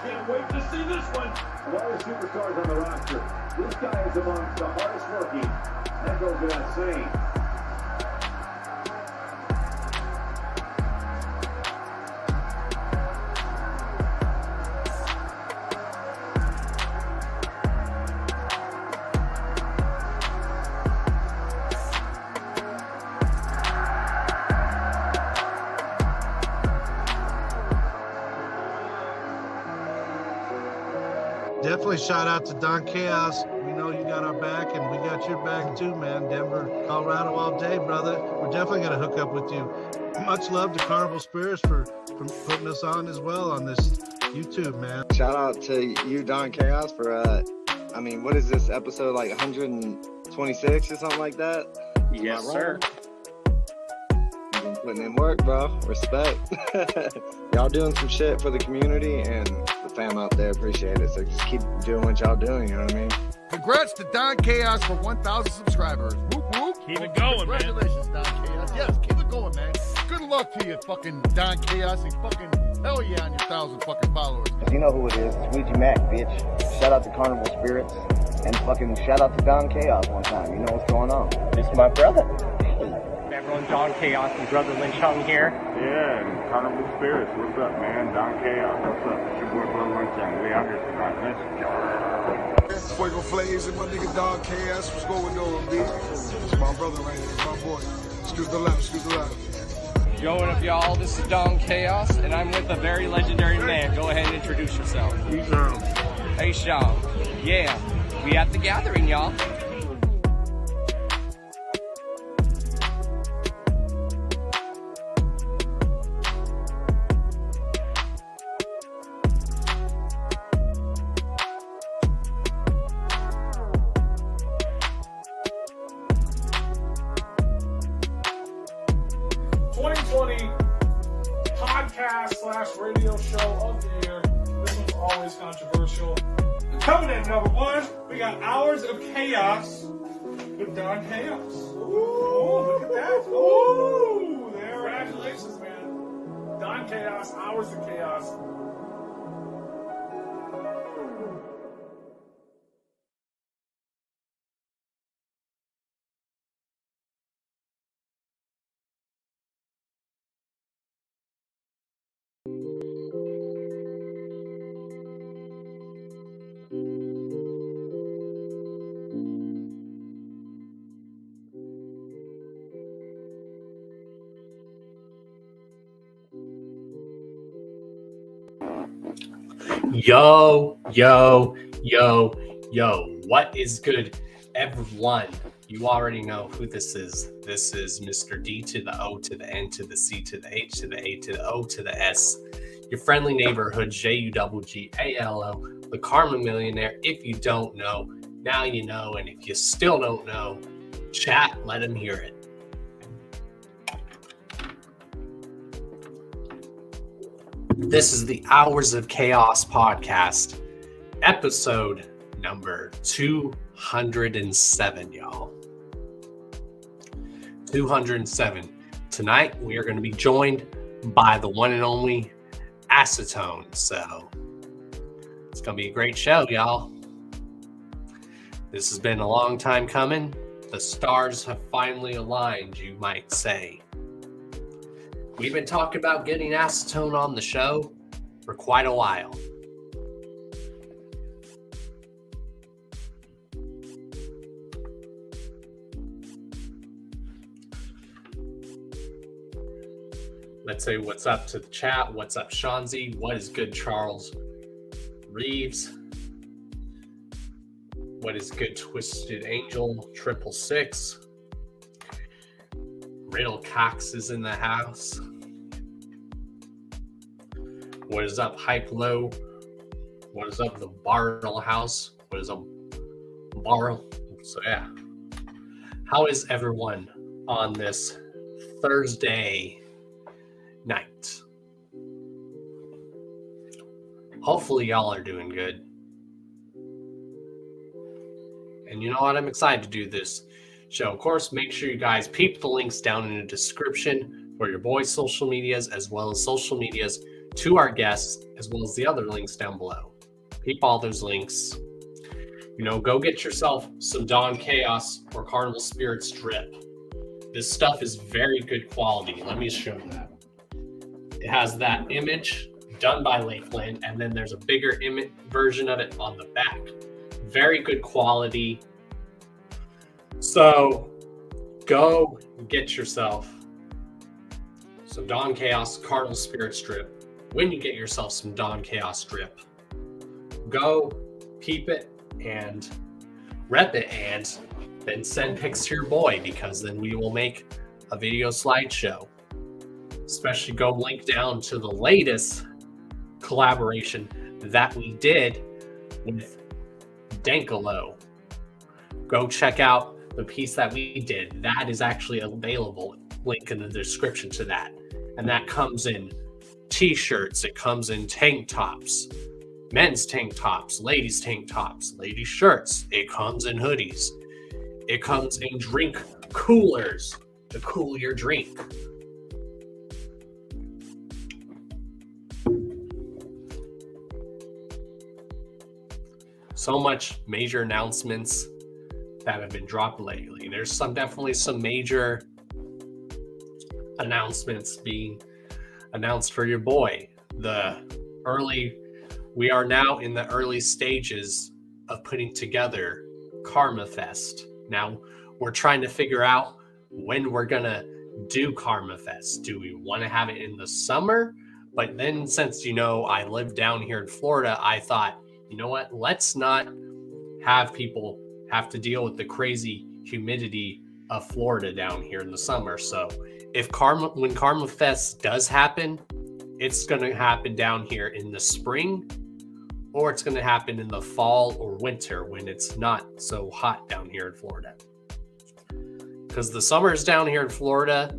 Can't wait to see this one. Of all the superstars on the roster, this guy is among the hardest working. That goes without saying. Definitely shout out to Don Chaos. We know you got our back, and we got your back too, man. Denver, Colorado all day, brother. We're definitely going to hook up with you. Much love to Carnival Spirits for putting us on as well on this YouTube, man. Shout out to you, Don Chaos, for, what is this, episode like 126 or something like that? Yes, sir. You've been putting in work, bro. Respect. Y'all doing some shit for the community and the fam out there. Appreciate it. So just keep doing what y'all doing, you know what I mean? Congrats to Don Chaos for 1,000 subscribers. Whoop, whoop. Keep it going, man. Congratulations, Don Chaos. Yes, keep it going, man. Good luck to you, fucking Don Chaos. And fucking hell yeah on your 1,000 fucking followers. You know who it is. It's Ouija Mac, bitch. Shout out to Carnival Spirits. And fucking shout out to Don Chaos one time. You know what's going on. This is my brother. Everyone, Don Chaos and Brother Lynch Hung here. Yeah, and Carnival Spirits. What's up, man? Don Chaos. What's up? It's your boy Brother Lynch Hung. We out here tonight. Let's go. Fuego Flames and my nigga Don Chaos. What's going on, B? It's my brother right here, my boy. Excuse the loud, excuse the loud. Yo, what up, y'all? This is Don Chaos, and I'm with a very legendary man. Go ahead and introduce yourself. Hey, Sean. Yeah, we at the gathering, y'all. Radio show of the year. This one's always controversial. Coming in number one, we got Hours of Chaos with Don Chaos. Ooh, look at that. Ooh, there. Congratulations, man. Don Chaos, Hours of Chaos. Yo, what is good, everyone? You already know who this is. This is Mr. D to the O to the N to the C to the H to the A to the O to the S. Your friendly neighborhood JUGGALO, the Karma Millionaire. If you don't know, now you know. And if you still don't know, chat, let him hear it. This is the Hours of Chaos podcast, episode number 207, y'all. 207. Tonight, we are going to be joined by the one and only Acetone. So, it's going to be a great show, y'all. This has been a long time coming. The stars have finally aligned, you might say. We've been talking about getting Acetone on the show for quite a while. Let's say what's up to the chat. What's up, Shanzi? What is good, Charles Reeves? What is good, Twisted Angel? 666. Riddle Cox is in the house. What is up, Hype Low? What is up, the Barrel House? What is up, Barrel? So yeah, how is everyone on this Thursday night? Hopefully y'all are doing good. And you know what? I'm excited to do this show. Of course, make sure you guys peep the links down in the description for your boys' social medias, as well as social medias to our guests, as well as the other links down below. Peep all those links. Go get yourself some Dawn Chaos or Carnival Spirits drip. This stuff is very good quality. Let me show you that. It has that image done by Lakeland, and then there's a bigger image version of it on the back. Very good quality. So go get yourself some Dawn Chaos Carnival Spirits drip. When you get yourself some Dawn Chaos drip, go peep it and rep it, and then send pics to your boy, because then we will make a video slideshow. Especially go link down to the latest collaboration that we did with Dankalo. Go check out the piece that we did. That is actually available. Link in the description to that. And that comes in t-shirts, it comes in tank tops, men's tank tops, ladies tank tops, ladies shirts, it comes in hoodies, it comes in drink coolers to cool your drink. So much major announcements that have been dropped lately. There's definitely some major announcements being announced for your boy. We are now in the early stages of putting together Karma Fest. Now we're trying to figure out when we're gonna do Karma Fest. Do we want to have it in the summer? But then, since I live down here in Florida, I thought, you know what? Let's not have people have to deal with the crazy humidity of Florida down here in the summer. So when Karma Fest does happen, it's going to happen down here in the spring, or it's going to happen in the fall or winter when it's not so hot down here in Florida. Because the summers down here in Florida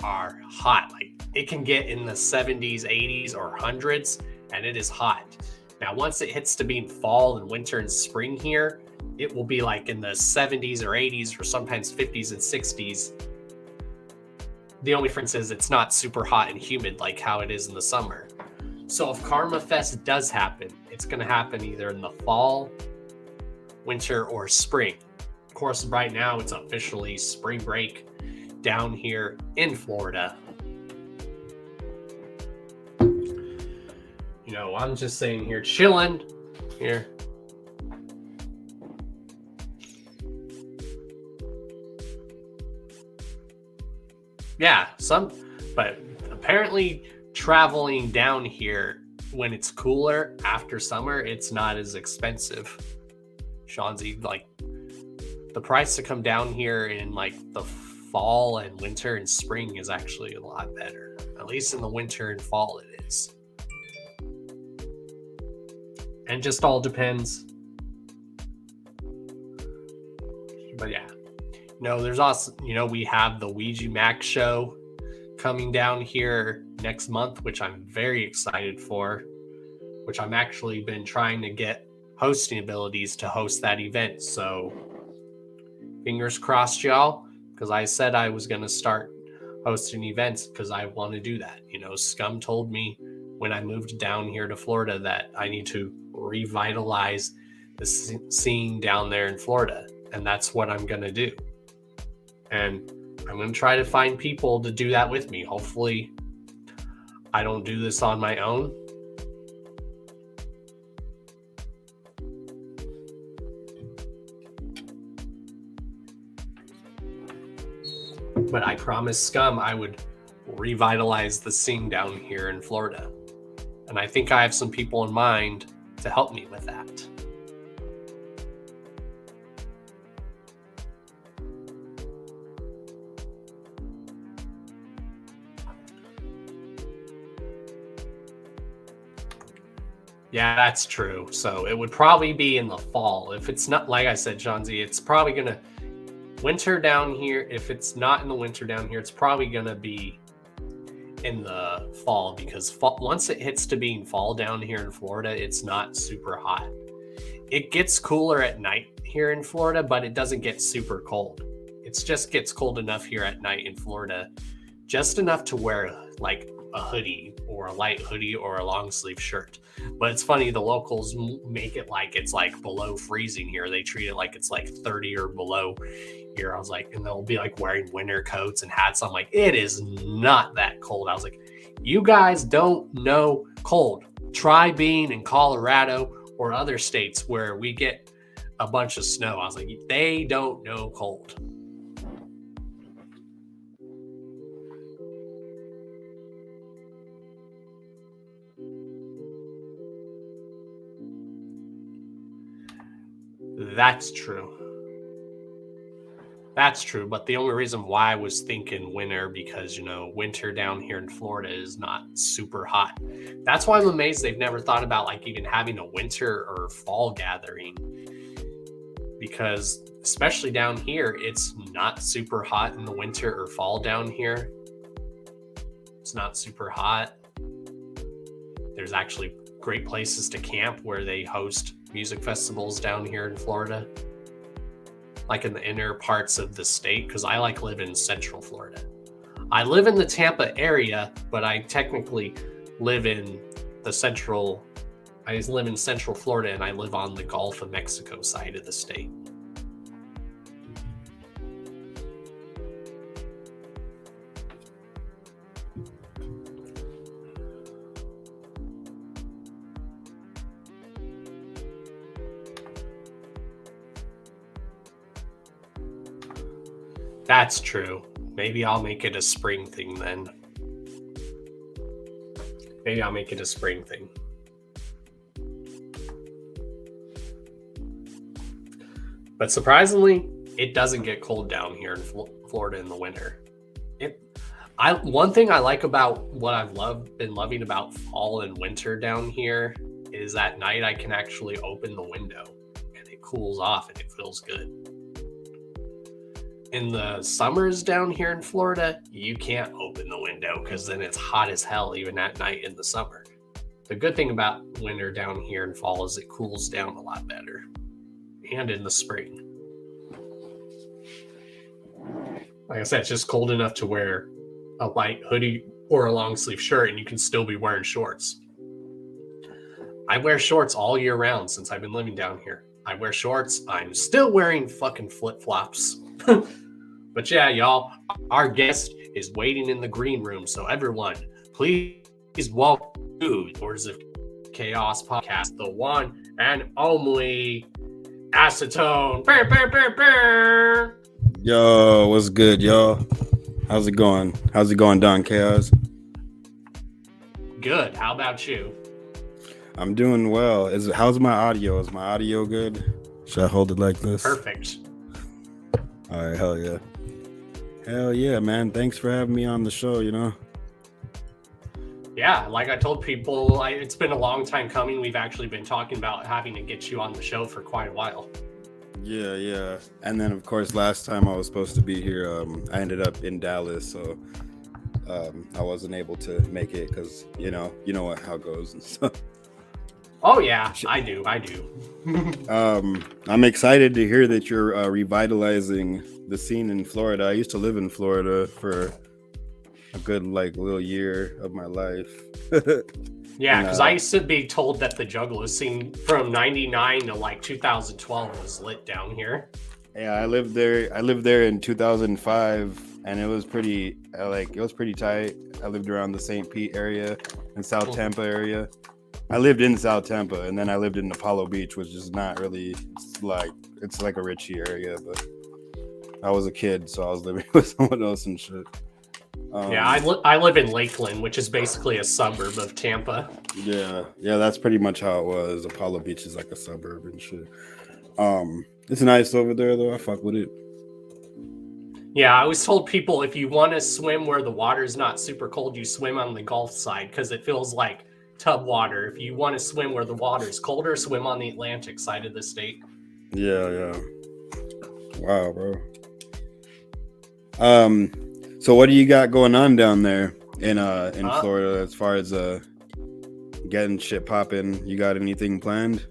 are hot. Like, it can get in the 70s, 80s, or 100s, and it is hot. Now, once it hits to being fall and winter and spring here, it will be like in the 70s or 80s, or sometimes 50s and 60s. The only difference is it's not super hot and humid like how it is in the summer. So if Karma Fest does happen, it's going to happen either in the fall, winter, or spring. Of course, right now it's officially spring break down here in Florida. I'm just saying here, chilling here. Yeah, but apparently traveling down here when it's cooler after summer, it's not as expensive. Shanzi, like, the price to come down here in like the fall and winter and spring is actually a lot better. At least in the winter and fall it is. And just all depends. But yeah. There's also, we have the Ouija Mac show coming down here next month, which I'm very excited for, which I'm actually been trying to get hosting abilities to host that event. So fingers crossed, y'all, because I said I was going to start hosting events because I want to do that. Scum told me when I moved down here to Florida that I need to revitalize the scene down there in Florida. And that's what I'm going to do. And I'm going to try to find people to do that with me. Hopefully, I don't do this on my own. But I promised Scum I would revitalize the scene down here in Florida. And I think I have some people in mind to help me with that. Yeah, that's true. So it would probably be in the fall. If it's not, like I said, Shanzi, it's probably going to winter down here. If it's not in the winter down here, it's probably going to be in the fall, because once it hits to being fall down here in Florida, it's not super hot. It gets cooler at night here in Florida, but it doesn't get super cold. It just gets cold enough here at night in Florida, just enough to wear like a hoodie or a light hoodie or a long sleeve shirt. But it's funny, the locals make it like it's like below freezing here. They treat it like it's like 30 or below here. I was like, and they'll be like wearing winter coats and hats. I'm like, it is not that cold. I was like, you guys don't know cold. Try being in Colorado or other states where we get a bunch of snow. I was like, they don't know cold. That's true. That's true. But the only reason why I was thinking winter, because, you know, winter down here in Florida is not super hot. That's why I'm amazed they've never thought about like even having a winter or fall gathering. Because especially down here, it's not super hot in the winter or fall down here. It's not super hot. There's actually great places to camp where they host music festivals down here in Florida, like in the inner parts of the state, because I like live in Central Florida. I live in the Tampa area, but I technically live in the central. I live in Central Florida, and I live on the Gulf of Mexico side of the state. That's true. Maybe I'll make it a spring thing then. Maybe I'll make it a spring thing. But surprisingly, it doesn't get cold down here in Florida in the winter. One thing I like about what I've been loving about fall and winter down here is at night I can actually open the window and it cools off and it feels good. In the summers down here in Florida, you can't open the window because then it's hot as hell even at night in the summer. The good thing about winter down here in fall is it cools down a lot better. And in the spring. Like I said, it's just cold enough to wear a light hoodie or a long sleeve shirt and you can still be wearing shorts. I wear shorts all year round since I've been living down here. I wear shorts. I'm still wearing fucking flip-flops. But yeah, y'all, our guest is waiting in the green room. So everyone, please welcome to Doors of Chaos podcast, the one and only Acetone. Burr, burr, burr, burr. Yo, what's good, y'all? How's it going? How's it going, Don Chaos? Good. How about you? I'm doing well. How's my audio? Is my audio good? Should I hold it like this? Perfect. All right, hell yeah. Hell yeah, man. Thanks for having me on the show, you know? Yeah, like I told people, it's been a long time coming. We've actually been talking about having to get you on the show for quite a while. Yeah. And then, of course, last time I was supposed to be here, I ended up in Dallas, so I wasn't able to make it because, you know how it goes and stuff. Oh, yeah, I do. I'm excited to hear that you're revitalizing the scene in Florida. I used to live in Florida for a good little year of my life. Yeah, because I used to be told that the Juggalo scene from 99 to 2012 was lit down here. Yeah, I lived there in 2005 and it was pretty tight. I lived around the St. Pete area and South Tampa area. I lived in South Tampa and then I lived in Apollo Beach, which is not really, it's like a richy area, but I was a kid, so I was living with someone else and shit. Yeah, I live in Lakeland, which is basically a suburb of Tampa. Yeah, that's pretty much how it was. Apollo Beach is like a suburb and shit. It's nice over there, though. I fuck with it. Yeah, I always told people if you want to swim where the water's not super cold, you swim on the Gulf side because it feels like tub water. If you want to swim where the water is colder, swim on the Atlantic side of the state. Yeah. Wow, bro. So what do you got going on down there in Florida as far as getting shit popping? You got anything planned?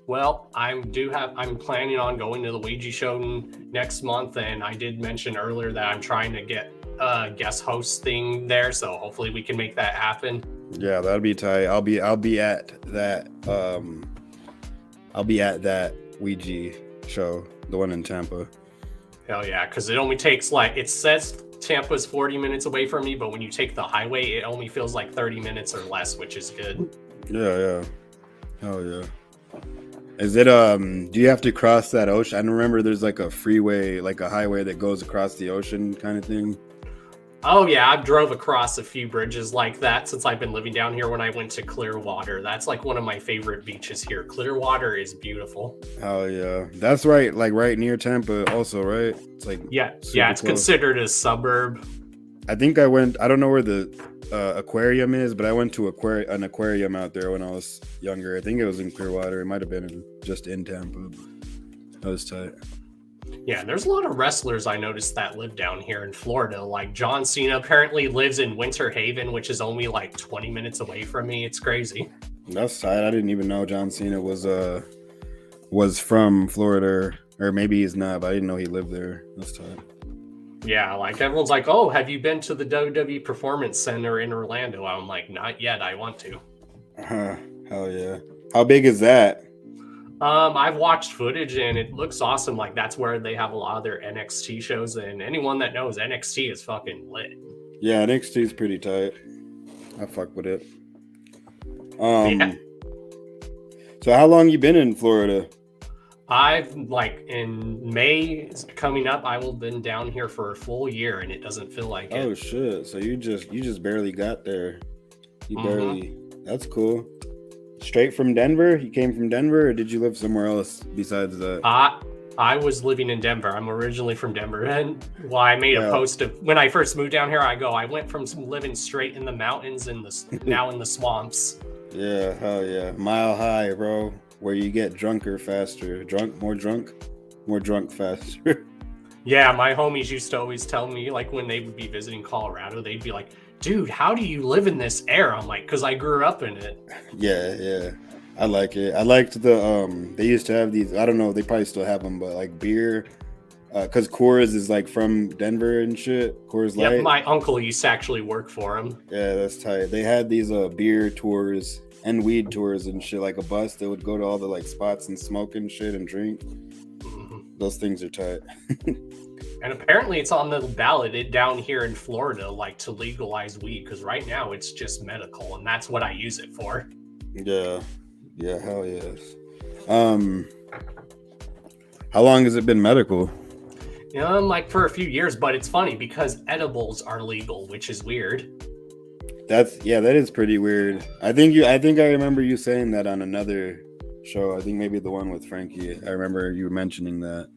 Well, I'm planning on going to the Ouija show next month, and I did mention earlier that I'm trying to get a guest host thing there, so hopefully we can make that happen. Yeah, that'd be tight. I'll be at that Ouija show, the one in Tampa. Hell yeah, because it only takes it says Tampa's 40 minutes away from me, but when you take the highway, it only feels like 30 minutes or less, which is good. Yeah. Hell yeah. Is it do you have to cross that ocean? I remember there's like a freeway, like a highway that goes across the ocean kind of thing. Oh yeah, I've drove across a few bridges like that since I've been living down here. When I went to Clearwater, that's like one of my favorite beaches here. Clearwater is beautiful. Oh yeah, that's right, like right near Tampa also, right? It's like it's close. considered a suburb. I think I don't know where the aquarium is, but I went to an aquarium out there when I was younger. I think it was in Clearwater. It might have been just in Tampa. That was tight. Yeah, there's a lot of wrestlers I noticed that live down here in Florida. Like John Cena apparently lives in Winter Haven, which is only like 20 minutes away from me. It's crazy. That's tight. I didn't even know John Cena was from Florida, or maybe he's not, but I didn't know he lived there. That's tight. Yeah, like everyone's like, oh, have you been to the WWE Performance Center in Orlando? I'm like, not yet. I want to. Hell yeah. How big is that? I've watched footage and it looks awesome. Like that's where they have a lot of their NXT shows, and anyone that knows NXT is fucking lit. Yeah, NXT is pretty tight. I fuck with it. Yeah. So how long you been in Florida? I've in May coming up, I will have been down here for a full year, and it doesn't feel like it. Oh shit! So you just barely got there. Barely. That's cool. Straight from Denver? You came from Denver, or did you live somewhere else besides that? I was living in Denver. I'm originally from Denver, and I made a post of when I first moved down here. I went from living straight in the mountains now in the swamps. Yeah, hell yeah, Mile High, bro. Where you get drunker faster, more drunk faster. Yeah, my homies used to always tell me, like when they would be visiting Colorado, they'd be like, dude, how do you live in this air? I'm like, because I grew up in it. Yeah. I like it. I liked they used to have these, I don't know, they probably still have them, but like beer, because Coors is like from Denver and shit. Coors Light. Yeah, my uncle used to actually work for him. Yeah, that's tight. They had these beer tours and weed tours and shit, like a bus that would go to all the like spots and smoke and shit and drink. Mm-hmm. Those things are tight. And apparently it's on the ballot down here in Florida, like to legalize weed, because right now it's just medical, and that's what I use it for. Yeah, hell yes. How long has it been medical? Like for a few years, but it's funny because edibles are legal, which is weird. That is pretty weird. I think I remember you saying that on another show. I think maybe the one with Frankie. I remember you mentioning that.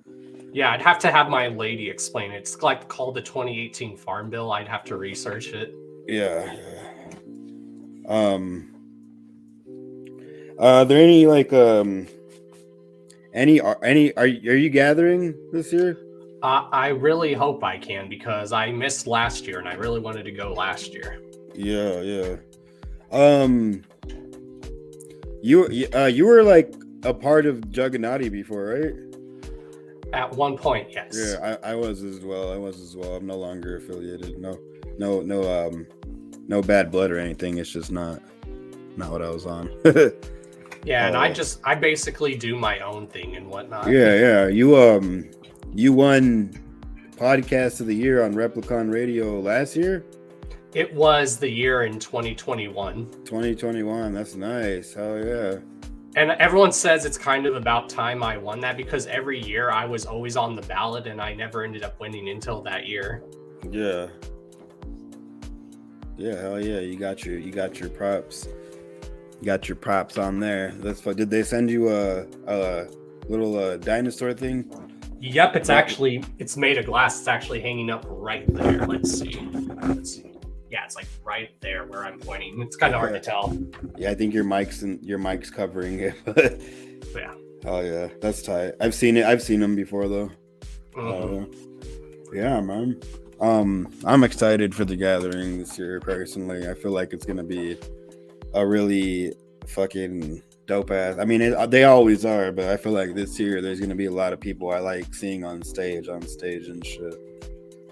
Yeah, I'd have to have my lady explain it. It's like called the 2018 Farm Bill. I'd have to research it. Yeah. Are there any like are you gathering this year? I really hope I can, because I missed last year and I really wanted to go last year. Yeah. You were like a part of Juggernaut before, right? At one point, yes. Yeah, I was as well. I'm no longer affiliated. No bad blood or anything. It's just not what I was on. Yeah, and I basically do my own thing and whatnot. Yeah. You won Podcast of the Year on Replicon Radio last year? It was the year in 2021. 2021, that's nice. Hell yeah. And everyone says it's kind of about time I won that, because every year I was always on the ballot and I never ended up winning until that year. Yeah. Yeah, hell yeah. You got your props. You got your props on there. That's fun. Did they send you a little dinosaur thing? Yep, it's made of glass. It's actually hanging up right there. Let's see. Yeah, it's like right there where I'm pointing. It's kind of hard to tell. Yeah, I think your mic's covering it. But yeah. Oh yeah, that's tight. I've seen them before though. Mm-hmm. Yeah, man. I'm excited for the gathering this year personally. I feel like it's gonna be a really fucking dope ass. I mean, they always are, but I feel like this year there's gonna be a lot of people I like seeing on stage and shit.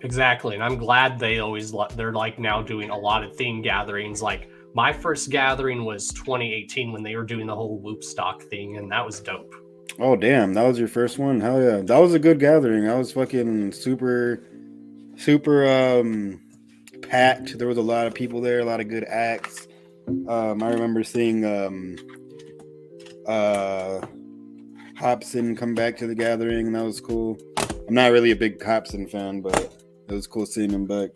Exactly, and I'm glad they're like now doing a lot of theme gatherings. Like my first gathering was 2018 when they were doing the whole Woopstock thing, and that was dope. Oh damn, that was your first one? Hell yeah, that was a good gathering. I was fucking super packed. There was a lot of people there, a lot of good acts. I remember seeing Hobson come back to the gathering, and that was cool. I'm not really a big Hobson fan, but it was cool seeing him back.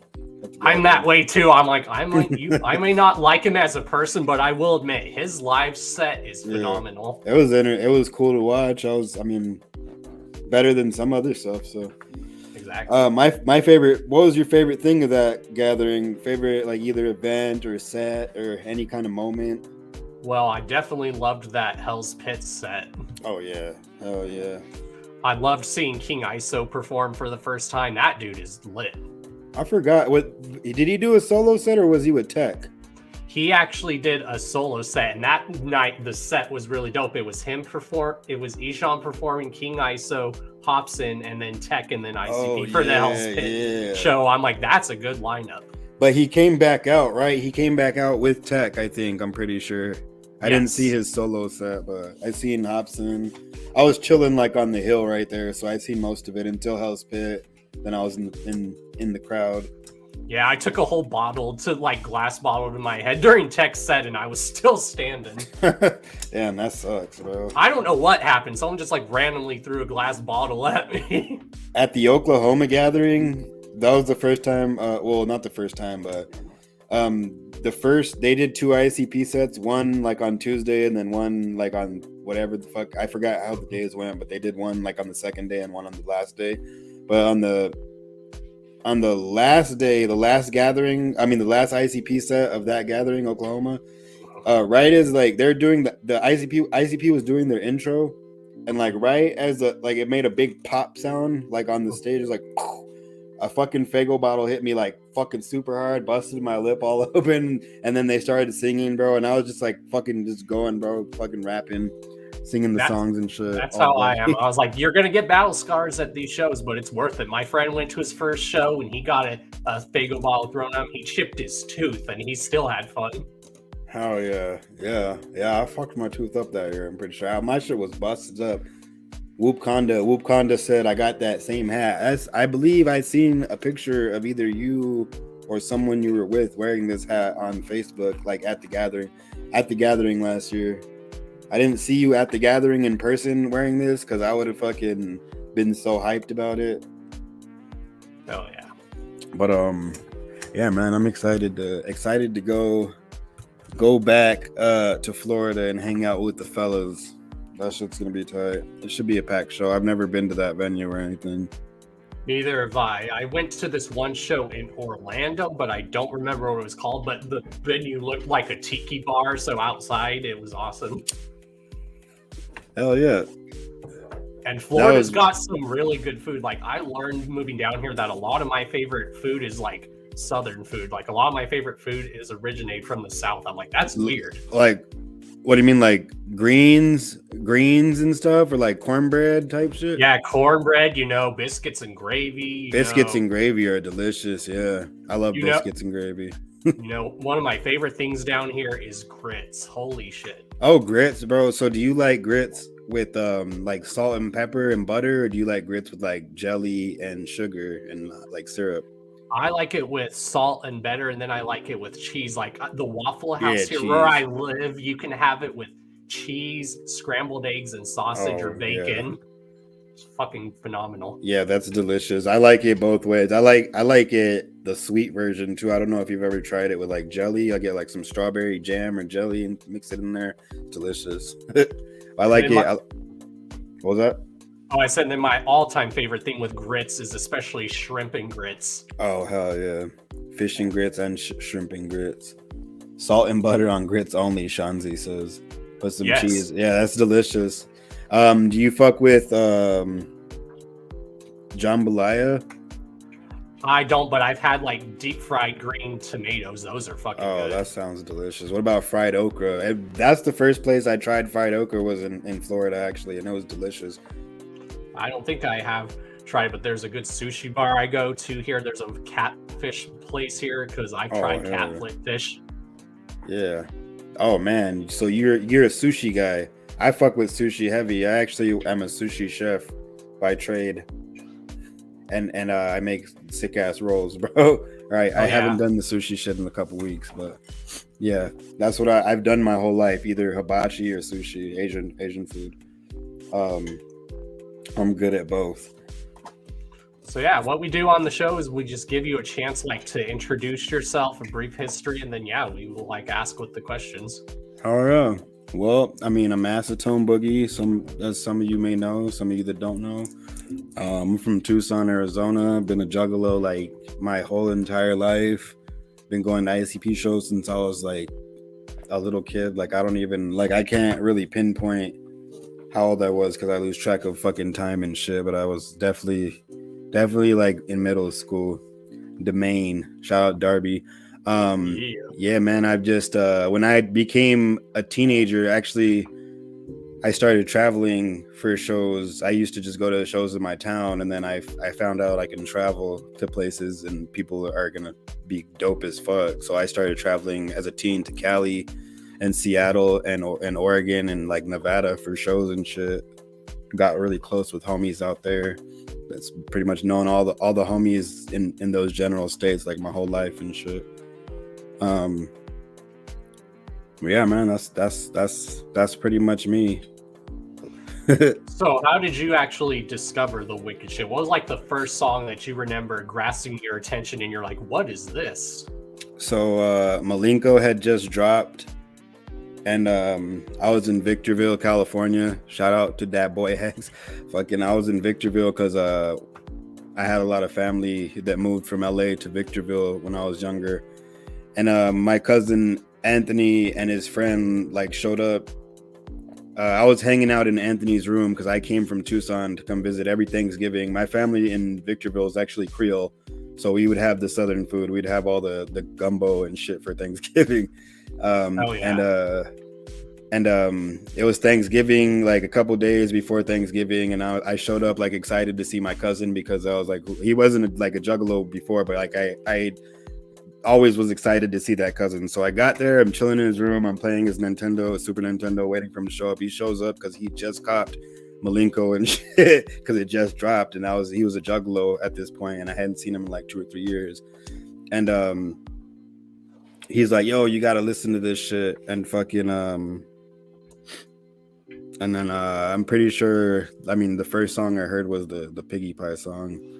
I'm that way too. I'm like you. I may not like him as a person, but I will admit his live set is phenomenal. It was cool to watch. I mean, better than some other stuff. So exactly. My favorite. What was your favorite thing of that gathering? Favorite like either event or set or any kind of moment? Well, I definitely loved that Hell's Pit set. Oh yeah, oh yeah. I loved seeing King ISO perform for the first time. That dude is lit. I forgot did he do a solo set or was he with Tech? He actually did a solo set, and that night the set was really dope. It was him it was Ishan performing, King ISO, Hobson, and then Tech, and then ICP for the Hell's Pit show. I'm like, that's a good lineup. But he came back out, right? He came back out with Tech, I think. I'm pretty sure. I didn't see his solo set, but I seen Hobson. I was chilling like on the hill right there, so I seen most of it until Hell's Pit. Then I was in the crowd. Yeah, I took a whole glass bottle to my head during Tech's set, and I was still standing. Damn, that sucks, bro. I don't know what happened. Someone just randomly threw a glass bottle at me. At the Oklahoma gathering, that was the first time. Well, not the first time, but they did 2 ICP sets. One on Tuesday, and then one on whatever the fuck. I forgot how the days went, but they did one on the second day and one on the last day. But on the last day, the last ICP set of that gathering, Oklahoma, right as they're doing the ICP was doing their intro, and right as it made a big pop sound on the stage, it was a fucking Faygo bottle hit me fucking super hard, busted my lip all open, and then they started singing, bro, and I was just fucking just going, bro, fucking rapping, singing the songs and shit. That's how I am. I was like, you're gonna get battle scars at these shows, but it's worth it. My friend went to his first show and he got a Faygo bottle thrown at him. He chipped his tooth and he still had fun. Hell yeah. I fucked my tooth up that year. I'm pretty sure my shit was busted up. Whoop Conda said I got that same hat. I believe I seen a picture of either you or someone you were with wearing this hat on Facebook, at the gathering last year. I didn't see you at the gathering in person wearing this because I would have fucking been so hyped about it. Oh yeah. But yeah, man, I'm excited to go back to Florida and hang out with the fellas. That shit's gonna be tight. It should be a packed show. I've never been to that venue or anything. Neither have I. I went to this one show in Orlando, but I don't remember what it was called. But the venue looked like a tiki bar, so outside it was awesome. Hell yeah. And Florida's got some really good food. I learned moving down here that a lot of my favorite food is Southern food. A lot of my favorite food is originated from the South. I'm like, that's weird. What do you mean, greens and stuff, or cornbread type shit? Yeah, cornbread, biscuits and gravy. Biscuits and gravy are delicious, yeah. I love biscuits and gravy. One of my favorite things down here is grits. Holy shit. Oh, grits, bro. So do you like grits with salt and pepper and butter, or do you like grits with jelly and sugar and syrup? I like it with salt and butter, and then I like it with cheese. The Waffle House here cheese. Where I live, you can have it with cheese, scrambled eggs, and sausage or bacon. Yeah. It's fucking phenomenal. Yeah, that's delicious. I like it both ways. I like it the sweet version too. I don't know if you've ever tried it with jelly. I get some strawberry jam or jelly and mix it in there. Delicious. I like it. What was that? Oh, I said that my all-time favorite thing with grits is especially shrimp and grits. Oh, hell yeah. Fish and grits and shrimp and grits. Salt and butter on grits only, Shanzi says. Put some cheese. Yeah, that's delicious. Do you fuck with jambalaya? I don't, but I've had like deep fried green tomatoes. Those are fucking good. That sounds delicious. What about fried okra? That's the first place I tried fried okra was in Florida, actually, and it was delicious. I don't think I have tried it, but there's a good sushi bar I go to here. There's a catfish place here because I've tried catfish. Yeah. Oh man, so you're a sushi guy. I fuck with sushi heavy. I actually am a sushi chef by trade. And I make sick ass rolls, bro. Right. I haven't done the sushi shit in a couple weeks, but yeah, that's what I've done my whole life, either hibachi or sushi, Asian food. I'm good at both. So yeah, what we do on the show is we just give you a chance like to introduce yourself, a brief history, and then we will like ask with the questions. Oh yeah. Well, I mean, I'm Acetone Boogie. As some of you may know, some of you that don't know. I'm from Tucson, Arizona. Been a juggalo like my whole entire life. Been going to ICP shows since I was like a little kid. Like I can't really pinpoint how old I was because I lose track of fucking time and shit. But I was definitely like in middle school. Domain. Shout out Darby. Yeah, man, I've just when I became a teenager, actually I started traveling for shows. I used to just go to shows in my town, and then I found out I can travel to places and people are gonna be dope as fuck. So I started traveling as a teen to Cali and Seattle and Oregon and like Nevada for shows and shit. Got really close with homies out there. That's pretty much known all the homies in those general states like my whole life and shit. Yeah, man, that's pretty much me. So how did you actually discover the Wicked Shit? What was like the first song that you remember grasping your attention and you're like, what is this? So Malenko had just dropped, and I was in Victorville, California. Shout out to that boy Hex. I was in Victorville because I had a lot of family that moved from LA to Victorville when I was younger. And my cousin Anthony and his friend like showed up. I was hanging out in Anthony's room because I came from Tucson to come visit every Thanksgiving. My family in Victorville is actually Creole, so we would have the Southern food. We'd have all the gumbo and shit for Thanksgiving. And it was Thanksgiving, like a couple days before Thanksgiving, and I showed up like excited to see my cousin because I was like, he wasn't like a juggalo before, but like I always was excited to see that cousin. So I got there, I'm chilling in his room, I'm playing his Super Nintendo, waiting for him to show up. He shows up because he just copped Malenko and shit because it just dropped, and he was a juggalo at this point, and I hadn't seen him in like 2 or 3 years. And he's like, yo, you gotta listen to this shit. And fucking and then I'm pretty sure, I mean, the first song I heard was the Piggy Pie song.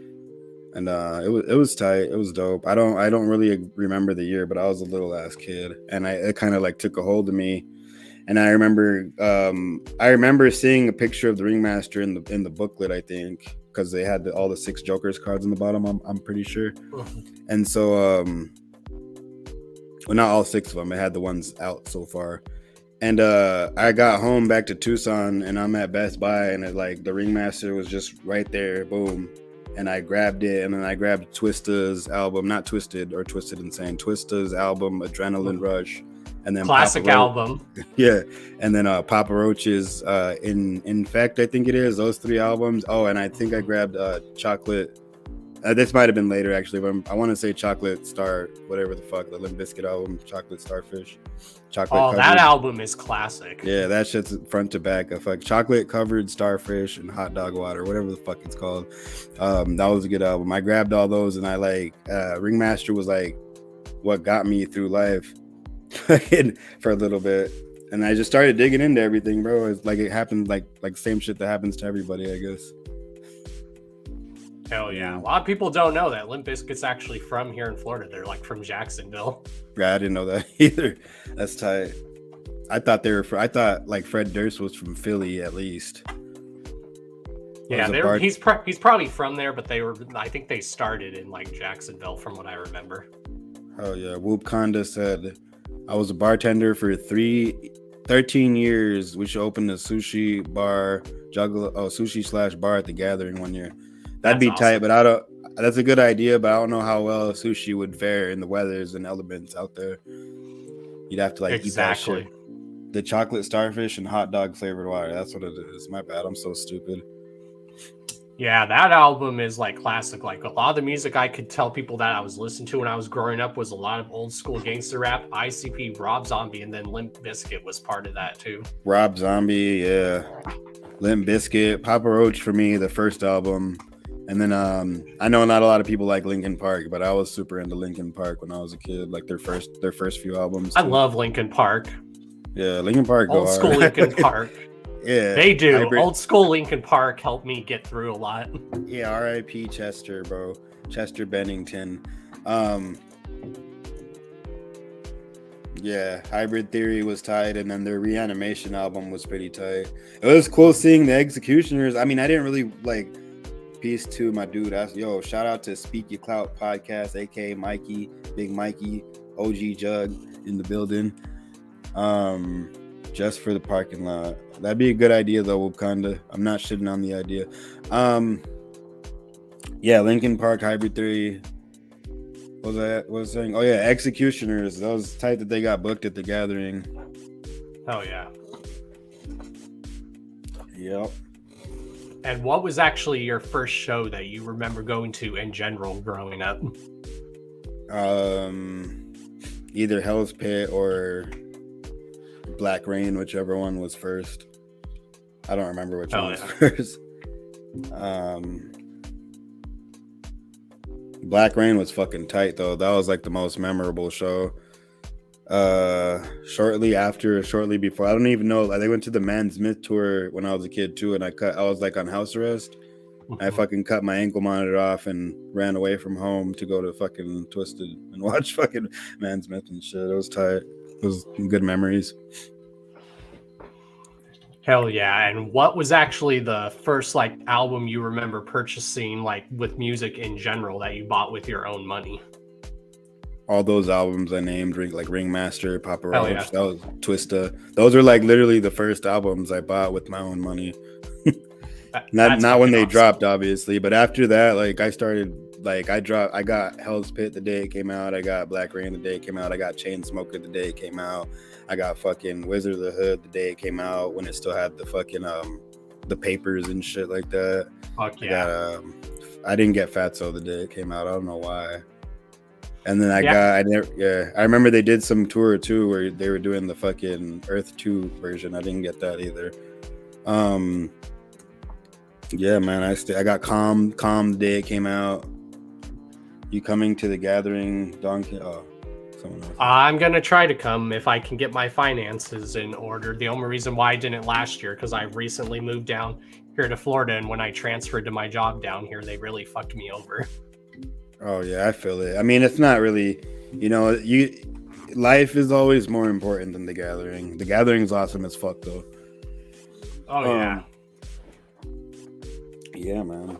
And it was tight. It was dope. I don't really remember the year, but I was a little ass kid, and it kind of like took a hold of me. And I remember seeing a picture of the Ringmaster in the booklet, I think, because they had all the 6 Jokers cards on the bottom. I'm pretty sure. And so well, not all 6 of them. I had the ones out so far. And I got home back to Tucson, and I'm at Best Buy, and the Ringmaster was just right there. Boom. And I grabbed it, and then I grabbed Twista's album, not Twisted or Twisted Insane, Twista's album, Adrenaline Rush, and then classic album. Yeah, and then Papa Roach's Infect, I think it is, those 3 albums. Oh, and I think I grabbed Chocolate. This might have been later actually, but I want to say Chocolate Star, whatever the fuck, the Limp Bizkit album, Chocolate Starfish. That album is classic. Yeah, that shit's front to back. Of like chocolate covered starfish and hot dog water, whatever the fuck it's called. That was a good album. I grabbed all those, and I Ringmaster was like what got me through life for a little bit. And I just started digging into everything, bro. It's like it happened like same shit that happens to everybody, I guess. Hell yeah. A lot of people don't know that Limp Bizkit's actually from here in Florida. They're like from Jacksonville. Yeah, I didn't know that either. That's tight. I thought like Fred Durst was from Philly at least. Yeah, he's probably from there, but I think they started in like Jacksonville from what I remember. Oh yeah. Whoop Conda said, I was a bartender for 13 years. We should open a sushi bar, sushi /bar at the Gathering one year. That'd be That's tight, awesome. but I don't. That's a good idea, but I don't know how well sushi would fare in the weathers and elements out there. You'd have to like eat that Exactly. shit. The chocolate starfish and hot dog flavored water. That's what it is. My bad. I'm so stupid. Yeah, that album is like classic. Like a lot of the music I could tell people that I was listening to when I was growing up was a lot of old school gangster rap, ICP, Rob Zombie, and then Limp Bizkit was part of that too. Rob Zombie, yeah. Limp Bizkit, Papa Roach for me, the first album. And then I know not a lot of people like Linkin Park, but I was super into Linkin Park when I was a kid, like their first few albums. I love Linkin Park. Yeah, Linkin Park. Old school Linkin Park. Yeah, they do. Hybrid. Old school Linkin Park helped me get through a lot. Yeah, R.I.P. Chester, bro. Chester Bennington. Yeah, Hybrid Theory was tight, and then their Reanimation album was pretty tight. It was cool seeing the Executioners. I mean, I didn't really like. Peace to my dude. Yo, shout out to Speak Your Clout podcast, aka Mikey, Big Mikey, OG Jug in the building. Just for the parking lot. That'd be a good idea though, Wakanda. I'm not shitting on the idea. Yeah, Linkin Park, Hybrid Theory. What was I saying? Oh yeah, Executioners. That was tight that they got booked at the Gathering. Oh yeah. Yep. And what was actually your first show that you remember going to in general growing up? Either Hell's Pit or Black Rain, whichever one was first. I don't remember which one was first. Black Rain was fucking tight though. That was like the most memorable show. Shortly before, I don't even know. They went to the Man's Myth tour when I was a kid too, and I was like on house arrest. I fucking cut my ankle monitor off and ran away from home to go to fucking Twisted and watch fucking Man's Myth and shit. It was tight. It was good memories. Hell yeah. And what was actually the first like album you remember purchasing like with music in general that you bought with your own money? All those albums I named, like Ringmaster, Papa Roach, yeah. that was Twista. Those are like literally the first albums I bought with my own money. not when they dropped, obviously, but after that, like I started, like I got Hell's Pit the day it came out. I got Black Rain the day it came out. I got Chainsmoker the day it came out. I got fucking Wizard of the Hood the day it came out when it still had the fucking the papers and shit like that. Fuck yeah. I didn't get Fatso the day it came out. I don't know why. And then I remember they did some tour too where they were doing the fucking Earth 2 version. I didn't get that either. Yeah, man, I got Calm the day it came out. You coming to the Gathering, Donkey? Oh, someone else. I'm gonna try to come if I can get my finances in order. The only reason why I didn't last year because I recently moved down here to Florida, and when I transferred to my job down here, they really fucked me over. Oh yeah, I feel it. I mean, it's not really, life is always more important than the Gathering. The Gathering's awesome as fuck though. Oh yeah. Yeah, man.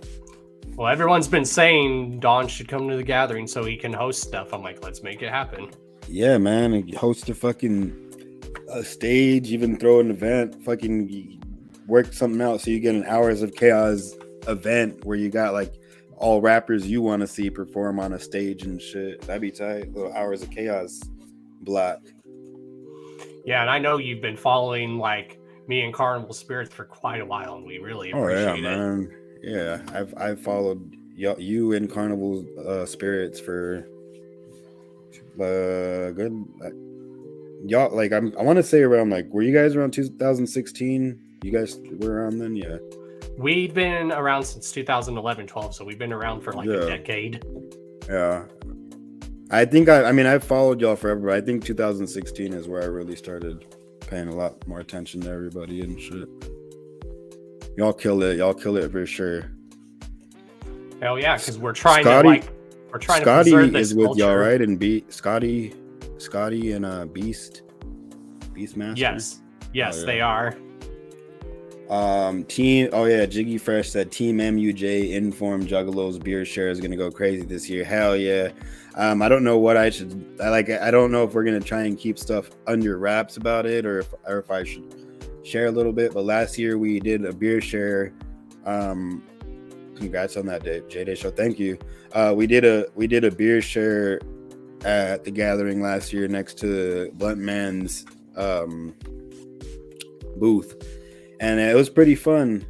Well, everyone's been saying Don should come to the Gathering so he can host stuff. I'm like, let's make it happen. Yeah, man. And host a stage, even throw an event, fucking work something out so you get an Hours of Chaos event where you got like all rappers you want to see perform on a stage and shit. That'd be tight. Little Hours of Chaos block. Yeah, and I know you've been following like me and Carnival Spirits for quite a while, and we really appreciate it. Man. Yeah, I've followed you and Carnival Spirits for good. Y'all like I want to say around like, were you guys around 2016? You guys were around then, yeah. We've been around since 2011-12, so we've been around for like a decade. Yeah. I think I've followed y'all forever, but I think 2016 is where I really started paying a lot more attention to everybody and shit. Y'all kill it for sure. Hell yeah, because we're trying Scotty, to preserve Scotty this is with culture. y'all, right? And Scotty and Beastmaster. Yes, they are. Jiggy Fresh said Team MUJ Informed Juggalos beer share is gonna go crazy this year. Hell yeah. I don't know what I don't know if we're gonna try and keep stuff under wraps about it or if I should share a little bit, but last year we did a beer share congrats on that J-Day show. Thank you. We did a beer share at the gathering last year next to Blunt Man's booth, and it was pretty fun.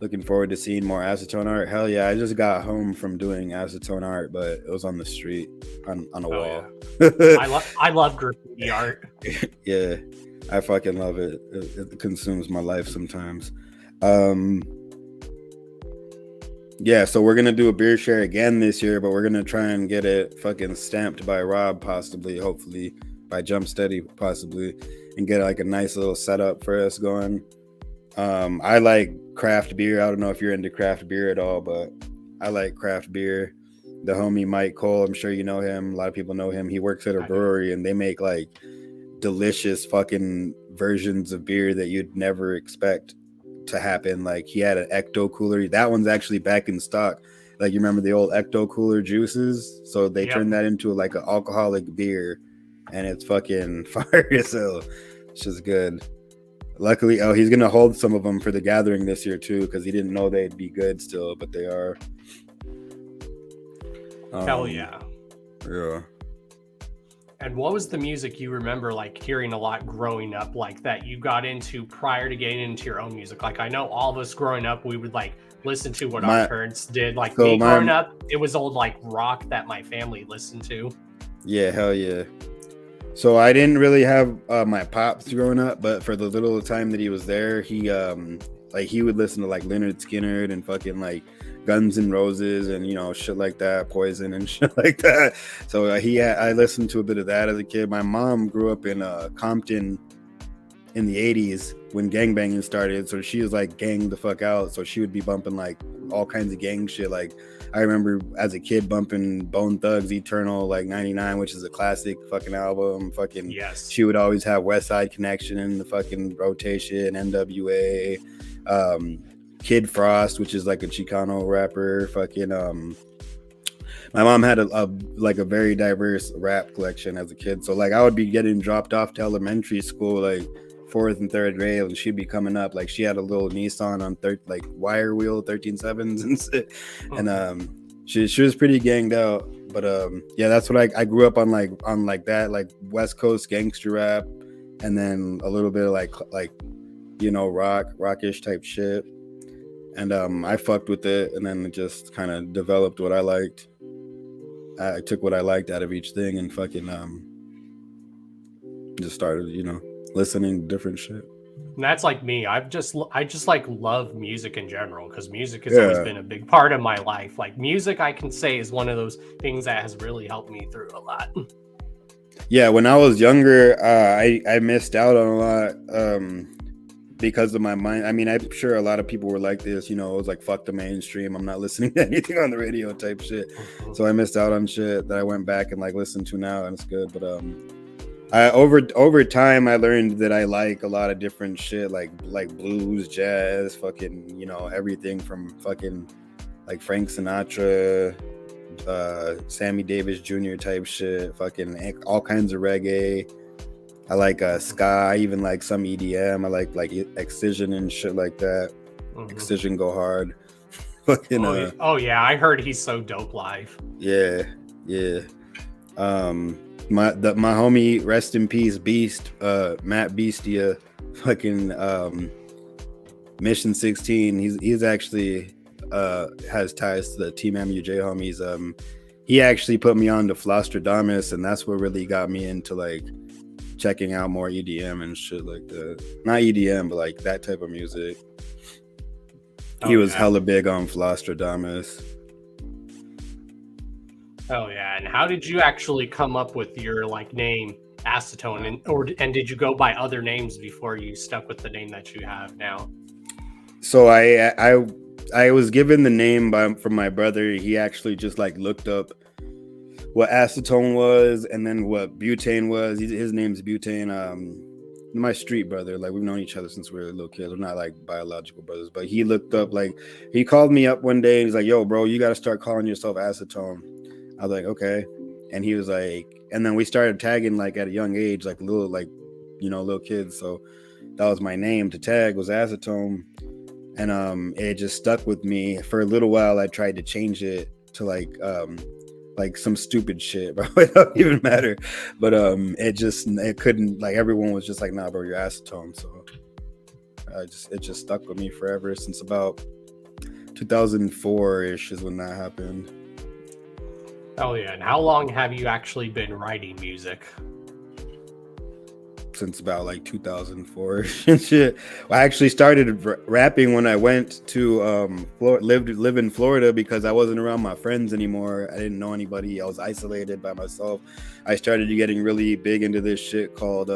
Looking forward to seeing more acetone art. Hell yeah, I just got home from doing acetone art, but it was on the street on a wall. Yeah. I love graffiti art. Yeah, I fucking love it. It consumes my life sometimes. Yeah, so we're gonna do a beer share again this year, but we're gonna try and get it fucking stamped by Rob, possibly, hopefully, by Jump Steady, possibly, and get like a nice little setup for us going. I like craft beer. I don't know if you're into craft beer at all, but I like craft beer. The homie Mike Cole, I'm sure you know him. A lot of people know him. He works at a brewery, and they make like delicious fucking versions of beer that you'd never expect to happen. Like he had an Ecto Cooler. That one's actually back in stock. Like you remember the old Ecto Cooler juices? So they turned that into like an alcoholic beer, and it's fucking fire as hell. It's just good. Luckily, he's gonna hold some of them for the gathering this year too, because he didn't know they'd be good still, but they are. Hell yeah. Yeah. And what was the music you remember like hearing a lot growing up, like that you got into prior to getting into your own music? Like I know all of us growing up, we would like listen to what our parents did. Like me growing up, it was old like rock that my family listened to. Yeah, hell yeah. So I didn't really have my pops growing up, but for the little time that he was there, he would listen to like Leonard Skinner and fucking like Guns N' Roses and shit like that, Poison and shit like that. So I listened to a bit of that as a kid. My mom grew up in Compton in the 80s when gangbanging started, so she was like ganged the fuck out. So she would be bumping like all kinds of gang shit. Like I remember as a kid bumping Bone Thugs Eternal like 99, which is a classic fucking album. Fucking yes. She would always have West Side Connection in the fucking rotation, NWA, Kid Frost, which is like a Chicano rapper. Fucking my mom had a very diverse rap collection as a kid. So like I would be getting dropped off to elementary school like 4th and 3rd grade, and she'd be coming up like she had a little Nissan on like wire wheel 13.7s and shit. And she was pretty ganged out. But yeah, that's what I grew up on like that, like West Coast gangster rap, and then a little bit of like rockish type shit. And I fucked with it, and then it just kind of developed what I liked. I took what I liked out of each thing and fucking just started, listening to different shit. And that's like me. I just like love music in general, because music has always been a big part of my life. Like music, I can say, is one of those things that has really helped me through a lot. Yeah, when I was younger, I missed out on a lot because of my mind. I mean, I'm sure a lot of people were like this, it was like, fuck the mainstream, I'm not listening to anything on the radio type shit. So I missed out on shit that I went back and like listened to now, and it's good. But over time I learned that I like a lot of different shit, like blues, jazz, fucking everything from fucking like Frank Sinatra, Sammy Davis Jr. type shit, fucking all kinds of reggae. I like ska. I even like some EDM. I like Excision and shit like that. Excision go hard. Fucking oh yeah, I heard he's so dope live. Yeah. My homie, rest in peace, Beast, Matt Beastia, fucking Mission 16. He's actually has ties to the Team MUJ homies. He actually put me on to Flostradamus, and that's what really got me into like checking out more EDM and shit like that. Not EDM, but like that type of music. He was hella big on Flostradamus. Oh yeah, and how did you actually come up with your like name Acetone, and did you go by other names before you stuck with the name that you have now? So I was given the name from my brother. He actually just like looked up what acetone was and then what butane was. His name's Butane. My street brother, like we've known each other since we were little kids. We're not like biological brothers, but he looked up, like he called me up one day and he's like, yo bro, you got to start calling yourself Acetone. I was like, okay. And he was like, and then we started tagging like at a young age, like little kids. So that was my name to tag, was Acetone. and it just stuck with me for a little while. I tried to change it to like some stupid shit, bro. It don't even matter. But it couldn't, like, everyone was just like, nah, bro, you're acetone. So it just stuck with me forever since about 2004-ish is when that happened. Oh yeah. And how long have you actually been writing music? Since about like 2004 and shit. I actually started rapping when I went to live in Florida because I wasn't around my friends anymore. I didn't know anybody. I was isolated by myself. I started getting really big into this shit called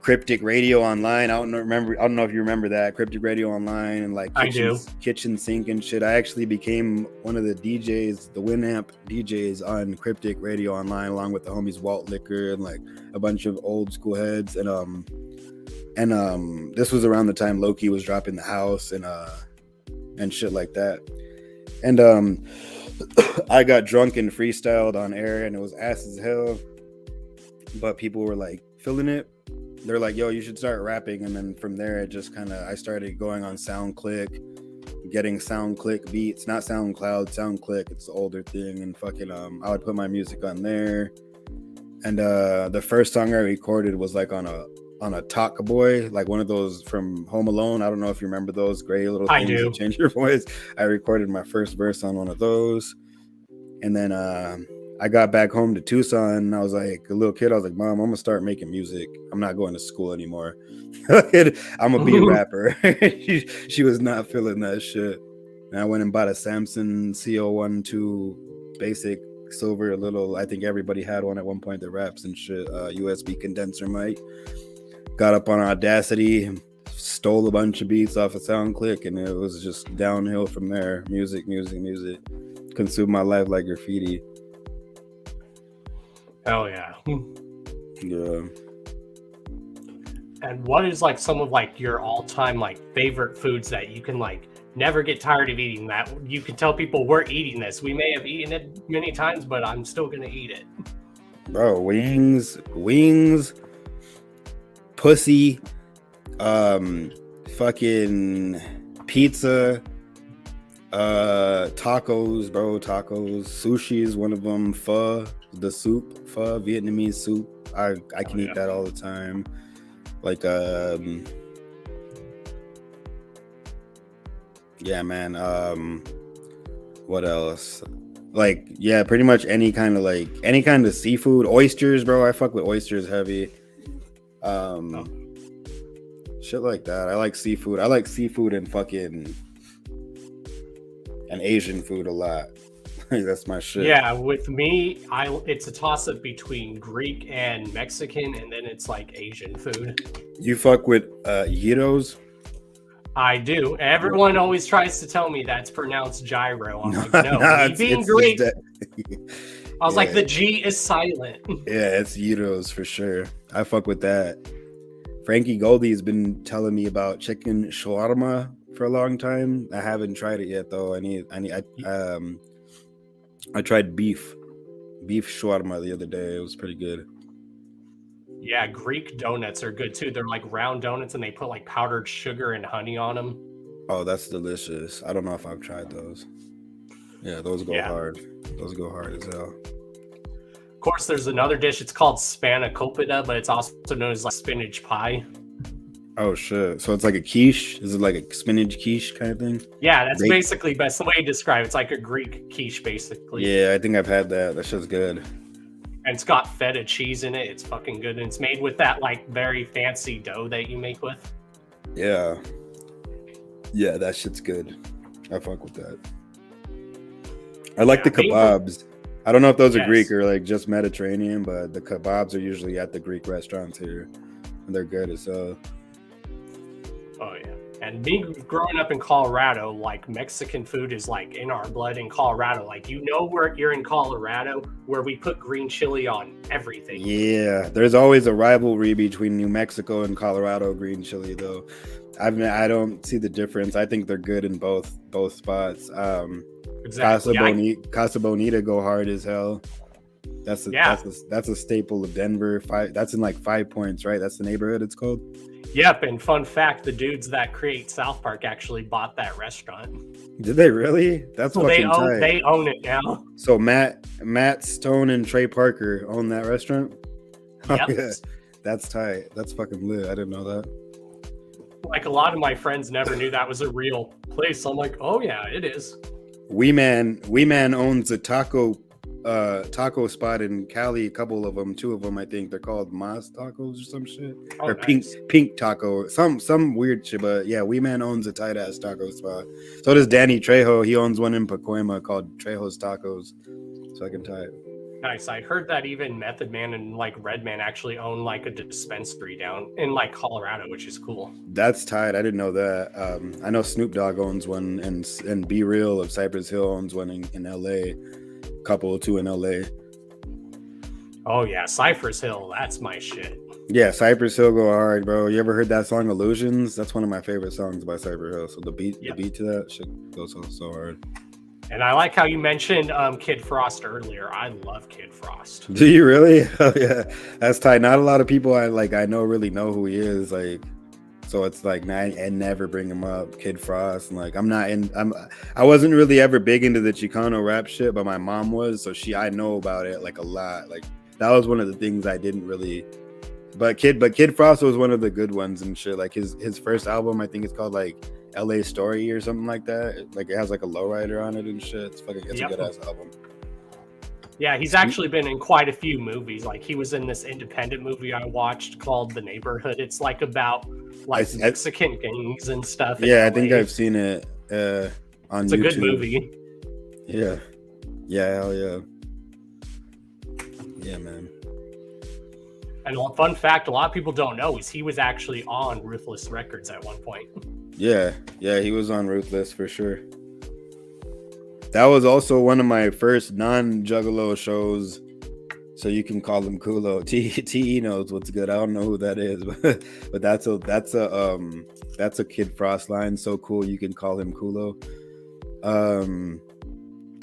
Cryptic Radio Online. I don't know if you remember that. Cryptic Radio Online and like kitchen sink and shit. I actually became one of the DJs, the Winamp DJs on Cryptic Radio Online, along with the homies Walt Liquor and like a bunch of old school heads. And this was around the time Loki was dropping the house and shit like that. And I got drunk and freestyled on air, and it was ass as hell. But people were like feeling it. They're like, yo, you should start rapping. And then from there, it just kind of, I started going on SoundClick, getting SoundClick beats, not SoundCloud, SoundClick. It's the older thing. And fucking, I would put my music on there. And the first song I recorded was like on a Talk Boy, like one of those from Home Alone. I don't know if you remember those gray little things that change your voice. I recorded my first verse on one of those. And then I got back home to Tucson, and I was like, a little kid, I was like, Mom, I'm gonna start making music. I'm not going to school anymore. I'm gonna be a rapper. She was not feeling that shit. And I went and bought a Samsung CO12 basic silver, little, I think everybody had one at one point that raps and shit, USB condenser mic. Got up on Audacity, stole a bunch of beats off of SoundClick, and it was just downhill from there. Music. Consumed my life like graffiti. Hell yeah. Yeah. And what is like some of like your all-time like favorite foods that you can like never get tired of eating, that you can tell people we're eating this? We may have eaten it many times, but I'm still gonna eat it. Bro, wings, pussy, fucking pizza, tacos, sushi is one of them, pho, the soup, pho, Vietnamese soup. I can eat that all the time. Like yeah, man. What else? Like, yeah, pretty much any kind of seafood. Oysters, bro. I fuck with oysters heavy. Shit like that. I like seafood. I like seafood and fucking and Asian food a lot. That's my shit. Yeah, with me, it's a toss-up between Greek and Mexican, and then it's like Asian food. You fuck with gyros? I do. Everyone always tries to tell me that's pronounced gyro. I'm like, no, being Greek. I was like, the G is silent. Yeah, it's gyros for sure. I fuck with that. Frankie Goldie's been telling me about chicken shawarma for a long time. I haven't tried it yet though. I tried beef shawarma the other day. It was pretty good. Yeah, Greek donuts are good too. They're like round donuts and they put like powdered sugar and honey on them. Oh, that's delicious. I don't know if I've tried those. Yeah, those go hard. Those go hard as hell. Of course, there's another dish. It's called spanakopita, but it's also known as like spinach pie. Oh shit! So it's like a quiche? Is it like a spinach quiche kind of thing? Yeah, that's basically best the way to describe it. It's like a Greek quiche, basically. Yeah, I think I've had that. That shit's good. And it's got feta cheese in it. It's fucking good. And it's made with that like very fancy dough that you make with. Yeah. Yeah, that shit's good. I fuck with that. I like the kebabs. I don't know if those are Greek or like just Mediterranean, but the kebabs are usually at the Greek restaurants here. And they're good as hell. Oh yeah. And growing up in Colorado, like Mexican food is like in our blood in Colorado. Like, you know, where you're in Colorado where we put green chili on everything. Yeah, there's always a rivalry between New Mexico and Colorado green chili though. I don't see the difference. I think they're good in both spots. Exactly. Casa Bonita go hard as hell. That's a staple of Denver. That's in like 5 Points, right? That's the neighborhood it's called. Yep, and fun fact, the dudes that create South Park actually bought that restaurant. Did they really? That's so fucking tight. They own it now. So Matt Stone and Trey Parker own that restaurant? Yep. Oh, yeah. That's tight. That's fucking lit. I didn't know that. Like a lot of my friends never knew that was a real place. I'm like, oh yeah, it is. Wee Man owns a taco spot in Cali, a couple of them, 2 of them I think. They're called Mas Tacos or some shit. Or nice. Pink Taco, some weird shit, but yeah, Wee Man owns a tight ass taco spot. So does Danny Trejo. He owns one in Pacoima called Trejo's Tacos. So I can tight. Nice. I heard that even Method Man and like Redman actually own like a dispensary down in like Colorado, which is cool. That's tight. I didn't know that. I know Snoop Dogg owns one, and Be Real of Cypress Hill owns one in LA. Couple or 2 in LA. Oh yeah, Cypress Hill. That's my shit. Yeah, Cypress Hill go hard, bro. You ever heard that song Illusions? That's one of my favorite songs by Cypress Hill. So the beat to that shit goes so hard. And I like how you mentioned Kid Frost earlier. I love Kid Frost. Do you really? Oh yeah, that's tight. Not a lot of people I know really know who he is. Like, so it's like I never bring him up, Kid Frost. And like I wasn't really ever big into the Chicano rap shit, but my mom was, so I know about it like a lot. Like that was one of the things I didn't really. But Kid Frost was one of the good ones and shit. Like his first album, I think it's called like LA Story or something like that. Like it has like a lowrider on it and shit. It's a good ass album. Yeah, he's actually been in quite a few movies. Like he was in this independent movie I watched called The Neighborhood. It's like about like Mexican gangs and stuff. Yeah, I think I've seen it on It's YouTube. a good movie. Yeah. Yeah, hell yeah. Yeah, man. And a fun fact a lot of people don't know is he was actually on Ruthless Records at one point. Yeah, he was on Ruthless for sure. That was also one of my first non-Juggalo shows, so you can call him Kulo. T knows what's good. I don't know who that is, but that's a Kid Frost line. So cool, you can call him Kulo.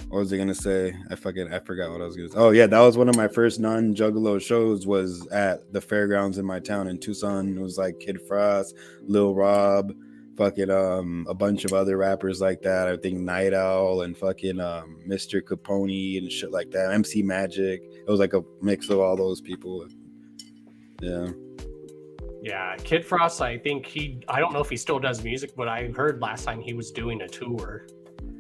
What was I gonna say? I forgot what I was gonna say. Oh yeah, that was one of my first non-Juggalo shows. Was at the fairgrounds in my town in Tucson. It was like Kid Frost, Lil Rob, fucking a bunch of other rappers like that. I think Night Owl and fucking Mr. Capone and shit like that. MC Magic. It was like a mix of all those people. Yeah. Yeah, Kid Frost, I think I don't know if he still does music, but I heard last time he was doing a tour.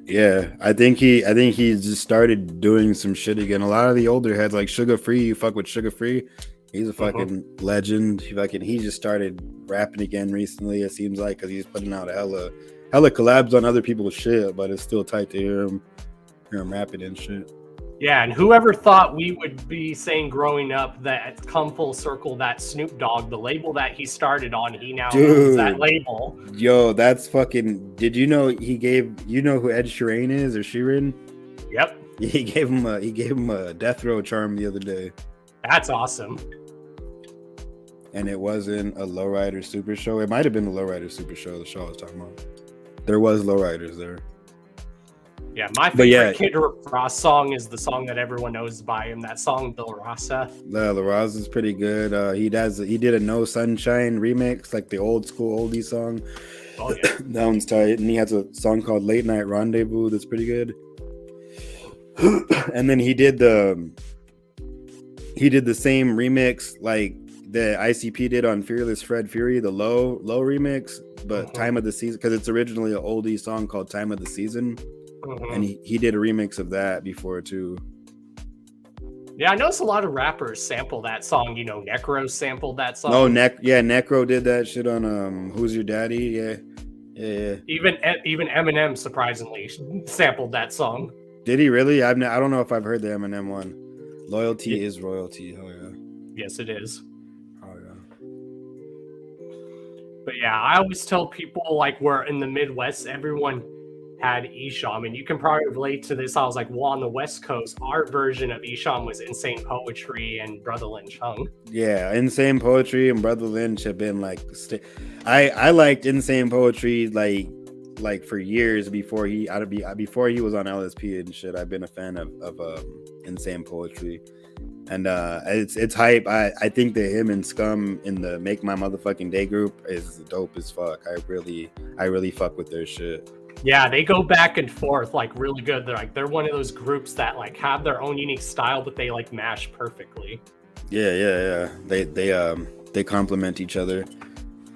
Yeah, I think he just started doing some shit again. A lot of the older heads like Sugar Free, you fuck with Sugar Free. He's a fucking legend. He just started rapping again recently, it seems like, because he's putting out hella collabs on other people's shit, but it's still tight to hear him rapping and shit. Yeah, and whoever thought we would be saying growing up that come full circle that Snoop Dogg, the label that he started on, he now owns that label. Yo, that's fucking. Did you know you know who Ed Sheeran is or Sheeran? Yep. He gave him a death row charm the other day. That's awesome. And it wasn't a Lowrider Super Show. It might have been a Lowrider Super Show, the show I was talking about. There was Lowriders there. Yeah, my favorite Kid Frost song is the song that everyone knows by him. That song, La Raza. La Raza is pretty good. He did a No Sunshine remix, like the old school oldie song. Oh yeah, that one's tight. And he has a song called Late Night Rendezvous that's pretty good. And then he did the same remix like the ICP did on Fearless Fred Fury, the low remix, but Time of the Season, because it's originally an oldie song called Time of the Season. And he did a remix of that before too. Yeah, I noticed a lot of rappers sample that song. You know, Necro sampled that song. Oh, Necro did that shit on Who's Your Daddy? Yeah. Even Eminem surprisingly sampled that song. Did he really? I don't know if I've heard the Eminem one. Loyalty is royalty. Oh yeah. Yes, it is. Oh yeah. But yeah, I always tell people like we're in the Midwest, everyone had Esham, and you can probably relate to this. I was like, well, on the West Coast, our version of Esham was Insane Poetry and Brother Lynch Hung. Yeah, Insane Poetry and Brother Lynch have been like, I liked Insane Poetry like for years before he was on LSP and shit. I've been a fan of Insane Poetry. And it's hype. I think that him and Scum in the Make My Motherfucking Day group is dope as fuck. I really fuck with their shit. Yeah, they go back and forth like really good. They're one of those groups that like have their own unique style, but they like mash perfectly. Yeah. They complement each other.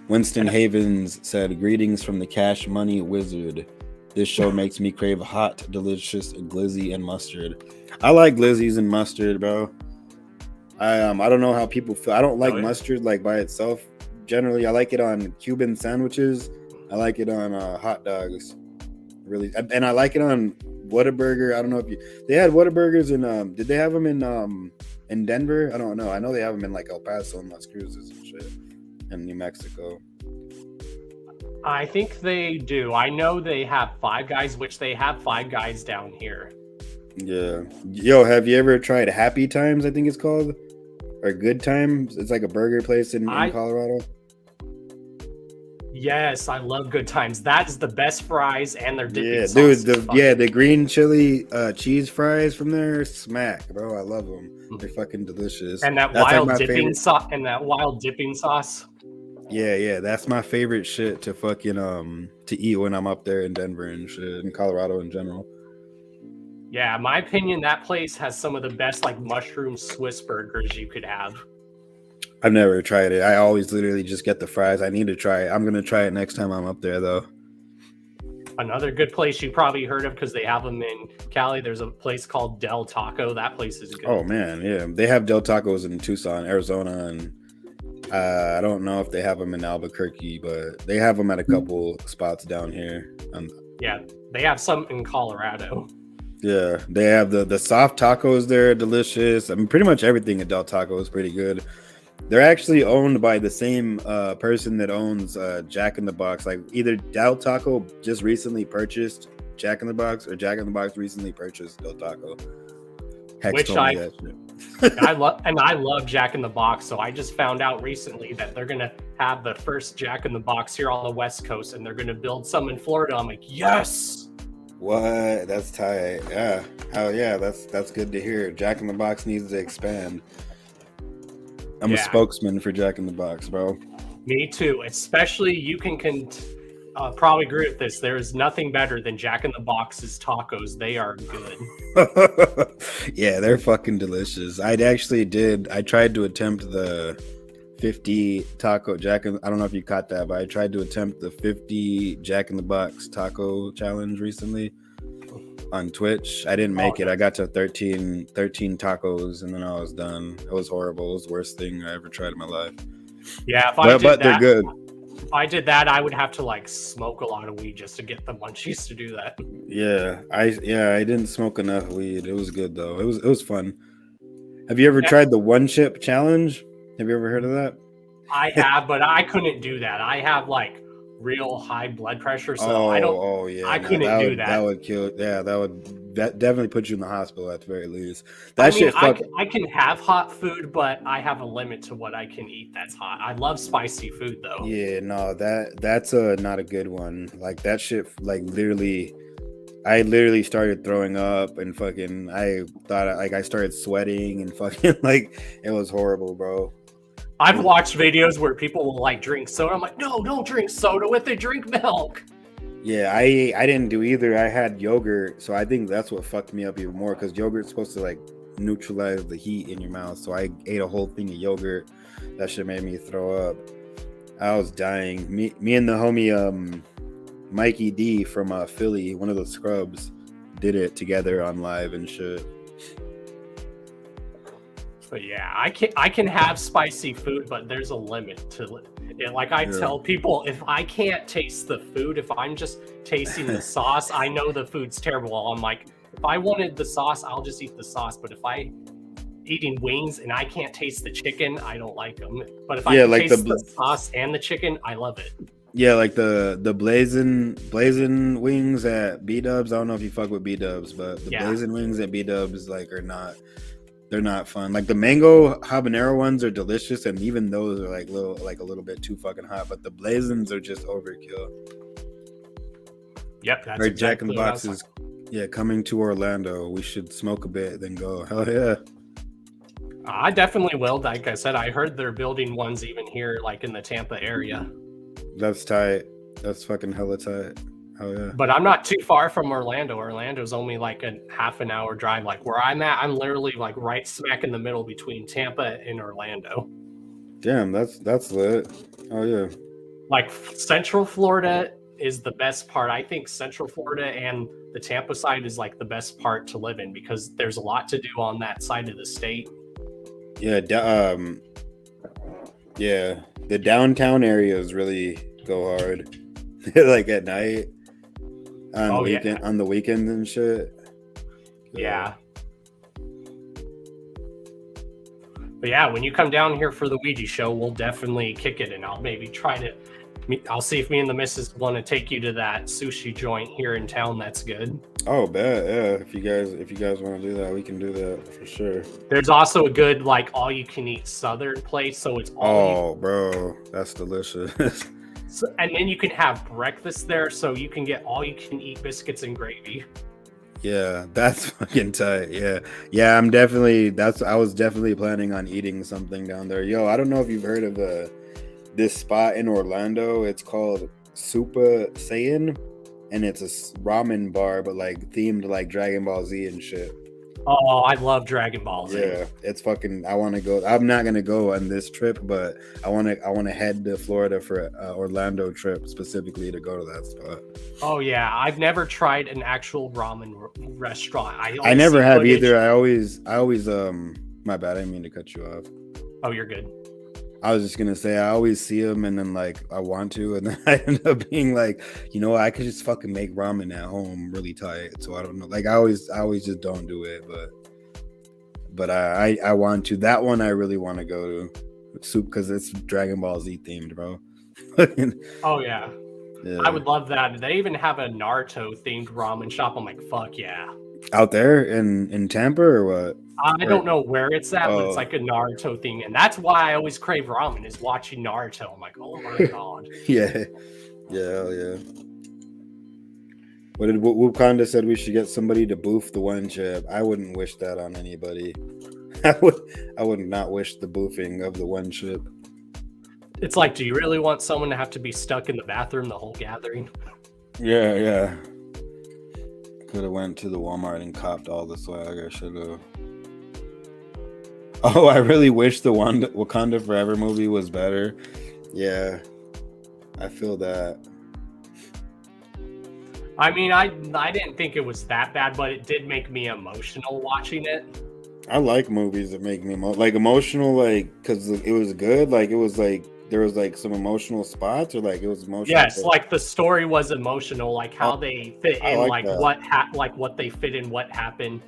Winston Havens said, "Greetings from the Cash Money Wizard. This show makes me crave hot, delicious glizzy and mustard." I like glizzies and mustard, bro. I don't know how people feel. I don't like mustard like by itself. Generally, I like it on Cuban sandwiches. I like it on hot dogs. Really, and I like it on Whataburger. I don't know if they had Whataburgers in did they have them in Denver? I don't know. I know they have them in like El Paso and Las Cruces and shit, and New Mexico. I think they do. I know they have Five Guys, which they have Five Guys down here. Yeah. Yo, have you ever tried Happy Times, I think it's called? Or Good Times? It's like a burger place in Colorado. Yes, I love Good Times. That is the best fries and their dipping sauce. Dude, the green chili cheese fries from there, smack, bro. I love them. They're fucking delicious. And that's wild dipping sauce. Yeah, that's my favorite shit to fucking to eat when I'm up there in Denver and shit, in Colorado in general. Yeah, in my opinion, that place has some of the best like mushroom Swiss burgers you could have. I've never tried it. I always literally just get the fries. I need to try it. I'm gonna try it next time I'm up there though. Another good place you probably heard of because they have them in Cali. There's a place called Del Taco. That place is good. Oh man, yeah. They have Del Tacos in Tucson, Arizona, and I don't know if they have them in Albuquerque, but they have them at a couple spots down here. Yeah, they have some in Colorado. Yeah, they have the soft tacos there, delicious. I mean, pretty much everything at Del Taco is pretty good. They're actually owned by the same person that owns Jack in the Box. Like either Del Taco just recently purchased Jack in the Box, or Jack in the Box recently purchased Del Taco. Which I love Jack in the Box. So I just found out recently that they're gonna have the first Jack in the Box here on the West Coast, and they're gonna build some in Florida. I'm like, yes. What? That's tight. Yeah. Hell yeah. That's good to hear. Jack in the Box needs to expand. I'm a spokesman for Jack in the Box, bro. Me too. Especially you can probably agree with this. There is nothing better than Jack in the Box's tacos. They are good. Yeah, they're fucking delicious. I tried to attempt the 50 taco Jack. I don't know if you caught that, but I tried to attempt the 50 Jack in the Box taco challenge recently on Twitch. I didn't make it. I got to 13 tacos and then I was done. It was horrible. It was the worst thing I ever tried in my life. Yeah, but they're good. If I did that, I would have to like smoke a lot of weed just to get the munchies to do that. Yeah, I didn't smoke enough weed. It was good though. It was fun. Have you ever tried the one chip challenge? Have you ever heard of that? I have, but I couldn't do that. I have like real high blood pressure, so I couldn't do that. That would kill. Yeah, that would definitely put you in the hospital at the very least. I can have hot food, but I have a limit to what I can eat that's hot. I love spicy food though. Yeah, no, that's not a good one. Like that shit, like I literally started throwing up and fucking. I thought I started sweating and fucking like it was horrible, bro. I've watched videos where people will like drink soda. I'm like, no, don't drink soda with it. Drink milk. Yeah, I didn't do either. I had yogurt, so I think that's what fucked me up even more because yogurt's supposed to like neutralize the heat in your mouth. So I ate a whole thing of yogurt. That shit made me throw up. I was dying. Me and the homie Mikey D from Philly, one of the scrubs, did it together on live and shit. But yeah, I can have spicy food, but there's a limit to it. Like I tell people, if I can't taste the food, if I'm just tasting the sauce, I know the food's terrible. I'm like, if I wanted the sauce, I'll just eat the sauce. But if I eating wings and I can't taste the chicken, I don't like them. But if I can taste the sauce and the chicken, I love it. Yeah, like the blazing wings at B-Dubs. I don't know if you fuck with B-Dubs, but the blazing wings at B-Dubs they're not fun. Like the mango habanero ones are delicious, and even those are like a little bit too fucking hot. But the blazins are just overkill. Yep, that's right. Jack in the Box is coming to Orlando. We should smoke a bit, then go. Hell yeah. I definitely will. Like I said, I heard they're building ones even here, like in the Tampa area. That's tight. That's fucking hella tight. Oh yeah. But I'm not too far from Orlando. Orlando's only like a half an hour drive. Like where I'm at, I'm literally like right smack in the middle between Tampa and Orlando. Damn, that's lit. Oh yeah. Like Central Florida is the best part. I think Central Florida and the Tampa side is like the best part to live in because there's a lot to do on that side of the state. Yeah, yeah. The downtown areas really go hard. Like at night. On the weekends and shit. Yeah. But yeah, when you come down here for the Ouija show, we'll definitely kick it, and I'll maybe try to. I'll see if me and the missus want to take you to that sushi joint here in town. That's good. Oh, bet, yeah. If you guys want to do that, we can do that for sure. There's also a good like all you can eat Southern place, so it's all. Oh, bro, that's delicious. So, and then you can have breakfast there, so you can get all you can eat biscuits and gravy. Yeah, that's fucking tight. Yeah. I was definitely planning on eating something down there. Yo, I don't know if you've heard of this spot in Orlando. It's called Super Saiyan, and it's a ramen bar, but like themed like Dragon Ball Z and shit. Oh, I love Dragon Ball Z. Yeah, it's fucking. I want to go. I'm not gonna go on this trip, but I want to head to Florida for an Orlando trip specifically to go to that spot. Oh yeah, I've never tried an actual ramen restaurant. I never have either. I always. My bad. I didn't mean to cut you off. Oh, you're good. I was just gonna say I always see them and then like I want to, and then I end up being like, you know, I could just fucking make ramen at home really tight. So I don't know. Like I always just don't do it, but I want to. That one I really want to go to, soup, because it's Dragon Ball Z themed, bro. Oh yeah. I would love that. They even have a Naruto themed ramen shop. I'm like, fuck yeah. Out there in Tampa or what? I don't know where it's at, but it's like a Naruto thing, and that's why I always crave ramen is watching Naruto. I'm like, oh my god. Yeah. What did Wakanda said we should get somebody to boof the one chip? I wouldn't wish that on anybody. I would not wish the boofing of the one chip. It's like, do you really want someone to have to be stuck in the bathroom the whole gathering? Yeah. Could have went to the Walmart and copped all the swag. I should have. Oh, I really wish the Wakanda Forever movie was better. Yeah, I feel that. I mean, I didn't think it was that bad, but it did make me emotional watching it. I like movies that make me emotional, like because it was good. Like it was like there was like some emotional spots, or like it was emotional. Yes, like the story was emotional, like how they fit in, like what they fit in, what happened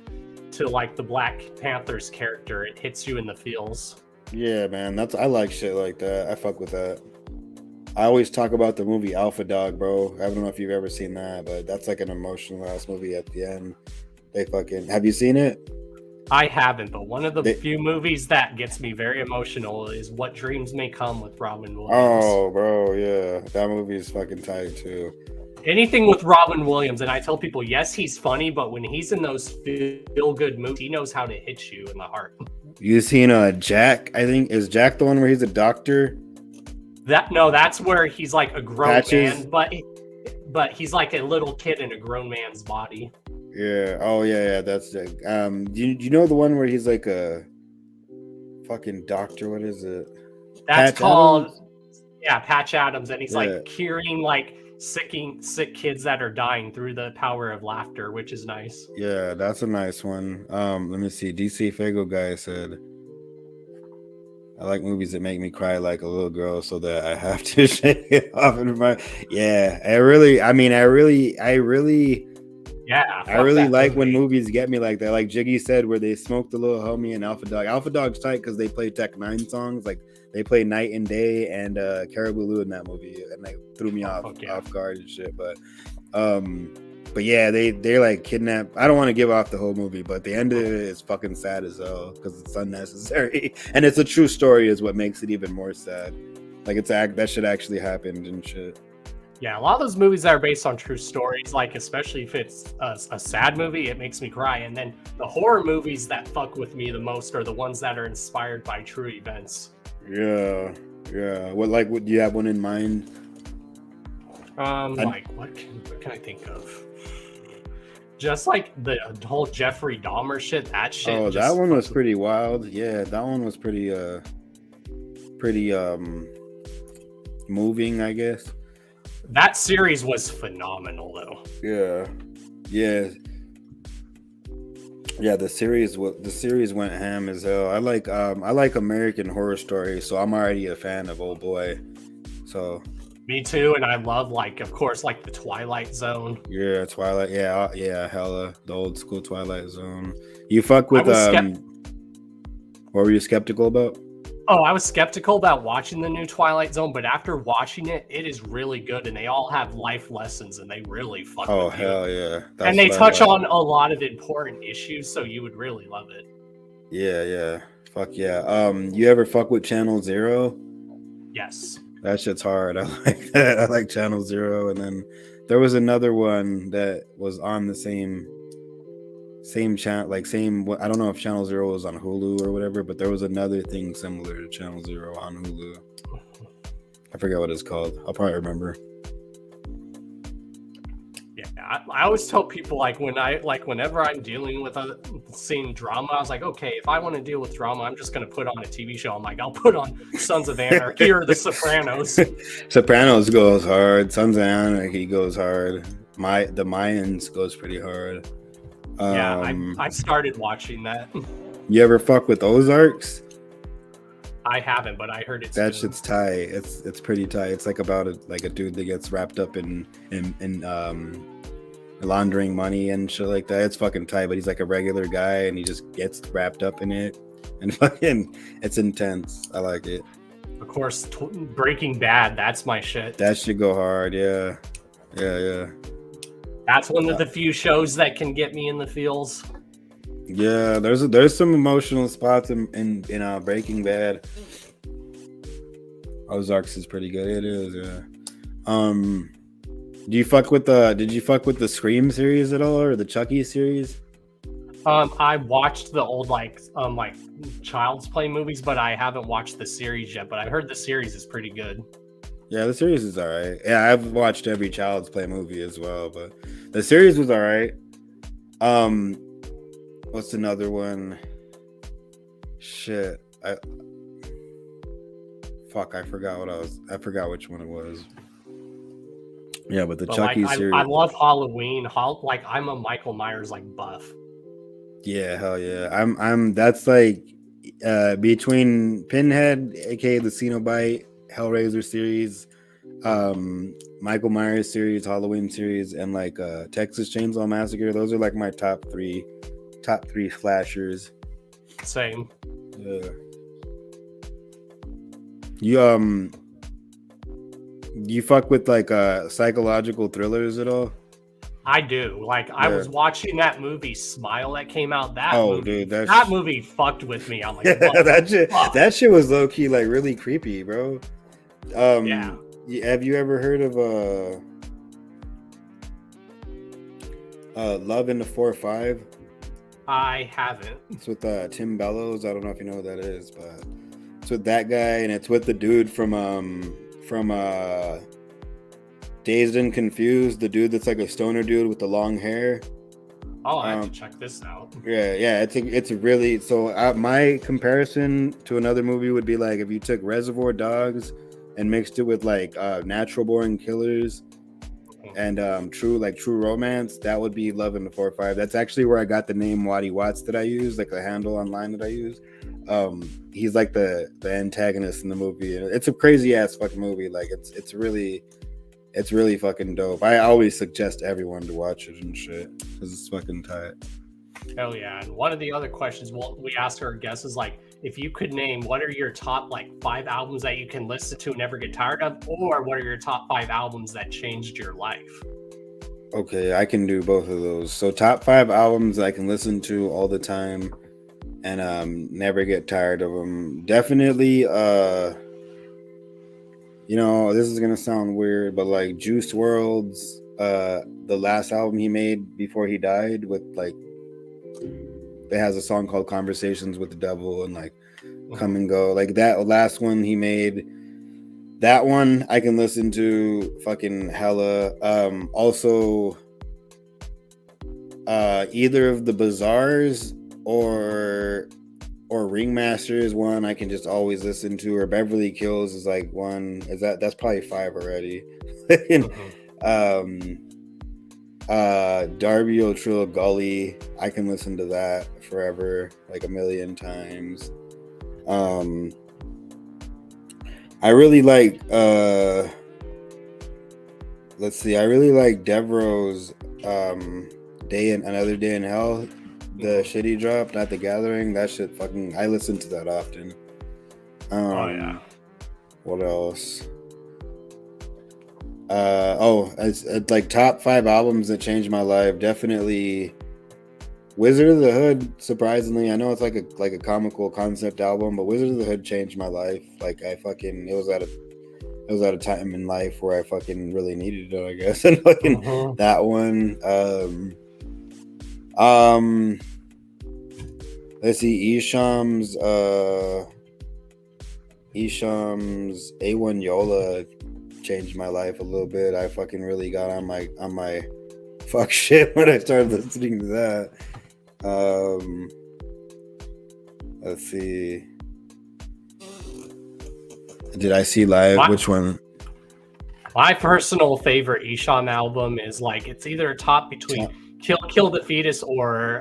to like the Black Panther's character. It hits you in the feels. Yeah, man, I like shit like that. I fuck with that. I always talk about the movie Alpha Dog, bro. I don't know if you've ever seen that, but that's like an emotional ass movie at the end. Have you seen it? I haven't, but one of the few movies that gets me very emotional is What Dreams May Come with Robin Williams. Oh, bro, yeah. That movie is fucking tight, too. Anything with Robin Williams, and I tell people, yes, he's funny, but when he's in those feel-good movies, he knows how to hit you in the heart. You seen Jack? I think, is Jack the one where he's a doctor? That's where he's like a grown man, but he's like a little kid in a grown man's body. Yeah. Oh yeah. That's Jack. Do you know the one where he's like a fucking doctor? What is it? That's Patch called Adams? Yeah, Patch Adams, and he's like curing like sick kids that are dying through the power of laughter, which is nice. Yeah, that's a nice one. Let me see. DC Fago guy said, I like movies that make me cry like a little girl so that I have to shake it off in my. Yeah, I really like when movies get me like that. Like Jiggy said, where they smoked the little homie and Alpha Dog. Alpha Dog's tight because they play Tech 9 songs. Like they play Night and Day and Caribou Lou in that movie, and they threw me off guard and shit. But yeah, they like kidnap. I don't want to give off the whole movie, but the end of it is fucking sad as hell because it's unnecessary, and it's a true story is what makes it even more sad. Like that shit actually happened and shit. Yeah, a lot of those movies that are based on true stories, like especially if it's a sad movie, it makes me cry. And then the horror movies that fuck with me the most are the ones that are inspired by true events. Yeah. What do you have one in mind? Like what can I think of? Just like the whole Jeffrey Dahmer shit. That shit. Oh, that one was pretty wild. Yeah, that one was pretty moving, I guess. That series was phenomenal, though. Yeah. The series went ham as hell. I like American Horror Story, so I'm already a fan of Old Boy. So me too, and I love of course, the Twilight Zone. Yeah, Twilight. Yeah, hella the old school Twilight Zone. You fuck with what were you skeptical about? Oh, I was skeptical about watching the new Twilight Zone, but after watching it, it is really good, and they all have life lessons, and they really fuck with you. Oh, hell yeah. And they touch on a lot of important issues, so you would really love it. Yeah. Fuck yeah. You ever fuck with Channel Zero? Yes. That shit's hard. I like that. I like Channel Zero, and then there was another one that was on the same channel, I don't know if Channel Zero was on Hulu or whatever, but there was another thing similar to Channel Zero on Hulu. I forget what it's called. I'll probably remember. Yeah, I always tell people whenever I'm dealing with seeing drama, I was like, okay, if I want to deal with drama, I'm just gonna put on a TV show. I'm like, I'll put on Sons of Anarchy or The Sopranos. Sopranos goes hard. Sons of Anarchy goes hard. The Mayans goes pretty hard. Yeah, I started watching that. You ever fuck with Ozarks? I haven't, but I heard it's that good. Shit's tight. It's pretty tight. It's like about a dude that gets wrapped up in laundering money and shit like that. It's fucking tight, but he's like a regular guy and he just gets wrapped up in it, and fucking it's intense. I like it. Of course, Breaking Bad. That's my shit. That should go hard. Yeah. That's one of the few shows that can get me in the feels. Yeah, there's some emotional spots in Breaking Bad. Ozarks is pretty good. It is, yeah. Did you fuck with the Scream series at all, or the Chucky series? I watched the old Child's Play movies, but I haven't watched the series yet. But I heard the series is pretty good. Yeah, the series is alright. Yeah, I've watched every Child's Play movie as well, but the series was alright. What's another one? Shit, I forgot which one it was. Yeah, but Chucky series. I love Halloween. I'm a Michael Myers buff. Yeah, hell yeah. I'm that's between Pinhead, aka the Cenobite, Hellraiser series, Michael Myers series, Halloween series, and Texas Chainsaw Massacre. Those are my top three slashers. Same. Yeah. You fuck with psychological thrillers at all? I do. I was watching that movie Smile that came out. Dude, that movie fucked with me. I'm like, that shit was low key really creepy, bro. Yeah. Have you ever heard of Love in the 4-5? I haven't. It's with Tim Bellows. I don't know if you know who that is, but it's with that guy, and it's with the dude from Dazed and Confused, the dude that's a stoner dude with the long hair. Oh, I have to check this out. Yeah. It's really my comparison to another movie would be if you took Reservoir Dogs and mixed it with Natural Born Killers and true romance. That would be Love in the 4-5. That's actually where I got the name Waddy Watts that I use, the handle online that I use. He's the antagonist in the movie, and it's a crazy ass fucking movie. It's really fucking dope. I always suggest everyone to watch it and shit because it's fucking tight. Hell yeah. And one of the other questions we asked our guests is if you could name what are your top 5 albums that you can listen to and never get tired of, or what are your top 5 albums that changed your life? Okay, I can do both of those. So top 5 albums I can listen to all the time and never get tired of them. Definitely You know, this is gonna sound weird, but like Juice World's the last album he made before he died, with like, it has a song called Conversations with the Devil and like Come and Go. Like that last one he made, that one I can listen to fucking hella. Also either of the Bazaars or Ringmasters one I can just always listen to, or Beverly Kills is like one. That's probably 5 already. Darby O'Trill Gully, I can listen to that forever, like a million times. I really like let's see, I really like Devereaux's Another Day in Hell, the shit he dropped at the Gathering. That shit fucking, I listen to that often. Oh yeah. What else? It's like top 5 albums that changed my life. Definitely Wizard of the Hood. Surprisingly, I know it's like a comical concept album, but Wizard of the Hood changed my life. Like it was at a time in life where I fucking really needed it, I guess. And fucking that one. Let's see, Esham's A1 Yola changed my life a little bit. I fucking really got on my fuck shit when I started listening to that. Let's see. Did I see live? Which one? My personal favorite Esham album is like, it's either a top between Kill the Fetus or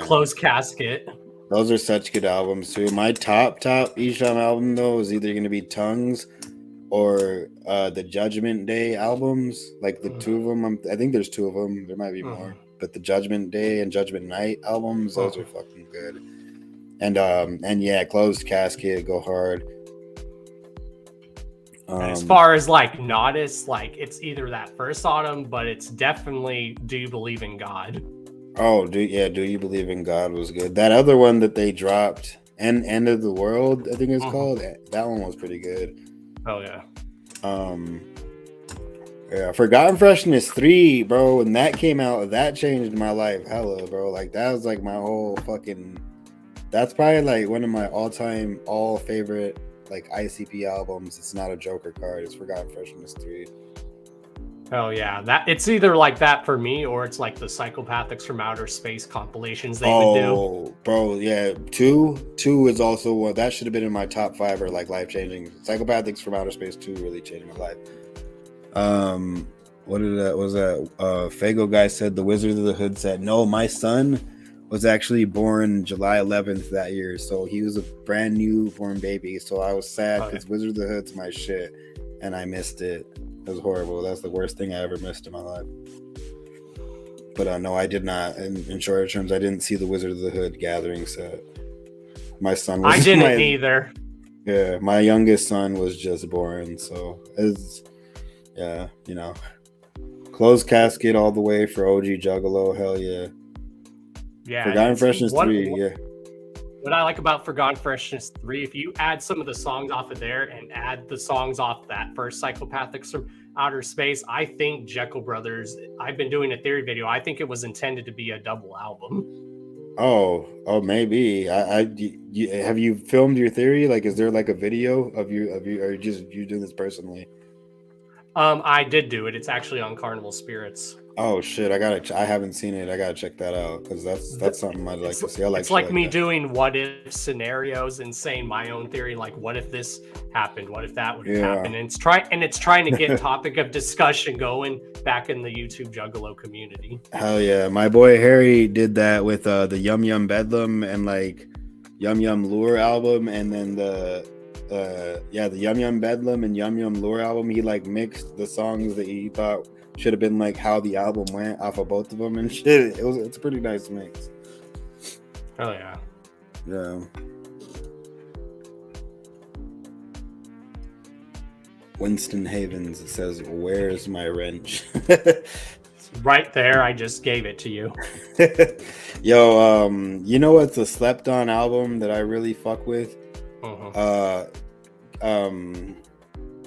Closed Casket. Those are such good albums too. My top Esham album though is either going to be Tongues or the Judgment Day albums. Like the two of them. I think there's 2 of them. There might be more, but the Judgment Day and Judgment Night albums, those are fucking good. And yeah, Closed Casket, go hard. As far as like Nodis, like it's either that first autumn, but it's definitely Do You Believe in God? Oh, Do You Believe in God was good. That other one that they dropped, End of the World, I think it's called. That one was pretty good. Oh yeah. Yeah, Forgotten Freshness 3, bro. When that came out, that changed my life hella, bro. Like that was like my whole fucking. That's probably like one of my all-time favorite like ICP albums. It's not a Joker card. It's Forgotten Freshness 3. Oh yeah, that it's either like that for me, or it's like the Psychopathics from Outer Space compilations they would do. Oh, bro, yeah. Two is also one that should have been in my top 5 or like life changing. Psychopathics from Outer Space 2 really changed my life. What did that was that? Fago guy said the Wizard of the Hood said no. My son was actually born July 11th that year, so he was a brand new born baby. So I was sad because Wizard of the Hood's my shit, and I missed it. It was horrible. That's the worst thing I ever missed in my life. But no, I did not. In shorter terms, I didn't see the Wizard of the Hood Gathering set. My son was. I didn't either. Yeah, my youngest son was just born, so it's you know, Closed Casket all the way for OG Juggalo. Hell yeah. Yeah, Forgotten Freshness 3, yeah. What I like about Forgotten Freshness 3, if you add some of the songs off of there and add the songs off that first Psychopathics from Outer Space, I think Jekyll Brothers, I've been doing a theory video, I think it was intended to be a double album. Oh, maybe. Have you filmed your theory? Like, is there like a video of you, or you doing this personally? I did do it. It's actually on Carnival Spirits. Oh shit! I haven't seen it. I gotta check that out because that's something I'd like to see. It's like me doing what if scenarios and saying my own theory. Like, what if this happened? What if that would happen? And it's trying to get topic of discussion going back in the YouTube Juggalo community. Hell yeah! My boy Harry did that with the Yum Yum Bedlam and like Yum Yum Lure album, and then the Yum Yum Bedlam and Yum Yum Lure album. He like mixed the songs that he thought should have been like how the album went off of both of them and shit. It's a pretty nice mix. Oh yeah. Yeah. Winston Havens says, "Where's my wrench?" Right there. I just gave it to you. Yo, you know what's a slept on album that I really fuck with?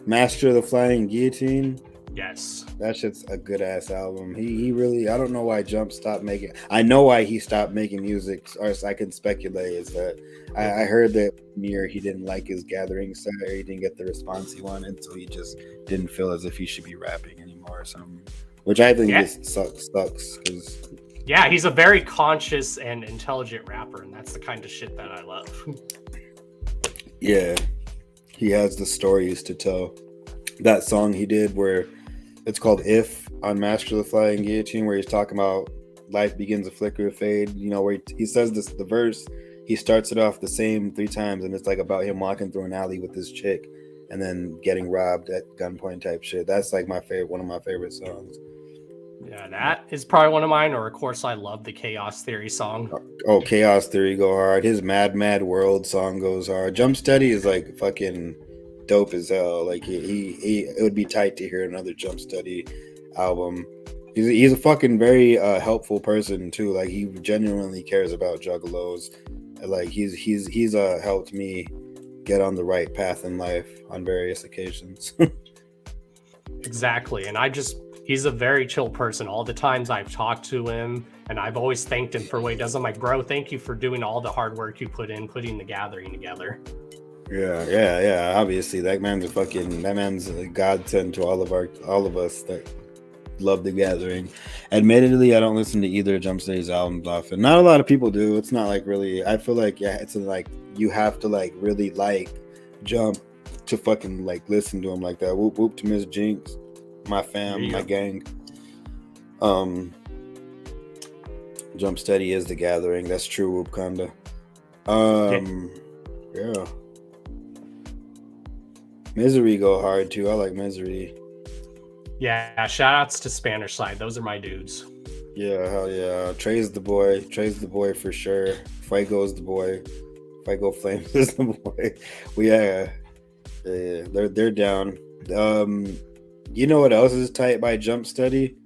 Master of the Flying Guillotine. Yes. That shit's a good ass album. He really, I don't know why Jump stopped making. I know why he stopped making music, or I can speculate is that I heard that year he didn't like his Gathering set, or he didn't get the response he wanted, so he just didn't feel as if he should be rapping anymore or something. Which I think just sucks because. Yeah, he's a very conscious and intelligent rapper, and that's the kind of shit that I love. Yeah, he has the stories to tell. That song he did where it's called If on Master of the Flying Guillotine, where he's talking about life begins a flicker of fade, you know, where he says this, the verse, he starts it off the same 3 times, and it's like about him walking through an alley with this chick and then getting robbed at gunpoint type shit. That's like one of my favorite songs. Yeah, that is probably one of mine, or of course I love the Chaos Theory song. Oh, Chaos Theory go hard. His Mad Mad World song goes hard. Jump Steady is like fucking dope as hell. Like he it would be tight to hear another Jump Steady album. He's a fucking very helpful person too. Like he genuinely cares about juggalos. Like he's helped me get on the right path in life on various occasions. Exactly, and he's a very chill person. All the times I've talked to him, and I've always thanked him for what he does. I'm like, bro, thank you for doing all the hard work you put in, putting the Gathering together. Yeah. Obviously, that man's a godsend to all of us that love the Gathering. Admittedly, I don't listen to either of Jump Steady's albums often. Not a lot of people do. It's not like really. I feel like it's like you have to like really like Jump to fucking like listen to him like that. Whoop whoop to Miss Jinx, my fam, my gang. Jump Steady is the Gathering. That's true, Whoopkanda. Yeah. Misery go hard too. I like Misery. Yeah, shout outs to Spanish Side. Those are my dudes. Yeah, hell yeah. Trey's the boy. Trey's the boy for sure. Fuego's the boy. Fuego Flames is the boy. They're down. You know what else is tight by Jump Steady?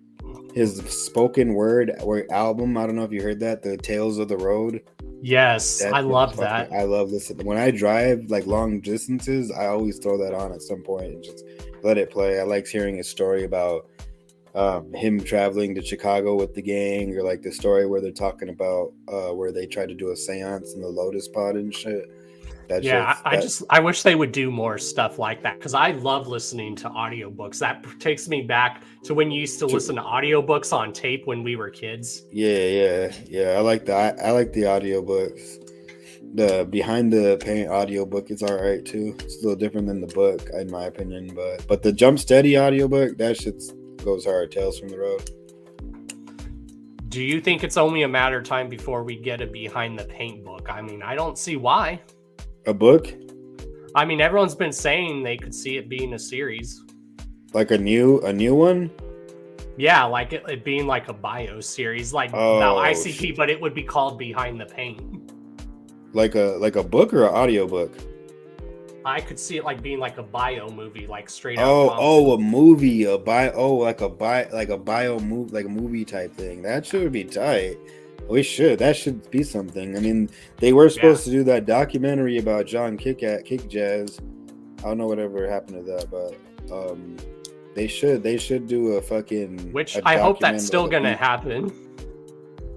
His spoken word album. I don't know if you heard that. The Tales of the Road. Yes, I love that. I love listening. When I drive like long distances, I always throw that on at some point and just let it play. I like hearing a story about him traveling to Chicago with the gang, or like the story where they're talking about where they tried to do a seance in the Lotus Pod and shit. I wish they would do more stuff like that, because I love listening to audiobooks. That takes me back to when you used to listen to audiobooks on tape when we were kids. Yeah. I like the audiobooks. The Behind the Paint audiobook is all right too. It's a little different than the book, in my opinion, but the Jump Steady audiobook, that shit goes hard. Tales from the Road. Do you think it's only a matter of time before we get a Behind the Paint book? I mean, I don't see why. A book? I mean, everyone's been saying they could see it being a series. Like a new one? Yeah, like it being like a bio series, like now ICP, but it would be called Behind the Paint. Like a book or an audiobook? I could see it like being like a bio movie, like straight out. A movie, like a bio movie, like a movie type thing. That should be tight. That should be something. I mean, they were supposed to do that documentary about John Kick Jazz. I don't know whatever happened to that, but they should do a fucking. Which I hope that's still gonna happen.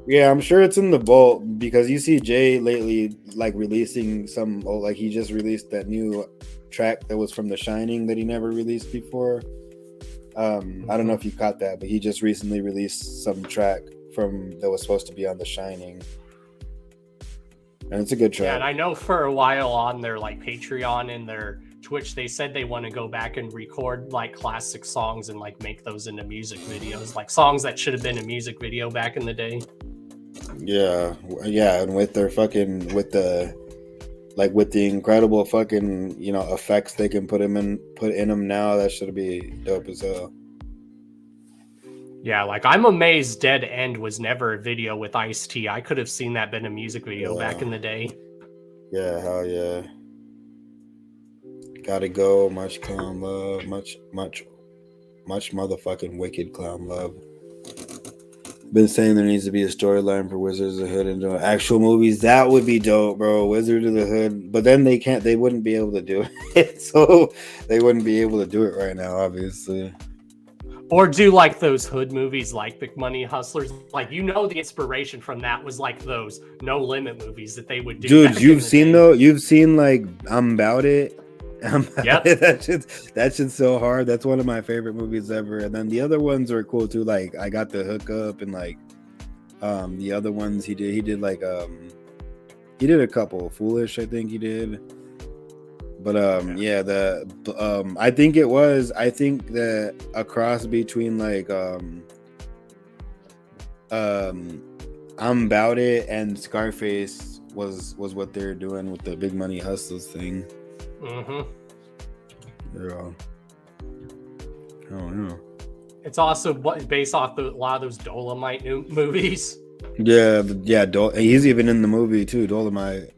Yeah, I'm sure it's in the vault, because you see Jay lately like releasing some. Like he just released that new track that was from The Shining that he never released before. I don't know if you caught that, but he just recently released some track that was supposed to be on The Shining, and it's a good track. Yeah, and I know for a while on their like Patreon and their Twitch, they said they want to go back and record like classic songs and like make those into music videos, like songs that should have been a music video back in the day. Yeah, and with the incredible fucking effects they can put in them now, that should be dope as hell. Yeah, like I'm amazed Dead End was never a video with Ice-T. I could have seen that been a music video back in the day. Yeah, hell yeah. Gotta go, much clown love, much motherfucking wicked clown love. Been saying there needs to be a storyline for Wizards of the Hood and actual movies. That would be dope, bro. Wizard of the Hood. But then they wouldn't be able to do it. So they wouldn't be able to do it right now, obviously. Or do like those hood movies like Big Money Hustlers. Like, the inspiration from that was like those No Limit movies that they would do. Dude, you've seen like I'm About It. Yep. That shit's so hard. That's one of my favorite movies ever. And then the other ones are cool too. Like I Got the Hookup and like the other ones he did like he did a couple. Foolish, I think he did. But yeah, I think that a cross between like I'm About It and Scarface was what they're doing with the Big Money Hustlers thing. Mm-hmm. Yeah. Oh yeah. It's also based off a lot of those Dolomite movies. Yeah. He's even in the movie too. Dolomite.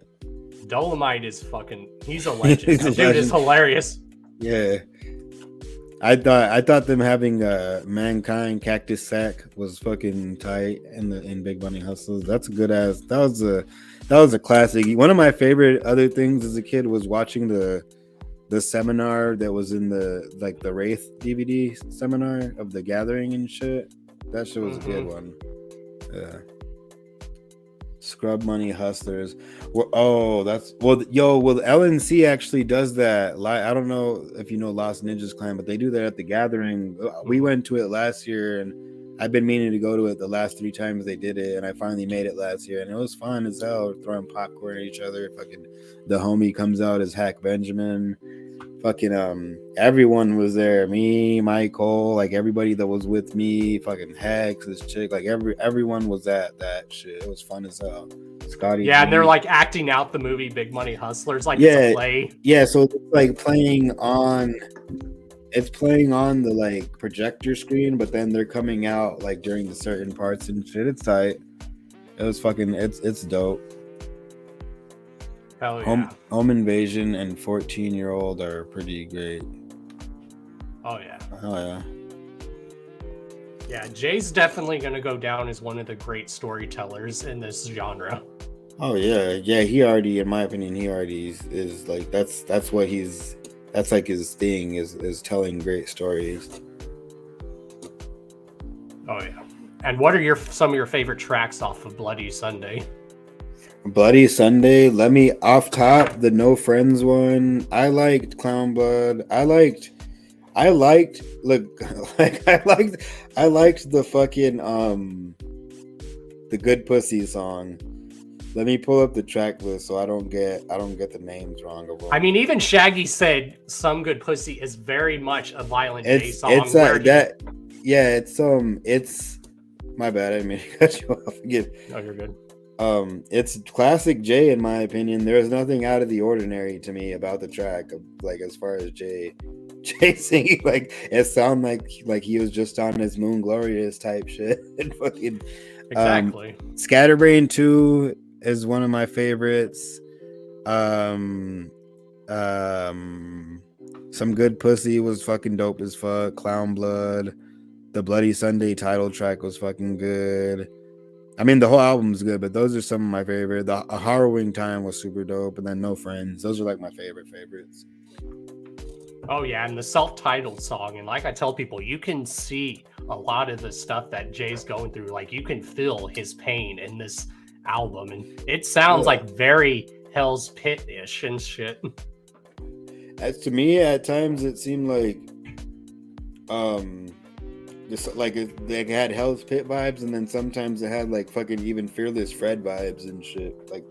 Dolomite is he's a legend. That dude is hilarious. Yeah. I thought them having Mankind Cactus Sack was fucking tight in Big Money Hustlers. That's a good ass. That was a classic. One of my favorite other things as a kid was watching the seminar that was in the Wraith DVD seminar of The Gathering and shit. That shit was a good one. Yeah. Scrub Money Hustlers. LNC actually does that. I don't know if you know Lost Ninjas Clan, but they do that at The Gathering. We went to it last year, and I've been meaning to go to it the last 3 times they did it, and I finally made it last year, and it was fun as hell, throwing popcorn at each other. Fucking the homie comes out as Hack Benjamin. Fucking everyone was there. Me, Michael, like everybody that was with me, fucking Hex, this chick, like everyone was at that shit. It was fun as hell. Scotty. Yeah, and they're like acting out the movie Big Money Hustlers, like it's a play. Yeah, so it's like playing on the like projector screen, but then they're coming out like during the certain parts and shit. It's tight. It was fucking it's dope. Hell yeah. Home Invasion and 14-year-old are pretty great. Oh yeah. Oh yeah. Yeah, Jay's definitely gonna go down as one of the great storytellers in this genre. Oh yeah. He already, in my opinion, is like that's like his thing is telling great stories. Oh yeah. And what are some of your favorite tracks off of Bloody Sunday? Bloody Sunday, let me off top the No Friends one. I liked Clown Blood. I liked the fucking the Good Pussy song. Let me pull up the track list so I don't get the names wrong of them. I mean, even Shaggy said Some Good Pussy is very much a Violent J song. It's my bad, I didn't mean to cut you off. Oh, you're good. It's classic Jay in my opinion. There's nothing out of the ordinary to me about the track, like as far as Jay singing. Like it sounded like he was just on his Moon Glorious type shit. And fucking exactly. Scatterbrain 2 is one of my favorites. Some Good Pussy was fucking dope as fuck. Clown Blood, the Bloody Sunday title track was fucking good. I mean, the whole album's good, but those are some of my favorite. A Harrowing Time was super dope, and then No Friends. Those are like my favorites. Oh yeah, and the self-titled song, and like I tell people, you can see a lot of the stuff that Jay's going through. Like you can feel his pain in this album, and it sounds like very Hell's Pit-ish and shit. As to me, at times it seemed like just like they had Hell's Pit vibes, and then sometimes it had like fucking even Fearless Fred vibes and shit. Like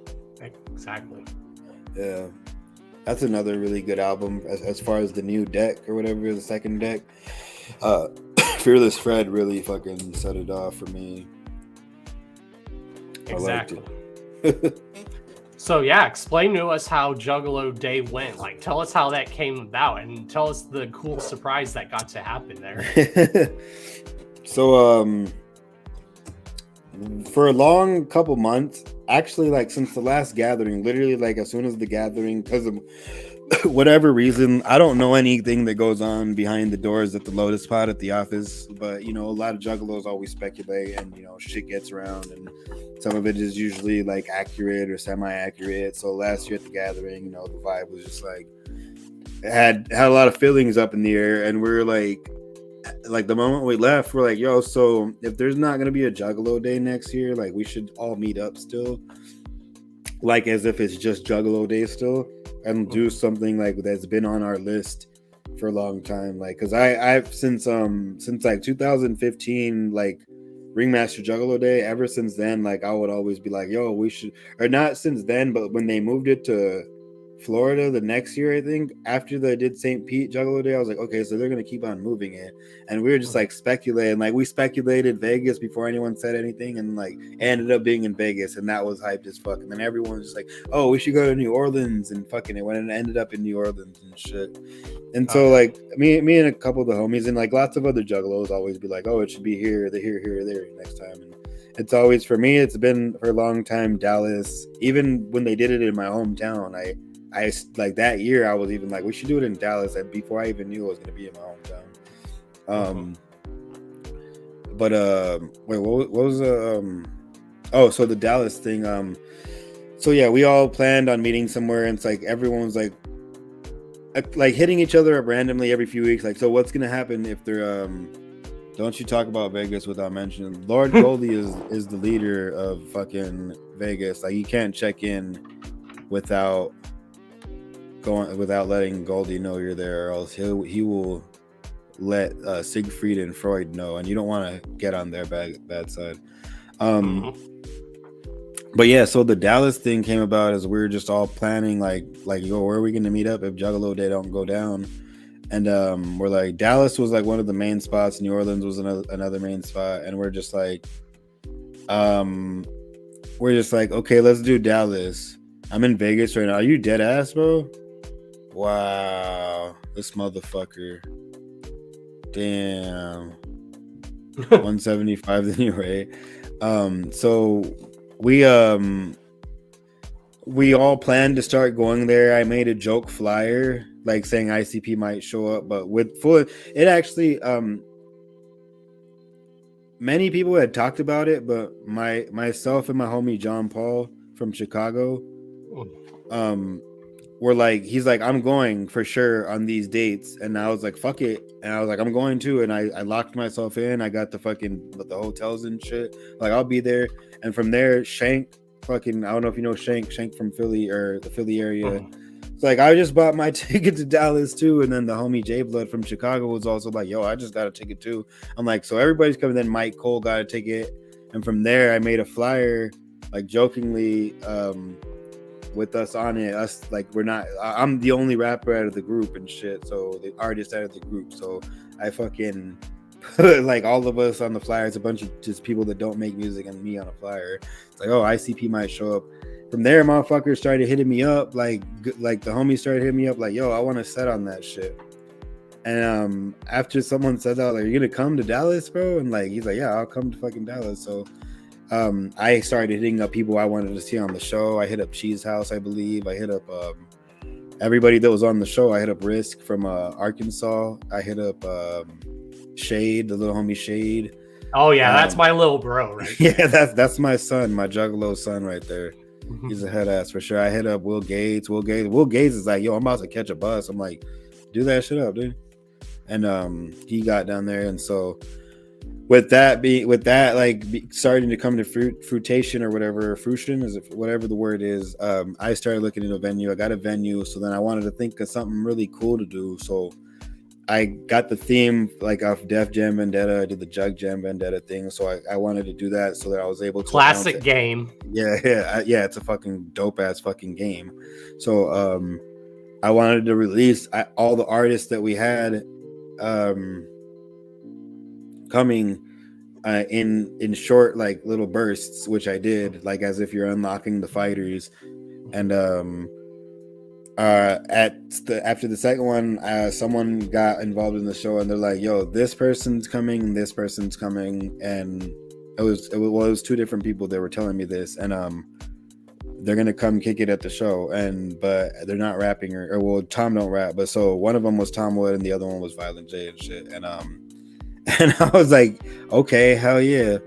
exactly. Yeah, that's another really good album as far as the new deck or whatever, the second deck. Fearless Fred really fucking set it off for me. Exactly. So yeah, explain to us how Juggalo Day went. Like, tell us how that came about, and tell us the cool surprise that got to happen there. So, for a long couple months, actually, like since the last gathering, literally like as soon as the gathering, because of whatever reason, I don't know anything that goes on behind the doors at the Lotus Pod at the office, but you know, a lot of juggalos always speculate, and you know, shit gets around, and some of it is usually like accurate or semi-accurate. So last year at the gathering, you know, the vibe was just like it had a lot of feelings up in the air, and we're like the moment we left, we're like, yo, so if there's not gonna be a Juggalo Day next year, like we should all meet up still, like as if it's just Juggalo Day still, and do something like that's been on our list for a long time. Like, cause I've since like 2015, like Ringmaster Juggalo Day, ever since then, like I would always be like, yo, we should, or not since then, but when they moved it to Florida the next year, I think after they did St. Pete Juggalo Day, I was like, okay, so they're gonna keep on moving it, and we were just like speculating, like we speculated Vegas before anyone said anything, and like ended up being in Vegas, and that was hyped as fuck. And then everyone was just like, oh, we should go to New Orleans, and fucking it went and ended up in New Orleans and shit. And so like me and a couple of the homies and like lots of other juggalos always be like, oh, it should be here, here, there next time. And it's always, for me, it's been for a long time Dallas. Even when they did it in my hometown, I like that year I was even like, we should do it in Dallas, and before I even knew it was gonna be in my hometown. But wait, what was so the Dallas thing, so yeah, we all planned on meeting somewhere, and it's like everyone was like hitting each other up randomly every few weeks, like, so what's gonna happen if they're don't you talk about Vegas without mentioning Lord Goldie is the leader of fucking Vegas. Like, you can't check in without letting Goldie know you're there, or else he will let Siegfried and Freud know, and you don't want to get on their bad side. But yeah, so the Dallas thing came about as we were just all planning like yo, where are we gonna meet up if Juggalo Day don't go down? And we're like, Dallas was like one of the main spots, New Orleans was another main spot, and we're just like okay, let's do Dallas. I'm in Vegas right now. Are you dead ass, bro? Wow, this motherfucker. Damn. 175 the new rate. So we all planned to start going there. I made a joke flyer like saying ICP might show up, but it actually many people had talked about it, but myself and my homie John Paul from Chicago were like, he's like, I'm going for sure on these dates, and I was like, fuck it, and I was like, I'm going too, and I locked myself in. I got the hotels and shit, like I'll be there. And from there, Shank, fucking, I don't know if you know Shank from Philly or the Philly area. It's like, I just bought my ticket to Dallas too, and then the homie J Blood from Chicago was also like, yo, I just got a ticket too. I'm like, so everybody's coming. Then Mike Cole got a ticket, and from there I made a flyer, like jokingly, with us on it. Us, like, I'm the only rapper out of the group and shit, so the artist out of the group, so I fucking put like all of us on the flyer. It's a bunch of just people that don't make music and me on a flyer. It's like, oh, ICP might show up. From there, motherfuckers started hitting me up, like the homies started hitting me up like, yo, I want to set on that shit. And after someone said that, like, you're gonna come to Dallas, bro? And like, he's like, yeah, I'll come to fucking Dallas. So I started hitting up people I wanted to see on the show. I hit up Cheese House, I believe. I hit up everybody that was on the show. I hit up Risk from Arkansas. I hit up Shade, the little homie Shade. Oh yeah, that's my little bro, right? Yeah, that's my son, my Juggalo son right there. He's a head ass for sure. I hit up Will Gates. Will Gates is like, yo, I'm about to catch a bus. I'm like, do that shit up, dude. And he got down there, and so with that starting to come to fruition or whatever, fruition is it, whatever the word is. I started looking into a venue. I got a venue, so then I wanted to think of something really cool to do. So I got the theme like off Def Jam Vendetta. I did the Jug Jam Vendetta thing, so I wanted to do that so that I was able to. Classic game. Yeah. It's a fucking dope ass fucking game. So I wanted to release all the artists that we had coming in short like little bursts, which I did, like as if you're unlocking the fighters. And after the second one, someone got involved in the show, and they're like, yo, this person's coming, and it was two different people that were telling me this. And they're gonna come kick it at the show, but they're not rapping or well, Tom don't rap, but so one of them was Tom Wood and the other one was Violent J and shit, and I was like, okay, hell yeah,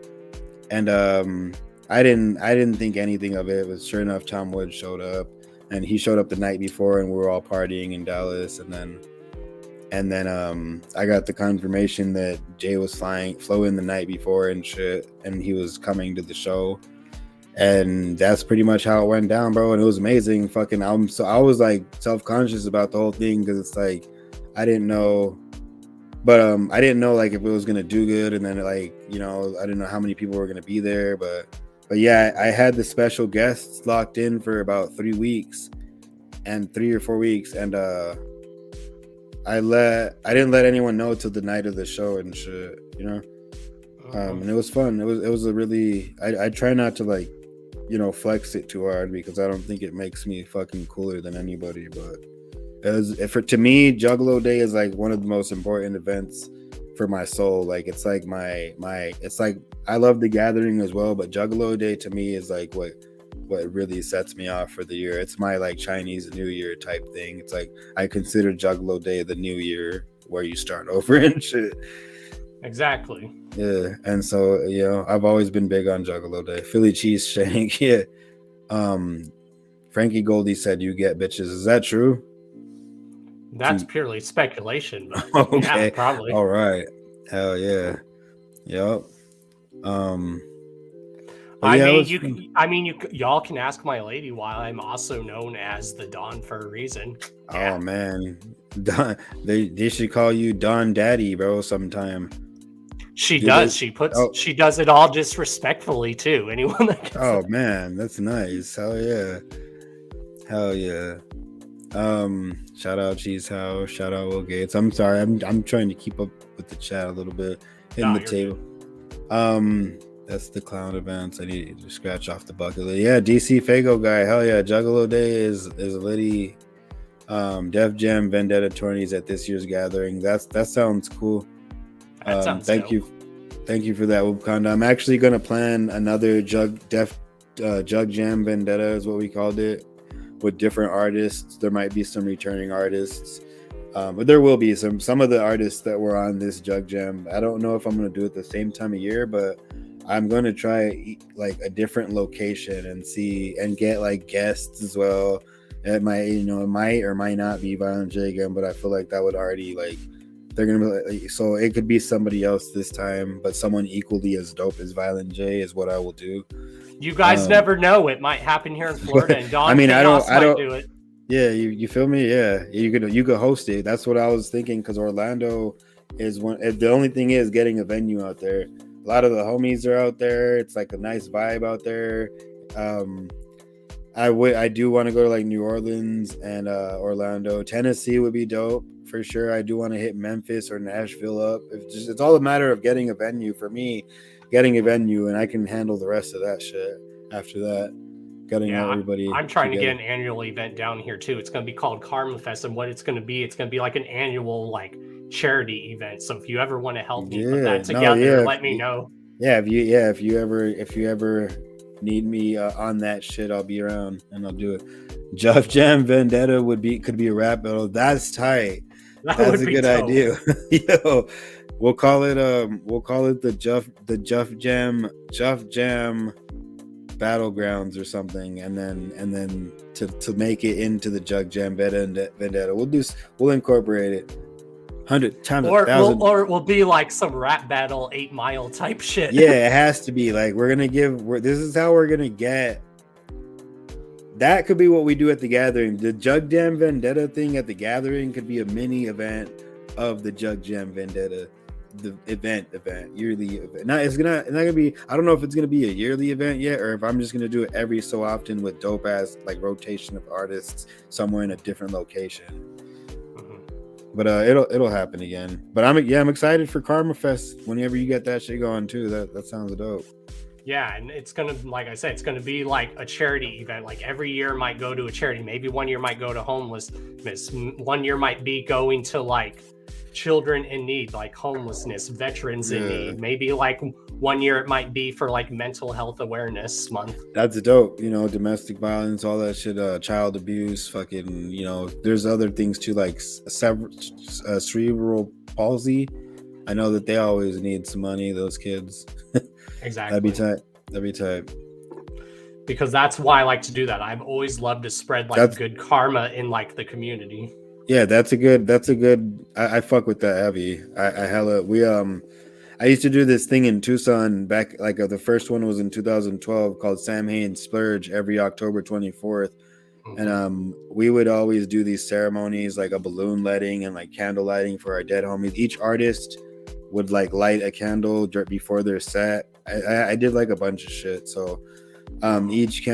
and I didn't think anything of it, but sure enough, Tom Wood showed up, and he showed up the night before, and we were all partying in Dallas, and then I got the confirmation that Jay was flew in the night before and shit, and he was coming to the show. And that's pretty much how it went down, bro. And it was amazing. Fucking album. So I was like self-conscious about the whole thing because it's like I didn't know, but I didn't know like if it was gonna do good, and then like, you know, I didn't know how many people were gonna be there, but yeah, I had the special guests locked in for about 3 weeks, and 3 or 4 weeks, and I didn't let anyone know till the night of the show and shit, you know. And it was fun. It was a really I try not to like, you know, flex it too hard because I don't think it makes me fucking cooler than anybody. But to me, Juggalo Day is like one of the most important events for my soul. Like it's like my it's like I love the gathering as well, but Juggalo Day to me is like what really sets me off for the year. It's my like Chinese New Year type thing. It's like I consider Juggalo Day the new year where you start over and shit. Exactly. Yeah, and so, you know, I've always been big on Juggalo Day. Philly cheese shank, yeah. Frankie Goldie said you get bitches. Is that true? That's purely speculation, but okay. Yeah, probably. All right. Hell yeah. Yep. Y'all can ask my lady why I'm also known as the Don for a reason. Oh man, Don, they should call you Don Daddy, bro. Sometime. She does. She does it all disrespectfully too. Anyone that gets Oh man, that's nice. Hell yeah. Hell yeah. Shout out Cheese House. Shout out Will Gates. I'm sorry. I'm trying to keep up with the chat a little bit. Hitting the table. Good. That's the clown events. I need to scratch off the bucket list. Yeah, DC Fago guy. Hell yeah. Juggalo Day is a litty. Def Jam Vendetta tourneys at this year's gathering. That sounds cool. Thank you for that, Wakanda. I'm actually gonna plan another Jug Jam Vendetta is what we called it, with different artists. There might be some returning artists, but there will be some of the artists that were on this Jug Jam. I don't know if I'm gonna do it the same time of year, but I'm gonna try like a different location and see and get like guests as well. It might or might not be Violent J again, but I feel like that would already like they're gonna be like, so it could be somebody else this time, but someone equally as dope as Violent J is what I will do. You guys never know; it might happen here in Florida, and Don I don't do it. Yeah, you feel me? Yeah, you could host it. That's what I was thinking because Orlando is one. The only thing is getting a venue out there. A lot of the homies are out there. It's like a nice vibe out there. I do want to go to like New Orleans and Orlando. Tennessee would be dope for sure. I do want to hit Memphis or Nashville up. It's all a matter of getting a venue for me, getting a venue, and I can handle the rest of that shit after that. Everybody. I'm trying to get an annual event down here too. It's going to be called Karma Fest, and what it's going to be like an annual like charity event. So if you ever want to help me put that together, let me know. Yeah, if you ever need me on that shit, I'll be around and I'll do it. Jeff Jam Vendetta could be a rap battle. That's tight. That's a good idea. Yo, we'll call it the Jeff Jam Battlegrounds or something, and then to make it into the Jug Jam Vendetta, we'll incorporate it. 100 times 1,000. Or it will be like some rap battle 8 Mile type shit. Yeah, it has to be like this is how we're gonna get. That could be what we do at the gathering. The Jug Jam Vendetta thing at the gathering could be a mini event of the Jug Jam Vendetta, the event yearly event. It's not gonna be. I don't know if it's gonna be a yearly event yet, or if I'm just gonna do it every so often with dope ass like rotation of artists somewhere in a different location. But it'll happen again. But I'm excited for Karma Fest whenever you get that shit going too. That sounds dope. Yeah, and it's gonna, like I said, it's gonna be like a charity event. Like every year might go to a charity. Maybe one year might go to homelessness. One year might be going to like children in need, like homelessness, veterans in need. Maybe like 1 year it might be for like mental health awareness month. That's dope. You know, domestic violence, all that shit, child abuse, fucking, you know, there's other things too, like cerebral palsy. I know that they always need some money, those kids. Exactly. That'd be tight. Because that's why I like to do that. I've always loved to spread like good karma in like the community. Yeah, that's a good. I fuck with that heavy. I used to do this thing in Tucson back, like the first one was in 2012 called Sam Haines Splurge every October 24th. And we would always do these ceremonies, like a balloon lighting and like candle lighting for our dead homies. Each artist would like light a candle before their set. I did like a bunch of shit. So each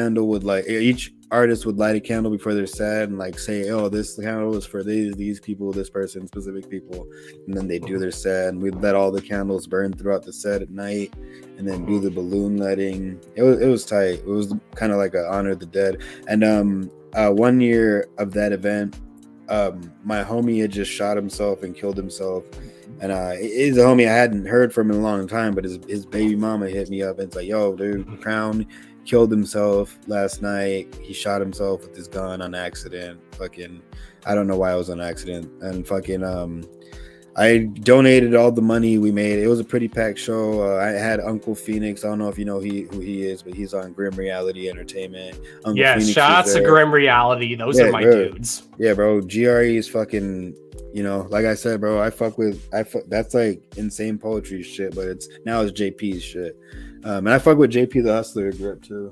artist would light a candle before their set and like say, oh, this candle is for these people, this person, specific people, and then they do their set, and we'd let all the candles burn throughout the set at night, and then do the balloon lighting. It was tight. It was kind of like a honor the dead. And 1 year of that event, my homie had just shot himself and killed himself, and he's a homie I hadn't heard from in a long time, but his baby mama hit me up and it's like, yo, dude, Crown killed himself last night. He shot himself with his gun on accident. Fucking, I don't know why it was on accident. And fucking, I donated all the money we made. It was a pretty packed show. I had Uncle Phoenix. I don't know if you know who he is, but he's on Grim Reality Entertainment. Shout out to Grim Reality. Those are my dudes. Yeah, bro. GRE is fucking, you know, like I said, bro, that's like insane poetry shit, but it's JP's shit. And I fuck with JP the Hustler grip too.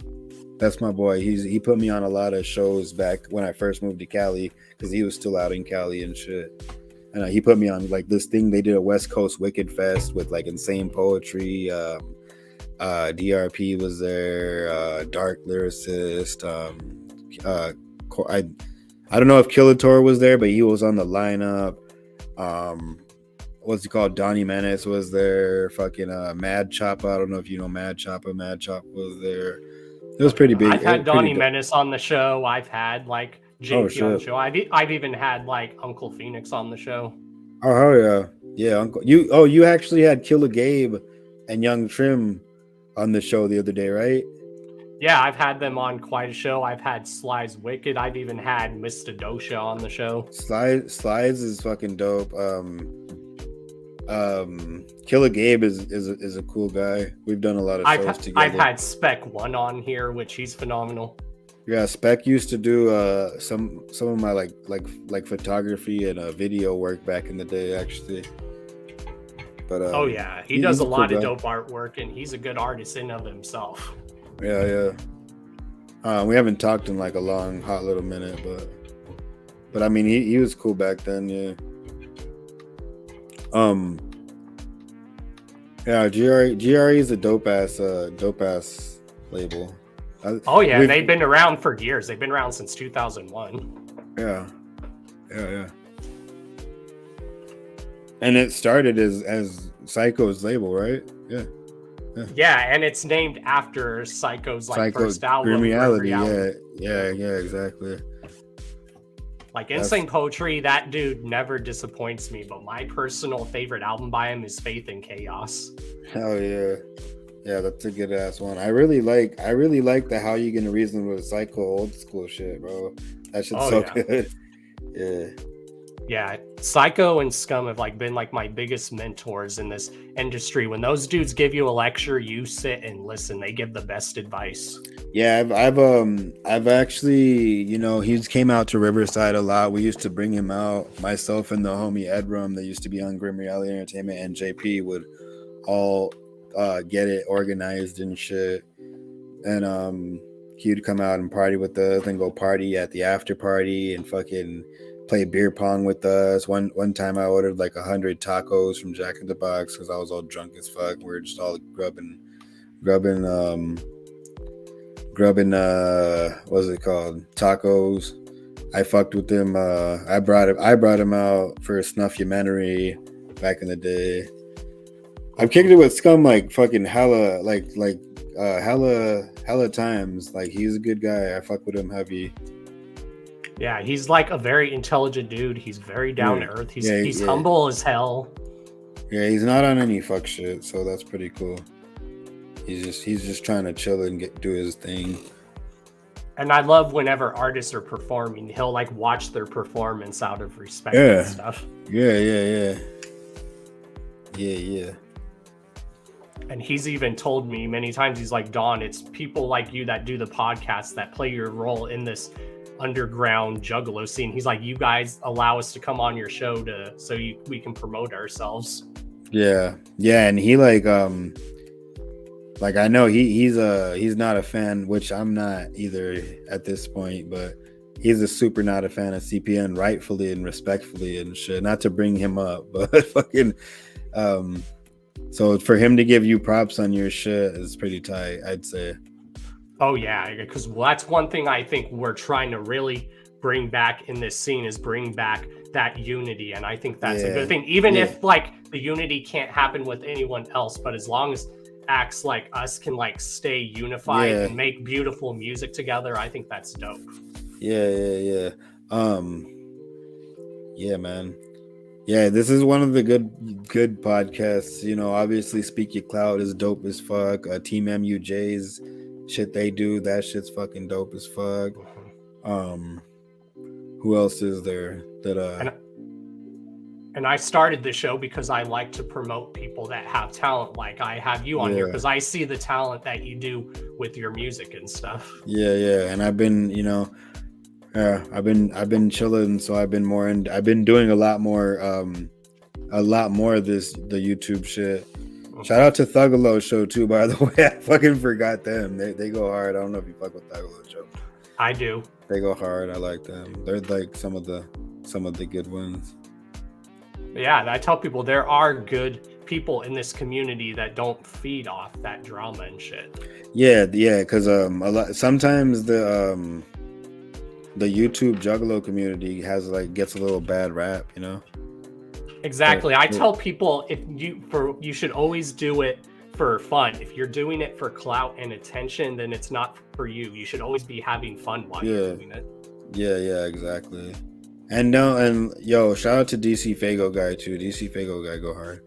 That's my boy. He put me on a lot of shows back when I first moved to Cali, because he was still out in Cali and shit. And he put me on like this thing they did at West Coast Wicked Fest with like insane poetry. DRP was there, Dark Lyricist. I don't know if Killator was there, but he was on the lineup. What's he called? Donnie Menace was there. Fucking Mad Choppa. I don't know if you know Mad Choppa. Mad Choppa was there. It was pretty big. I've had Donnie Menace on the show. I've had like JP on the show. I've even had like Uncle Phoenix on the show. Oh yeah, yeah. Uncle, you actually had Killer Gabe and Young Trim on the show the other day, right? Yeah, I've had them on quite a show. I've had Sly's Wicked. I've even had Mr. Dosha on the show. Slides is fucking dope. Killer Gabe is a cool guy. We've done a lot of shows together. I've had Spec One on here, which he's phenomenal. Yeah, Spec used to do some of my like photography and video work back in the day, actually. But oh yeah, he does a lot of dope artwork, and he's a good artist in of himself. Yeah. We haven't talked in like a long hot little minute, but I mean he was cool back then, yeah. Yeah, GRE is a dope ass label. Oh yeah, they've been around for years. They've been around since 2001. Yeah. And it started as Psycho's label, right? Yeah. Yeah, and it's named after Psycho's first album, Grim Reality. Yeah, exactly. Like Insane Poetry, that dude never disappoints me, but my personal favorite album by him is Faith and Chaos. Hell yeah. Yeah, that's a good ass one. I really like the How You Gonna Reason with Psycho old school shit, bro. That shit's good. Yeah. Yeah, Psycho and Scum have been my biggest mentors in this industry. When those dudes give you a lecture, you sit and listen. They give the best advice. Yeah, I've actually, he's came out to Riverside a lot. We used to bring him out. Myself and the homie Edrum that used to be on Grim Reality Entertainment and JP would all get it organized and shit. And he'd come out and party with us and go party at the after party and fucking play beer pong with us. One time I ordered 100 tacos from Jack in the Box because I was all drunk as fuck. We were just all grubbing what's it called, tacos. I fucked with him. I brought him out for a Snuffumentary back in the day. I've kicked it with Scum fucking hella hella times. He's a good guy. I fuck with him heavy. Yeah, he's like a very intelligent dude. He's very down to earth. He's humble as hell. Yeah, he's not on any fuck shit, so that's pretty cool. He's just trying to chill and do his thing. And I love whenever artists are performing, he'll like watch their performance out of respect and stuff. Yeah. And he's even told me many times, he's like, Don, it's people like you that do the podcast that play your role in this underground juggalo scene. He's like, you guys allow us to come on your show we can promote ourselves. Yeah, and he like I know he's not a fan, which I'm not either at this point, but he's a super not a fan of CPN, rightfully and respectfully and shit. Not to bring him up, but fucking so for him to give you props on your shit is pretty tight, I'd say. Oh yeah, because that's one thing I think we're trying to really bring back in this scene is bring back that unity, and I think that's a good thing. Even if like the unity can't happen with anyone else, but as long as acts like us can like stay unified and make beautiful music together, I think that's dope. Yeah, man. Yeah, this is one of the good podcasts. You know, obviously Speak Your Cloud is dope as fuck. Team MUJ's shit they do, that shit's fucking dope as fuck. Who else is there that and I started the show because I like to promote people that have talent. Like I have you on here because I see the talent that you do with your music and stuff. Yeah. And I've been, you know, I've been chilling, so I've been doing a lot more of the YouTube shit. Shout out to Thuggalo Show too, by the way. I fucking forgot them. They go hard. I don't know if you fuck with Thuggalo Show. I do. They go hard. I like them. They're like some of the good ones. Yeah, I tell people there are good people in this community that don't feed off that drama and shit. Yeah, because sometimes the YouTube Juggalo community gets a little bad rap, you know. Exactly. I tell people you should always do it for fun. If you're doing it for clout and attention, then it's not for you. You should always be having fun while you're doing it. Yeah, exactly. And yo, shout out to DC Fago guy too. DC Fago guy go hard.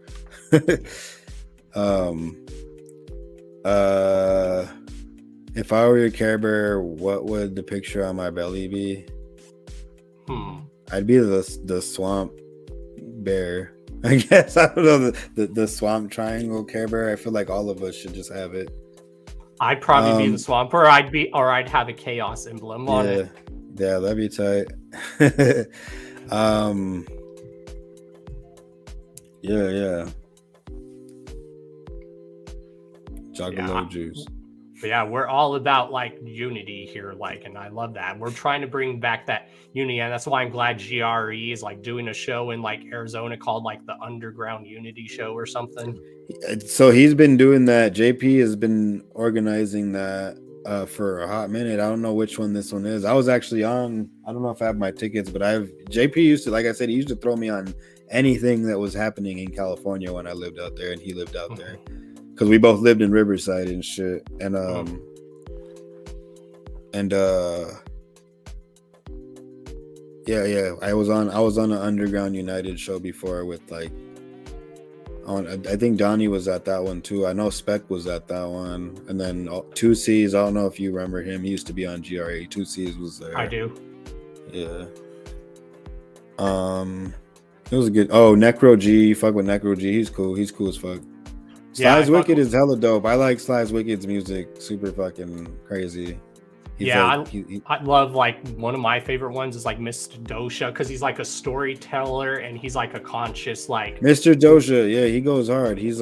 If I were your Care Bear, what would the picture on my belly be? I'd be the swamp bear. I guess I don't know the swamp triangle Care Bear. I feel like all of us should just have it. I'd probably be the swamp, or I'd have a chaos emblem on it. Yeah, that'd be tight. Yeah. Juggalo juice. But yeah, we're all about like unity here, and I love that. We're trying to bring back that unity, and that's why I'm glad GRE is like doing a show in like Arizona called like the Underground Unity Show or something. So he's been doing that. JP has been organizing that for a hot minute. I don't know which one this one is. I was actually on. I don't know if I have my tickets, but JP used to, like I said, he used to throw me on anything that was happening in California when I lived out there, and he lived out there. Because we both lived in Riverside and shit, and I was on an Underground United show before with like, I think Donnie was at that one too. I know Spec was at that one, and then 2Cs. I don't know if you remember him. He used to be on GRE. 2Cs was there. I do. Yeah. It was a good. Oh, Necro G. Fuck with Necro G. He's cool. He's cool as fuck. Sly's Wicked is hella dope. I like Sly's Wicked's music. Super fucking crazy. I love like one of my favorite ones is like Mr. Dosha, because he's like a storyteller and he's like a conscious like Mr. Dosha. Yeah, he goes hard. He's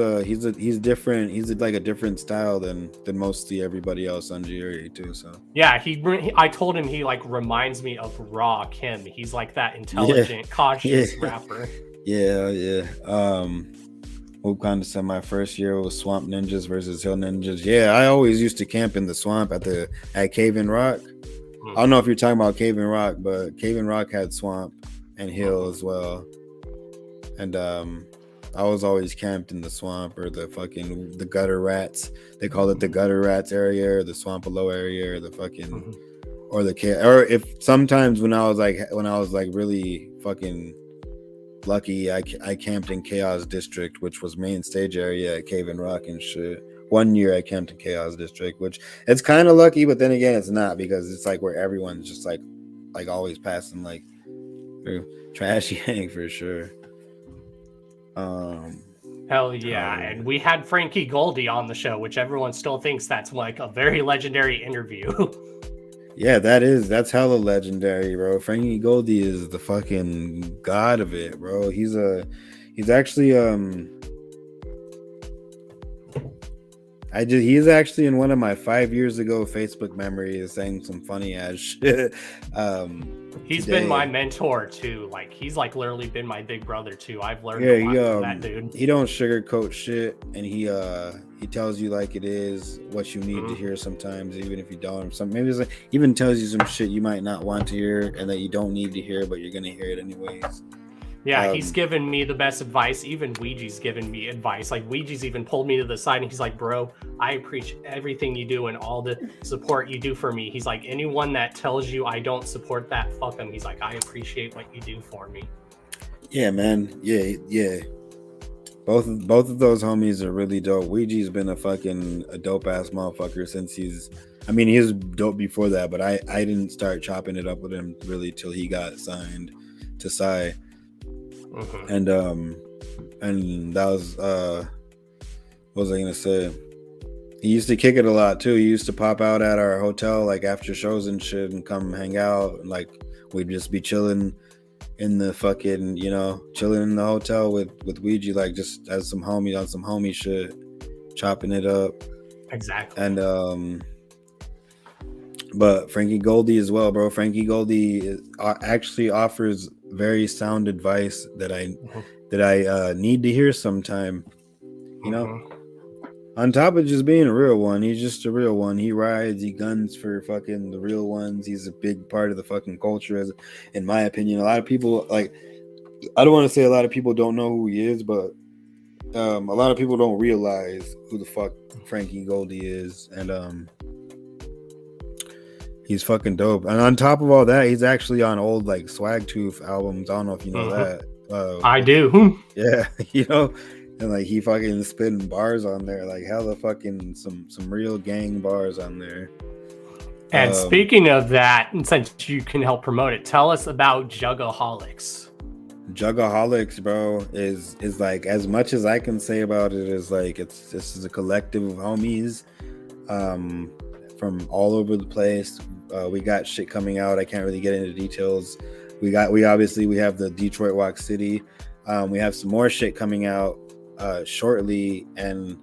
different. He's like a different style than mostly everybody else on GRE too. So yeah, I told him he like reminds me of Raw Kim. He's like that intelligent, cautious rapper. Yeah. Hope kind of said my first year was Swamp Ninjas versus Hill Ninjas. Yeah, I always used to camp in the swamp at Cave and Rock. I don't know if you're talking about Cave and Rock, but Cave and Rock had swamp and hill as well. And I was always camped in the swamp or the gutter rats. They call it the gutter rats area or the swamp below area or the fucking or or if sometimes when I was like really fucking lucky, I camped in Chaos District, which was main stage area at Cave and Rock and shit. One year I camped in Chaos District, which it's kind of lucky, but then again it's not, because it's like where everyone's just like always passing like through. Trashy Hank for sure. Hell yeah. And we had Frankie Goldie on the show, which everyone still thinks that's like a very legendary interview. Yeah, that's hella legendary, bro. Frankie Goldie is the fucking god of it, bro. He's actually he's actually in one of my 5 years ago Facebook memories saying some funny ass shit. He's been my mentor too. Like he's like literally been my big brother too. I've learned a lot from that dude. He don't sugarcoat shit, and he tells you like it is, what you need to hear sometimes, even if you don't. Even tells you some shit you might not want to hear and that you don't need to hear, but you're gonna hear it anyways. Yeah, he's given me the best advice. Even Ouija's given me advice. Like Ouija's even pulled me to the side and he's like, bro, I appreciate everything you do and all the support you do for me. He's like, anyone that tells you I don't support that, fuck them. He's like, I appreciate what you do for me. Yeah, man. Yeah. Both of those homies are really dope. Ouija's been a dope ass motherfucker since he was dope before that, but I didn't start chopping it up with him really till he got signed to Psy. And that was what was I gonna say? He used to kick it a lot too. He used to pop out at our hotel like after shows and shit and come hang out, and like we'd just be chilling in the fucking, chilling in the hotel with Ouija, like just as some homie on some homie shit, chopping it up. Exactly. And but Frankie Goldie as well, bro. Frankie Goldie actually offers very sound advice that I need to hear sometime. On top of just being a real one, he's just a real one. He rides, he guns for fucking the real ones. He's a big part of the fucking culture, in my opinion. A lot of people, like, I don't want to say a lot of people don't know who he is, but a lot of people don't realize who the fuck Frankie Goldie is, and he's fucking dope. And on top of all that, he's actually on old like Swag Tooth albums. I don't know if you know that. I do. Yeah, and like he fucking spitting bars on there, like hella fucking some real gang bars on there. And speaking of that, and since you can help promote it, tell us about Jugaholics. Jugaholics, bro, is like, as much as I can say about it, is like this is a collective of homies from all over the place. We got shit coming out. I can't really get into details. We obviously have the Detroit Walk City. We have some more shit coming out shortly, and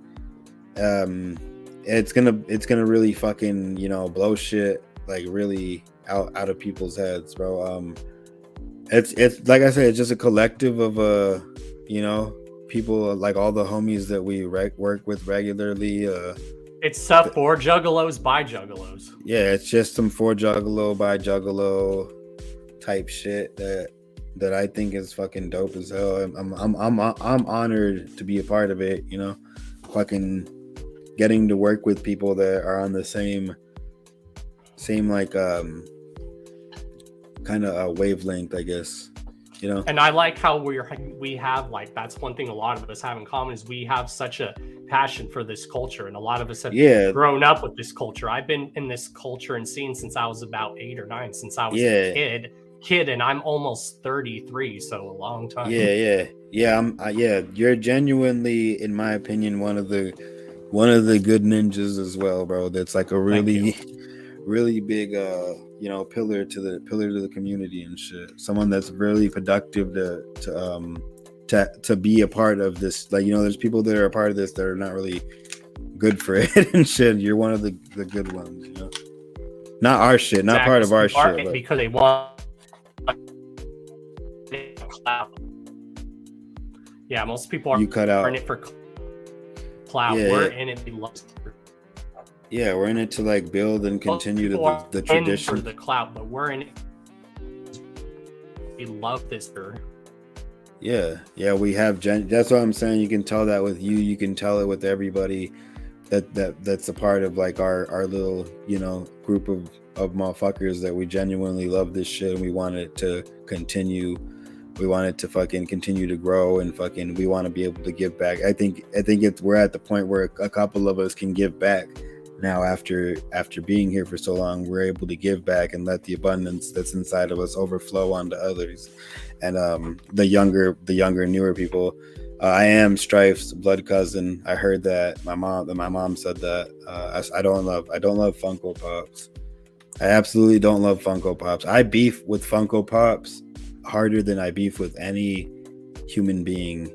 it's gonna really fucking blow shit like really out of people's heads, bro. It's like I said, it's just a collective of people, like all the homies that we work with regularly. It's stuff for juggalos by juggalos. Yeah, it's just some for juggalo by juggalo type shit that I think is fucking dope as hell. I'm honored to be a part of it. Fucking getting to work with people that are on the same like kind of wavelength, I guess. And I like how we have, like, that's one thing a lot of us have in common, is we have such a passion for this culture, and a lot of us have grown up with this culture. I've been in this culture and scene since I was about 8 or 9, since I was a kid, and I'm almost 33, so a long time. You're genuinely, in my opinion, one of the good ninjas as well, bro. That's like a really big pillar to the community and shit. Someone that's really productive to be a part of this. Like, there's people that are a part of this that are not really good for it and shit. You're one of the good ones, not our shit, not part of our shit, but because they want clout. Yeah, most people are in it for clout. We're in it because we're in it to like build and continue the tradition. For the clout, but we're in it. We love this. Yeah, we have. That's what I'm saying. You can tell that with you. You can tell it with everybody. that's a part of like our little, you know, group of motherfuckers that we genuinely love this shit and we want it to continue. We want it to fucking continue to grow and fucking we want to be able to give back. I think we're at the point where a couple of us can give back now after being here for so long. We're able to give back and let the abundance that's inside of us overflow onto others. And the younger newer people, I am Strife's blood cousin. I heard that my mom said that. I don't love Funko Pops. I absolutely don't love Funko Pops. I beef with Funko Pops harder than I beef with any human being.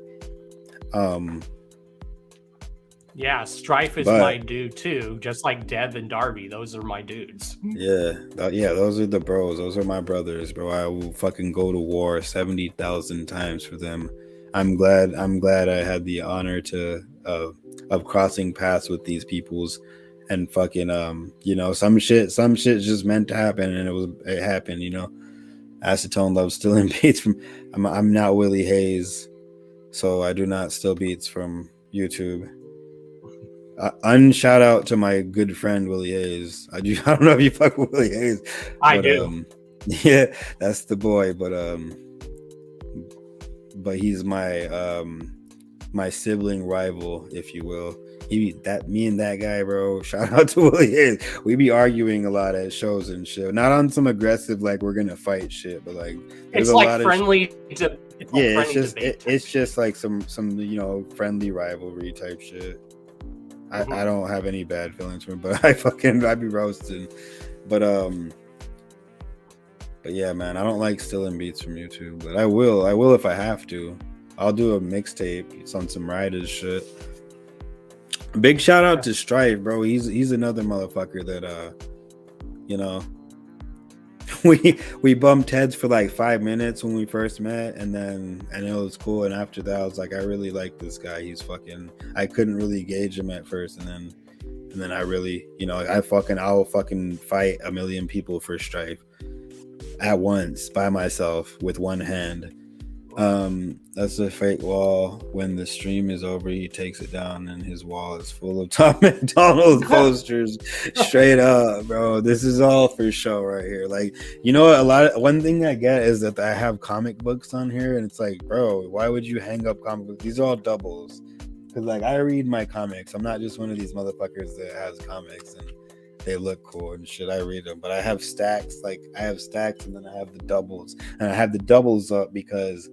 Yeah, Strife is my dude too, just like Dev and Darby. Those are my dudes. Yeah, those are the bros. Those are my brothers, bro. I will fucking go to war 70,000 times for them. I'm glad I had the honor to of crossing paths with these peoples, and fucking you know, some shit just meant to happen, and it happened. You know, Acetone loves stealing beats from. I'm not Willie Hayes, so I do not steal beats from YouTube. Unshout out to my good friend Willie Hayes. I don't know if you fuck with Willie Hayes. I do. Yeah, that's the boy. But he's my my sibling rival, if you will. Me and that guy, bro. Shout out to Willie Hayes. We be arguing a lot at shows and shit. Not on some aggressive like we're gonna fight shit, but like it's like friendly. It's just like some you know, friendly rivalry type shit. I don't have any bad feelings for him, but I'd be roasting. But yeah, man, I don't like stealing beats from YouTube, but I will if I have to. I'll do a mixtape on some Riders shit. Big shout out to Strife, bro. He's another motherfucker that you know, we bumped heads for like 5 minutes when we first met, and it was cool. And after that, I was like, I really like this guy. He's fucking. I couldn't really gauge him at first, and then I really, you know, I'll fucking fight a million people for Strife at once by myself with one hand. That's a fake wall. When the stream is over, he takes it down and his wall is full of Tom McDonald posters. Straight up, bro. This is all for show right here. Like, you know, one thing I get is that I have comic books on here, and it's like, bro, why would you hang up comic books? These are all doubles. Because like, I read my comics. I'm not just one of these motherfuckers that has comics and they look cool and shit. I read them, but I have stacks. Like, I have stacks, and then I have the doubles, and I have the doubles up because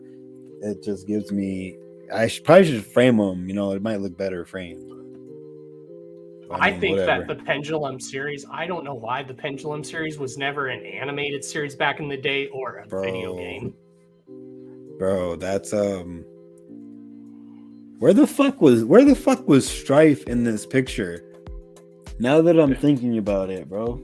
it just gives me. Probably should frame them. You know, it might look better framed. I think whatever. That the Pendulum series. I don't know why the Pendulum series was never an animated series back in the day or a video game. Bro, that's Where the fuck was Strife in this picture? Now that I'm thinking about it, bro.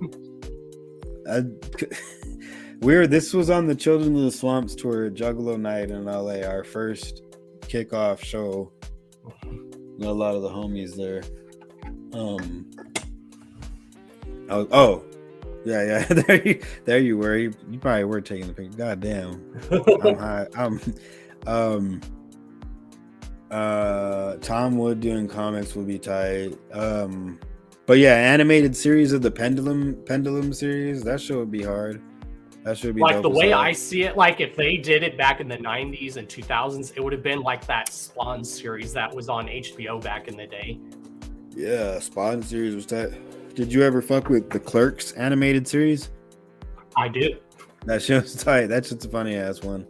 This was on the Children of the Swamps tour, Juggalo Night in LA, our first kickoff show. Got a lot of the homies there. Yeah. There you were. You probably were taking the picture. God damn. I'm high. Tom Wood doing comics would be tight. But yeah, animated series of the Pendulum series, that show would be hard. That should be like the way I see it. Like if they did it back in the 90s and 2000s, it would have been like that Spawn series that was on HBO back in the day. Yeah, Spawn series was tight. Did you ever fuck with the Clerks animated series? I did. That show's tight. That shit's a funny ass one.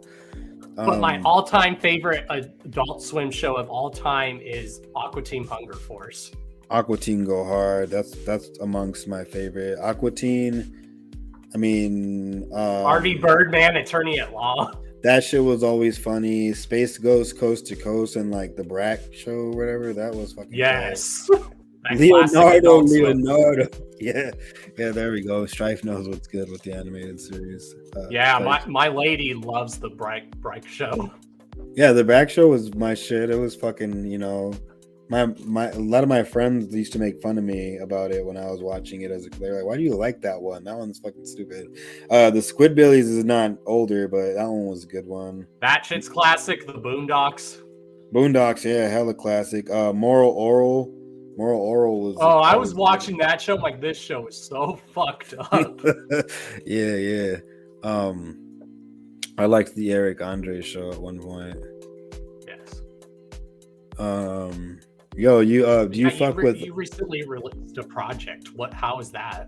But my all-time favorite Adult Swim show of all time is Aqua Teen Hunger Force. Aqua Teen go hard. That's amongst my favorite. Aqua Teen. I mean, RV Birdman, Attorney at Law. That shit was always funny. Space Ghost Coast to Coast and like the Brack show or whatever. That was fucking yes. Leonardo. Yeah, there we go. Strife knows what's good with the animated series. My lady loves the Brack show. Yeah, the Brack show was my shit. It was fucking, you know, a lot of my friends used to make fun of me about it when I was watching it. They're like, "Why do you like that one? That one's fucking stupid." The Squidbillies is not older, but that one was a good one. That shit's classic. The Boondocks, yeah, hella classic. Moral Oral Moral Oral was. Oh, I was watching that show. Like, this show is so fucked up. yeah. I liked the Eric Andre show at one point. Yes. Yo, you do you fuck with? You recently released a project. How is that?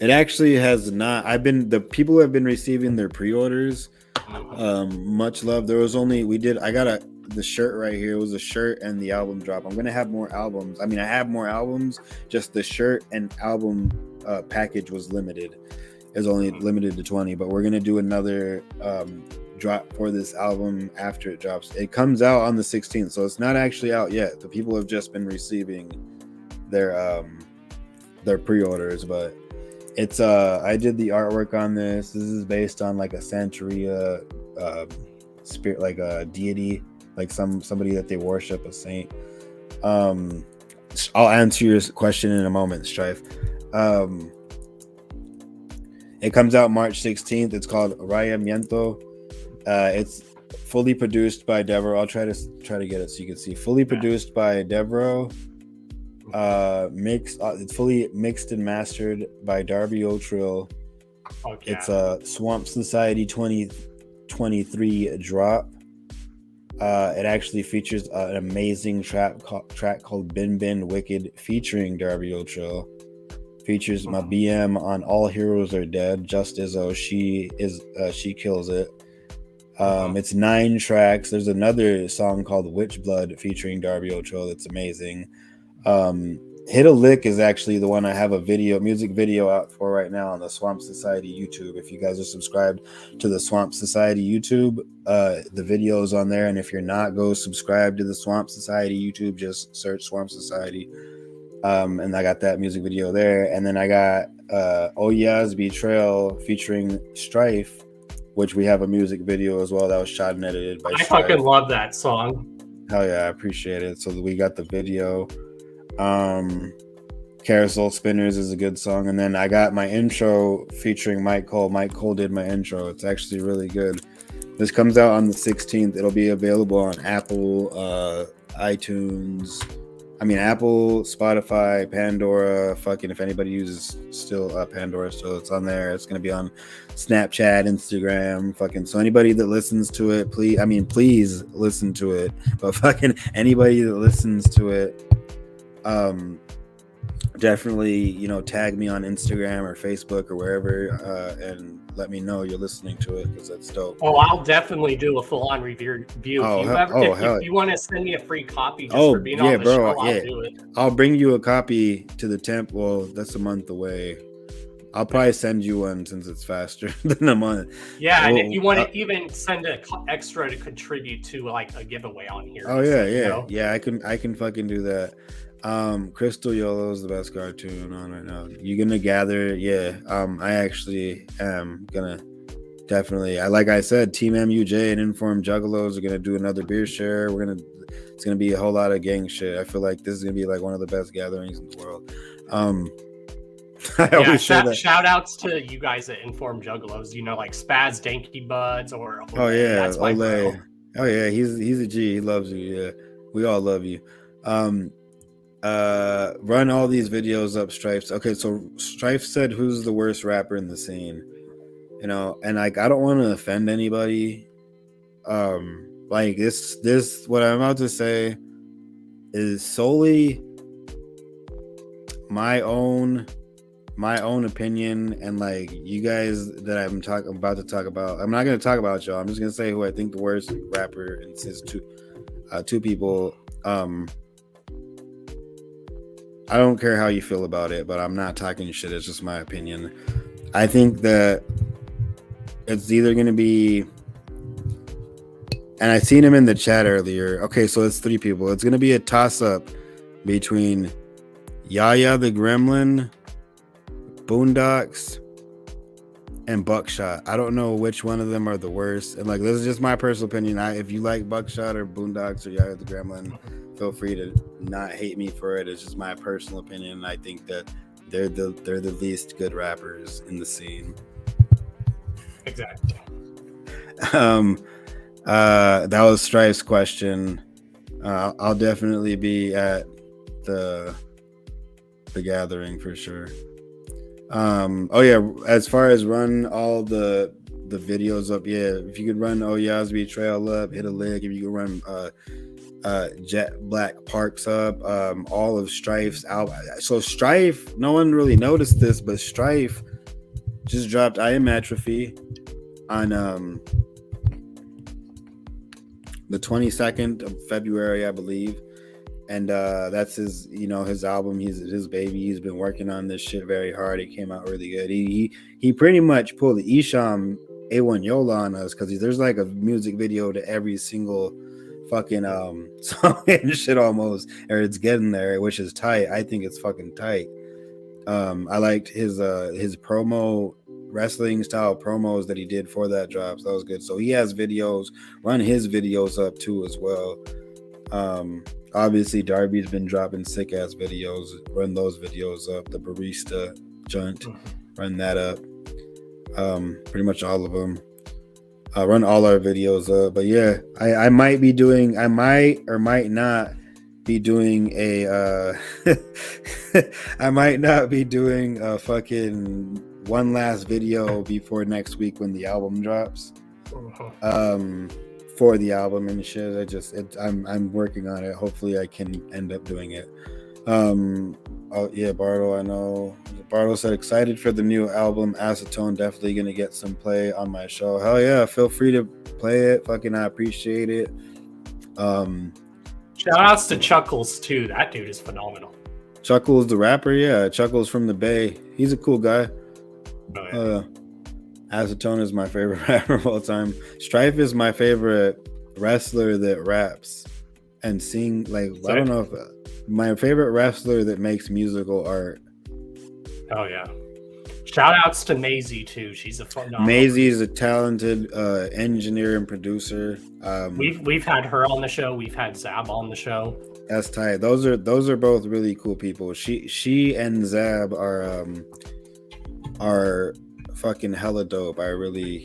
It actually has not. The people who have been receiving their pre-orders. Much love. There was only I got the shirt right here. It was a shirt and the album drop. I'm gonna have more albums. I mean, I have more albums. Just the shirt and album package was limited. It was only limited to 20. But we're gonna do another drop for this album after it drops. It comes out on the 16th, so it's not actually out yet. The people have just been receiving their pre-orders, but it's I did the artwork on this. This is based on like a Santeria spirit, like a deity, like somebody that they worship, a saint. I'll answer your question in a moment, Strife. It comes out March 16th. It's called Rayamiento. It's fully produced by Devereaux. I'll try to get it so you can see. Fully produced by Devereaux. It's fully mixed and mastered by Darby O'Trill. Okay. It's a Swamp Society 2023 drop. It actually features an amazing track called Bin Bin Wicked featuring Darby O'Trill. Features my BM on All Heroes Are Dead. Just Izzo, she kills it. It's 9 tracks. There's another song called Witch Blood featuring Darby O'Trill that's amazing. Hit a Lick is actually the one I have a music video out for right now on the Swamp Society YouTube. If you guys are subscribed to the Swamp Society YouTube, the video is on there. And if you're not, go subscribe to the Swamp Society YouTube. Just search Swamp Society. And I got that music video there. And then I got Oh Yeah's Betrayal featuring Strife, which we have a music video as well that was shot and edited by Strife. I fucking love that song. Hell yeah, I appreciate it. So we got the video. Carousel Spinners is a good song. And then I got my intro featuring Mike Cole. Mike Cole did my intro. It's actually really good. This comes out on the 16th. It'll be available on Apple, iTunes. Apple, Spotify, Pandora, if anybody uses still Pandora, still it's on there. It's going to be on Snapchat, Instagram, so anybody that listens to it, please listen to it. But anybody that listens to it, definitely, tag me on Instagram or Facebook or wherever, and let me know you're listening to it, because that's dope. Oh, I'll definitely do a full-on review. If you want to send me a free copy just for being on the show, I'll do it. I'll bring you a copy to the temp. Well, that's a month away. I'll probably send you one since it's faster than a month. Yeah, and if you want to even send an extra to contribute to like a giveaway on here. Oh yeah, I can fucking do that. Crystal Yolo is the best cartoon on right now. You're gonna gather, I actually am gonna definitely. Like I said, Team MUJ and Informed Juggalos are gonna do another beer share. It's gonna be a whole lot of gang shit. I feel like this is gonna be like one of the best gatherings in the world. Shout outs to you guys at Informed Juggalos. Like Spaz Danky Buds or that's my bro. Oh yeah, he's a G. He loves you. Yeah, we all love you. Run all these videos up, Strife. Okay, so Strife said who's the worst rapper in the scene, and I don't want to offend anybody. This what I'm about to say is solely my own opinion, and you guys that I'm about to talk about. I'm not going to talk about y'all. I'm just going to say who I think the worst rapper is. Two people. I don't care how you feel about it, but I'm not talking shit. It's just my opinion. I think that it's either going to be, and I seen him in the chat earlier. Okay, so it's 3 people. It's going to be a toss-up between Yaya the Gremlin, Boondocks, and Buckshot. I don't know which one of them are the worst. And this is just my personal opinion. If you like Buckshot or Boondocks or Yaya the Gremlin, feel free to not hate me for it. It's just my personal opinion. I think that they're the least good rappers in the scene. Exactly. That was Strife's question. I'll definitely be at the gathering for sure. Oh yeah, as far as run all the videos up, yeah, if you could run Oh Ya's Betrayal up, Hit a Lick, if you could run Jet Black Parks up, all of Strife's album. So Strife, no one really noticed this, but Strife just dropped I Am Atrophy on the 22nd of February, I believe. And that's his, his album. He's his baby. He's been working on this shit very hard. It came out really good. He pretty much pulled the Isham A1 Yola on us, because there's like a music video to every single fucking song and shit almost, or it's getting there, which is tight. I think it's fucking tight. I liked his promo, wrestling style promos that he did for that drop. So that was good. So he has videos. Run his videos up too as well. Obviously Darby's been dropping sick ass videos. Run those videos up. The barista joint, run that up. Pretty much all of them. Run all our videos up. But yeah, I might or might not be doing a I might not be doing a fucking one last video before next week when the album drops. For the album and shit. I'm working on it. Hopefully I can end up doing it. Oh yeah, Bartle, I know. Bartle said excited for the new album Acetone, definitely gonna get some play on my show. Hell yeah, feel free to play it. Fucking I appreciate it. Shout outs to Chuckles too. That dude is phenomenal. Chuckles the rapper, yeah. Chuckles from the Bay. He's a cool guy. Oh, yeah. Acetone is my favorite rapper of all time. Strife is my favorite wrestler that raps and sing. Like, I don't know if my favorite wrestler that makes musical art. Oh yeah. Shout outs to Maisie too. She's a phenomenal. Maisie is a talented engineer and producer. We've had her on the show. We've had Zab on the show. That's tight. Those are both really cool people. She and Zab are fucking hella dope. I really,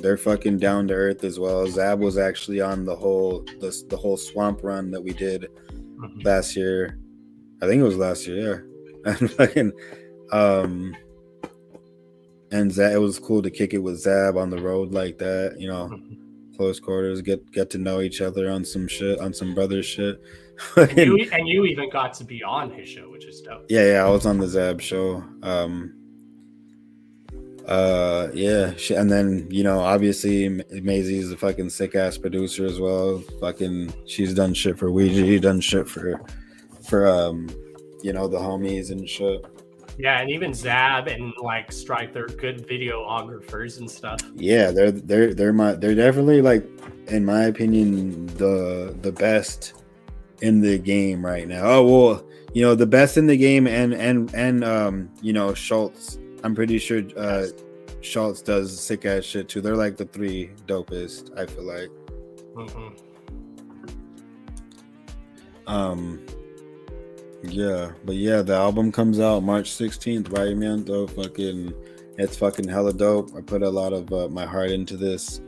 they're fucking down to earth as well. Zab was actually on the whole swamp run that we did last year. I think it was last year, yeah. And fucking and Zab, it was cool to kick it with Zab on the road like that, close quarters, get to know each other on some shit, on some brother shit. and you even got to be on his show, which is dope. Yeah, I was on the Zab show. Yeah, and then obviously Maisie's a fucking sick ass producer as well. Fucking, she's done shit for Ouija, done shit for the homies and shit. Yeah, and even Zab and like Stripe, they're good videographers and stuff. Yeah, they're definitely, like, in my opinion, the best in the game right now. Oh well, the best in the game and Schultz. I'm pretty sure Schultz does sick ass shit too. They're like the three dopest, I feel like. Yeah, but yeah, the album comes out March 16th, right, man? Though it's fucking hella dope. I put a lot of my heart into this.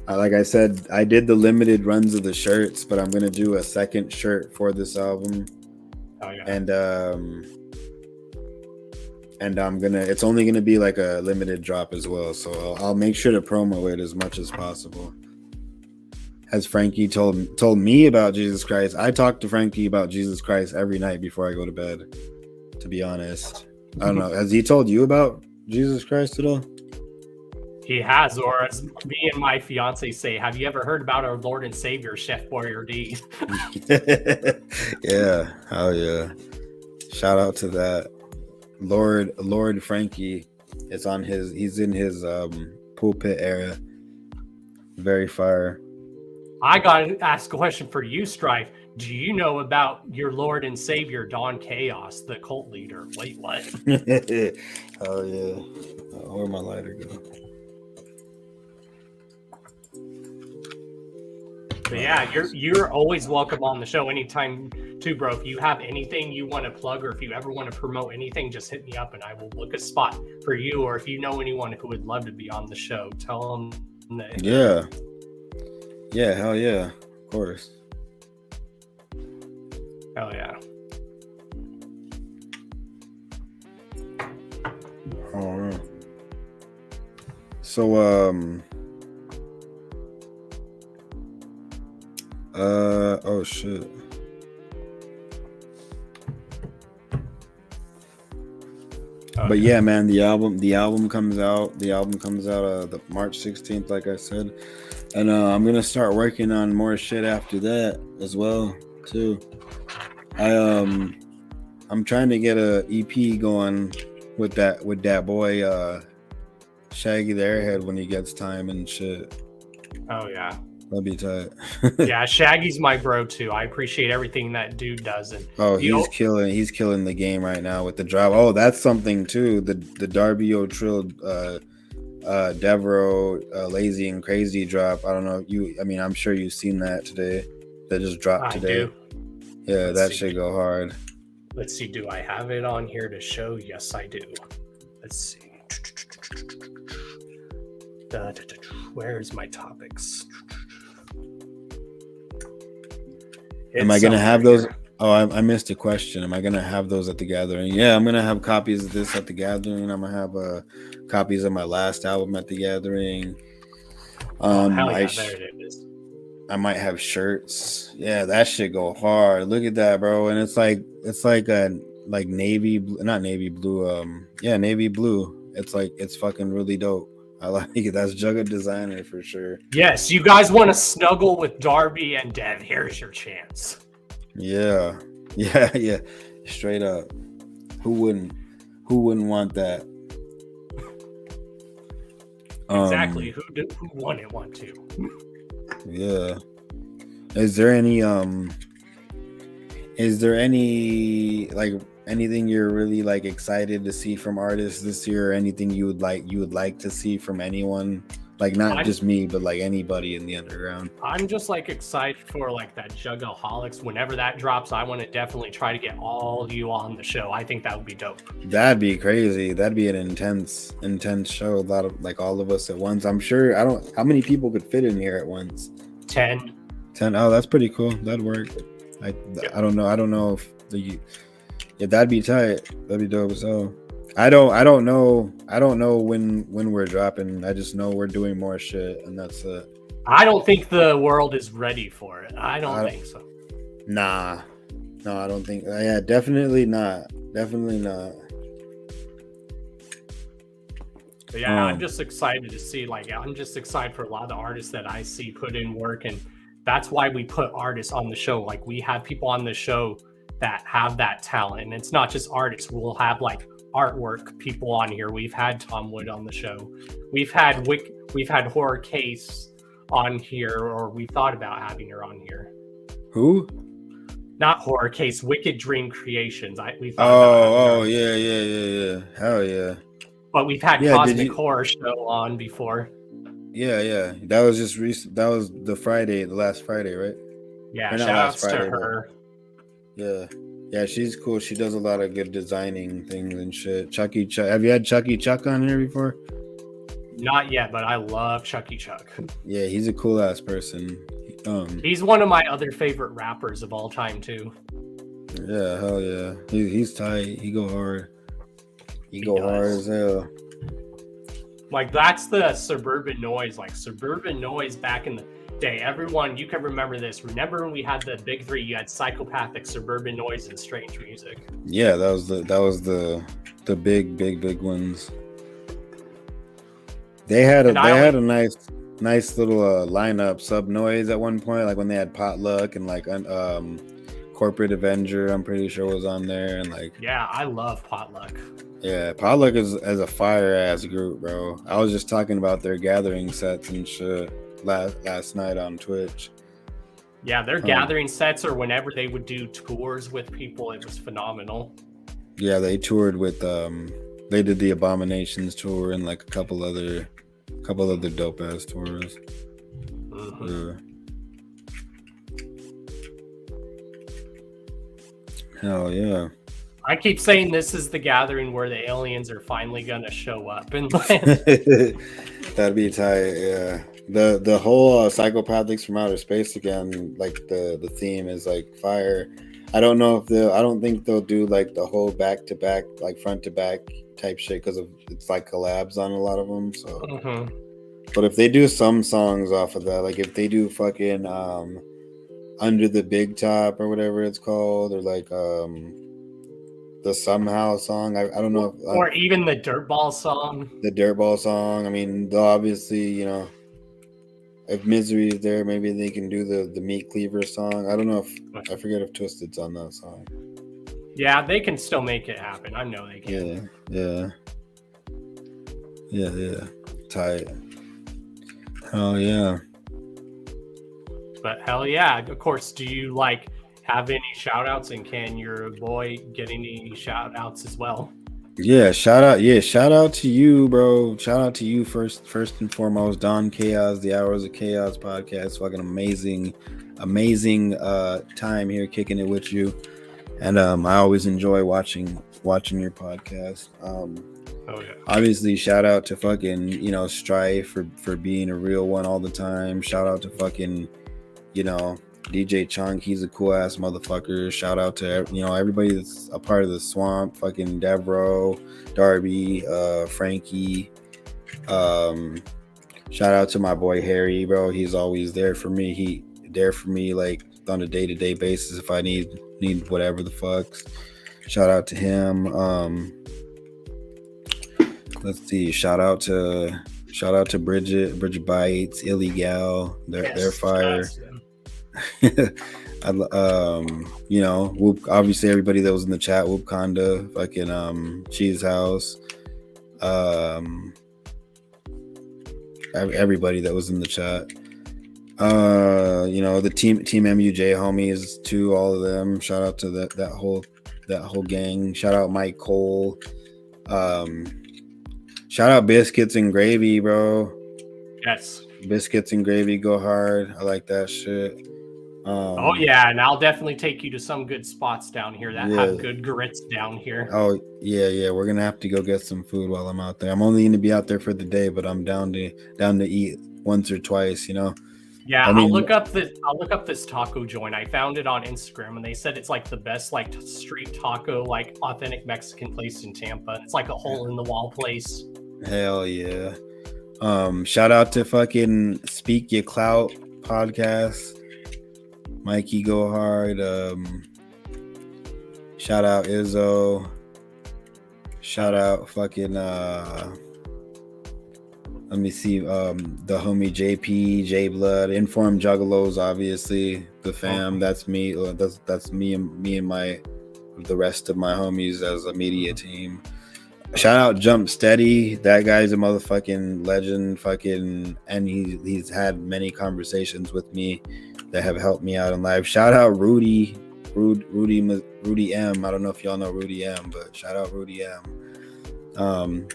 Like I said, I did the limited runs of the shirts, but I'm gonna do a second shirt for this album. Oh yeah. And it's only gonna be like a limited drop as well. So I'll make sure to promo it as much as possible. As Frankie told me about Jesus Christ, I talk to Frankie about Jesus Christ every night before I go to bed, to be honest. I don't know. Has he told you about Jesus Christ at all? He has, or as me and my fiance say, have you ever heard about our Lord and Savior, Chef Warrior D? Yeah, oh yeah. Shout out to that. Lord Frankie is he's in his pulpit era. Very fire. I gotta ask a question for you, Strife. Do you know about your Lord and Savior, Don Chaos, the cult leader? Wait, what? Oh yeah. Where'd my lighter go? But yeah, you're always welcome on the show anytime too, bro. If you have anything you want to plug, or if you ever want to promote anything, just hit me up and I will book a spot for you. Or if you know anyone who would love to be on the show, tell them that. Yeah, hell yeah, of course. Hell yeah. Oh, man. So oh shit. But yeah, man, the album comes out the March 16th, like I said. And I'm gonna start working on more shit after that as well, too. I'm trying to get a EP going with that boy Shaggy the Airhead when he gets time and shit. Oh yeah. That'd be tight. Yeah, Shaggy's my bro too. I appreciate everything that dude does. And he's killing the game right now with the drop. Oh, that's something too. The Darby O'Trill Devereaux Lazy and Crazy drop. I don't know I'm sure you've seen that today. That just dropped today. I do. Yeah, that should go hard. Let's see, do I have it on here to show? Yes, I do. Let's see. Where's my topics? Am I gonna have those? Oh, I missed a question. Am I gonna have those at the gathering? Yeah, I'm gonna have copies of this at the gathering. I'm gonna have copies of my last album at the gathering. Hell yeah, there it is. I might have shirts. Yeah, that shit go hard. Look at that, bro. And it's like a navy, not navy blue. Navy blue. It's fucking really dope. I like it. That's Jugga Designer for sure. Yes, you guys want to snuggle with Darby and Dev? Here's your chance. Yeah. Straight up. Who wouldn't want that? Exactly. Who wouldn't want to? Yeah. Is there any like anything you're really like excited to see from artists this year, or anything you would like to see from anyone? Like not just me, but like anybody in the underground. I'm just like excited for like that Juggaholics. Whenever that drops, I want to definitely try to get all of you on the show. I think that would be dope. That'd be crazy. That'd be an intense show. A lot of like all of us at once. I'm sure. How many people could fit in here at once? 10. Oh, that's pretty cool. That'd work. I don't know if that'd be tight. That'd be dope as hell. I don't know when we're dropping. I just know we're doing more shit, and that's it. I don't think the world is ready for it. I don't think so. Nah. No, I don't think. Yeah, definitely not. Definitely not. But yeah, I'm just excited to see. Like, I'm just excited for a lot of the artists that I see put in work, and that's why we put artists on the show. Like, we have people on the show that have that talent, and it's not just artists. We'll have like artwork people on here. We've had Tom Wood on the show. We've had Horror Case on here, or we thought about having her on here. Who? Not Horror Case, Wicked Dream Creations. Yeah. Hell yeah. But we've had Cosmic Horror Show on before. Yeah. That was just recent. That was the last Friday, right? Yeah, shout outs to her. Yeah, she's cool. She does a lot of good designing things and shit. Chucky Chuck. Have you had Chucky Chuck on here before? Not yet, but I love Chucky Chuck. Yeah, he's a cool ass person. He's one of my other favorite rappers of all time too. Yeah, hell yeah. He's tight. He go hard. He go hard as hell. Like, that's the Suburban Noise. Like, Suburban Noise back in the day. Everyone, you can remember this. Remember when we had the big three? You had Psychopathic, Suburban Noise, and Strange Music. Yeah, that was the big ones. They had a nice little lineup. Sub Noise at one point, like when they had Potluck and like Corporate Avenger, I'm pretty sure was on there, and like I love Potluck. Yeah, Potluck is as a fire ass group, bro. I was just talking about their gathering sets and shit last night on Twitch. Yeah, their gathering sets, or whenever they would do tours with people, it was phenomenal. Yeah, they toured with they did the Abominations tour and like a couple other dope ass tours. Mm-hmm. Yeah. Hell yeah. I keep saying this is the gathering where the aliens are finally gonna show up and land. That'd be tight, yeah. The whole Psychopathics from Outer Space again, like the theme is like fire. I don't know if I don't think they'll do like the whole back to back, like front to back type shit because it's like collabs on a lot of them. So, but if they do some songs off of that, like if they do fucking Under the Big Top or whatever it's called, or like the Somehow song, I don't know, or even the Dirtball song. The Dirtball song. I mean, they'll obviously, you know, if Misery is there, maybe they can do the Meat Cleaver song. I don't know if I forget if Twisted's on that song. Yeah, they can still make it happen. I know they can. Yeah. Tight. Oh yeah. But hell yeah. Of course, do you like have any shout outs, and can your boy get any shout outs as well? Yeah, shout out to you, bro. Shout out to you first and foremost. Don Chaos, the Hours of Chaos podcast. Fucking amazing time here kicking it with you. And I always enjoy watching your podcast. Oh yeah. Obviously, shout out to fucking, you know, Strife for being a real one all the time. Shout out to fucking, you know, DJ Chunk, he's a cool ass motherfucker. Shout out to, you know, everybody that's a part of the Swamp, fucking Devro, Darby, Frankie. Shout out to my boy Harry, bro. He's always there for me. He there for me like on a day-to-day basis if I need whatever the fucks. Shout out to him. Let's see. Shout out to Bridget Bites, Illegal. They're fire. You know, Whoop, obviously everybody that was in the chat, Whoop Conda, fucking Cheese House, everybody that was in the chat, you know, the team MUJ homies too, all of them. Shout out to that whole gang. Shout out Mike Cole. Shout out Biscuits and Gravy, bro. Yes. Biscuits and Gravy go hard. I like that shit. Oh yeah, and I'll definitely take you to some good spots down here that have good grits down here. Oh yeah, we're gonna have to go get some food while I'm out there. I'm only gonna be out there for the day, but I'm down to eat once or twice, you know. Yeah, I'll look up this taco joint. I found it on Instagram, and they said it's like the best like street taco, like authentic Mexican place in Tampa. It's like a hole in the wall place. Hell yeah. Shout out to fucking Speak Your Clout podcast. Mikey go hard. Shout out Izzo. Shout out fucking let me see, the homie JP, J Blood, Informed Juggalos, obviously, the fam. That's me. That's me and the rest of my homies as a media team. Shout out Jump Steady. That guy's a motherfucking legend. And he's had many conversations with me that have helped me out in life. Shout out Rudy M. I don't know if y'all know Rudy M, but shout out Rudy M.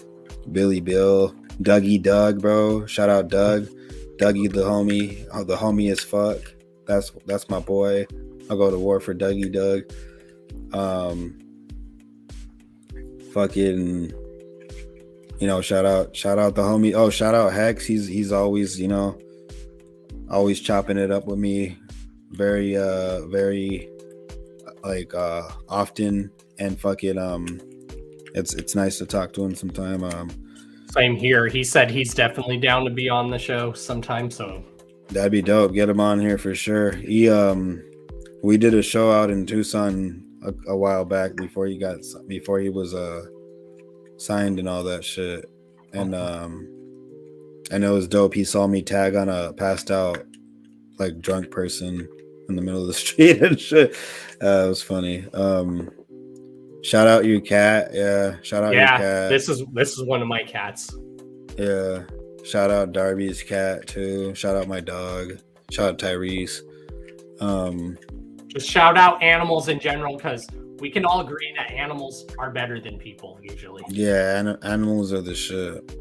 Billy Bill, Dougie Doug, bro. Shout out Doug. Dougie the homie as fuck. That's my boy. I'll go to war for Dougie Doug. Fucking, you know, shout out the homie. Oh, shout out Hex. He's always, you know, always chopping it up with me, very like often, and fucking it's nice to talk to him sometime. Same here. He said he's definitely down to be on the show sometime, so that'd be dope. Get him on here for sure. We did a show out in Tucson a while back before he was signed and all that shit, and and it was dope. He saw me tag on a passed out, like, drunk person in the middle of the street and shit. It was funny. Shout out your cat. Yeah. Shout out your cat. This is one of my cats. Yeah. Shout out Darby's cat too. Shout out my dog. Shout out Tyrese. Just shout out animals in general, because we can all agree that animals are better than people usually. Yeah, animals are the shit.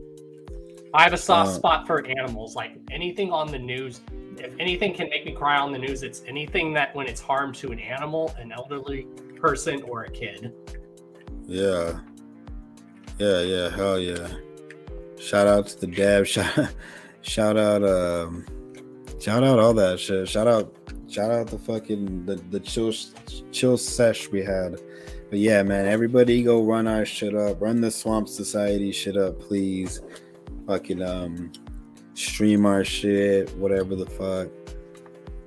I have a soft spot for animals. Like anything on the news, if anything can make me cry on the news, it's anything that when it's harm to an animal, an elderly person, or a kid. Yeah, hell yeah. Shout out to the dab. Shout out all that shit. Shout out Shout out the fucking the chill sesh we had. But yeah, man, everybody go run our shit up. Run the Swamp Society shit up, please. Fucking stream our shit, whatever the fuck.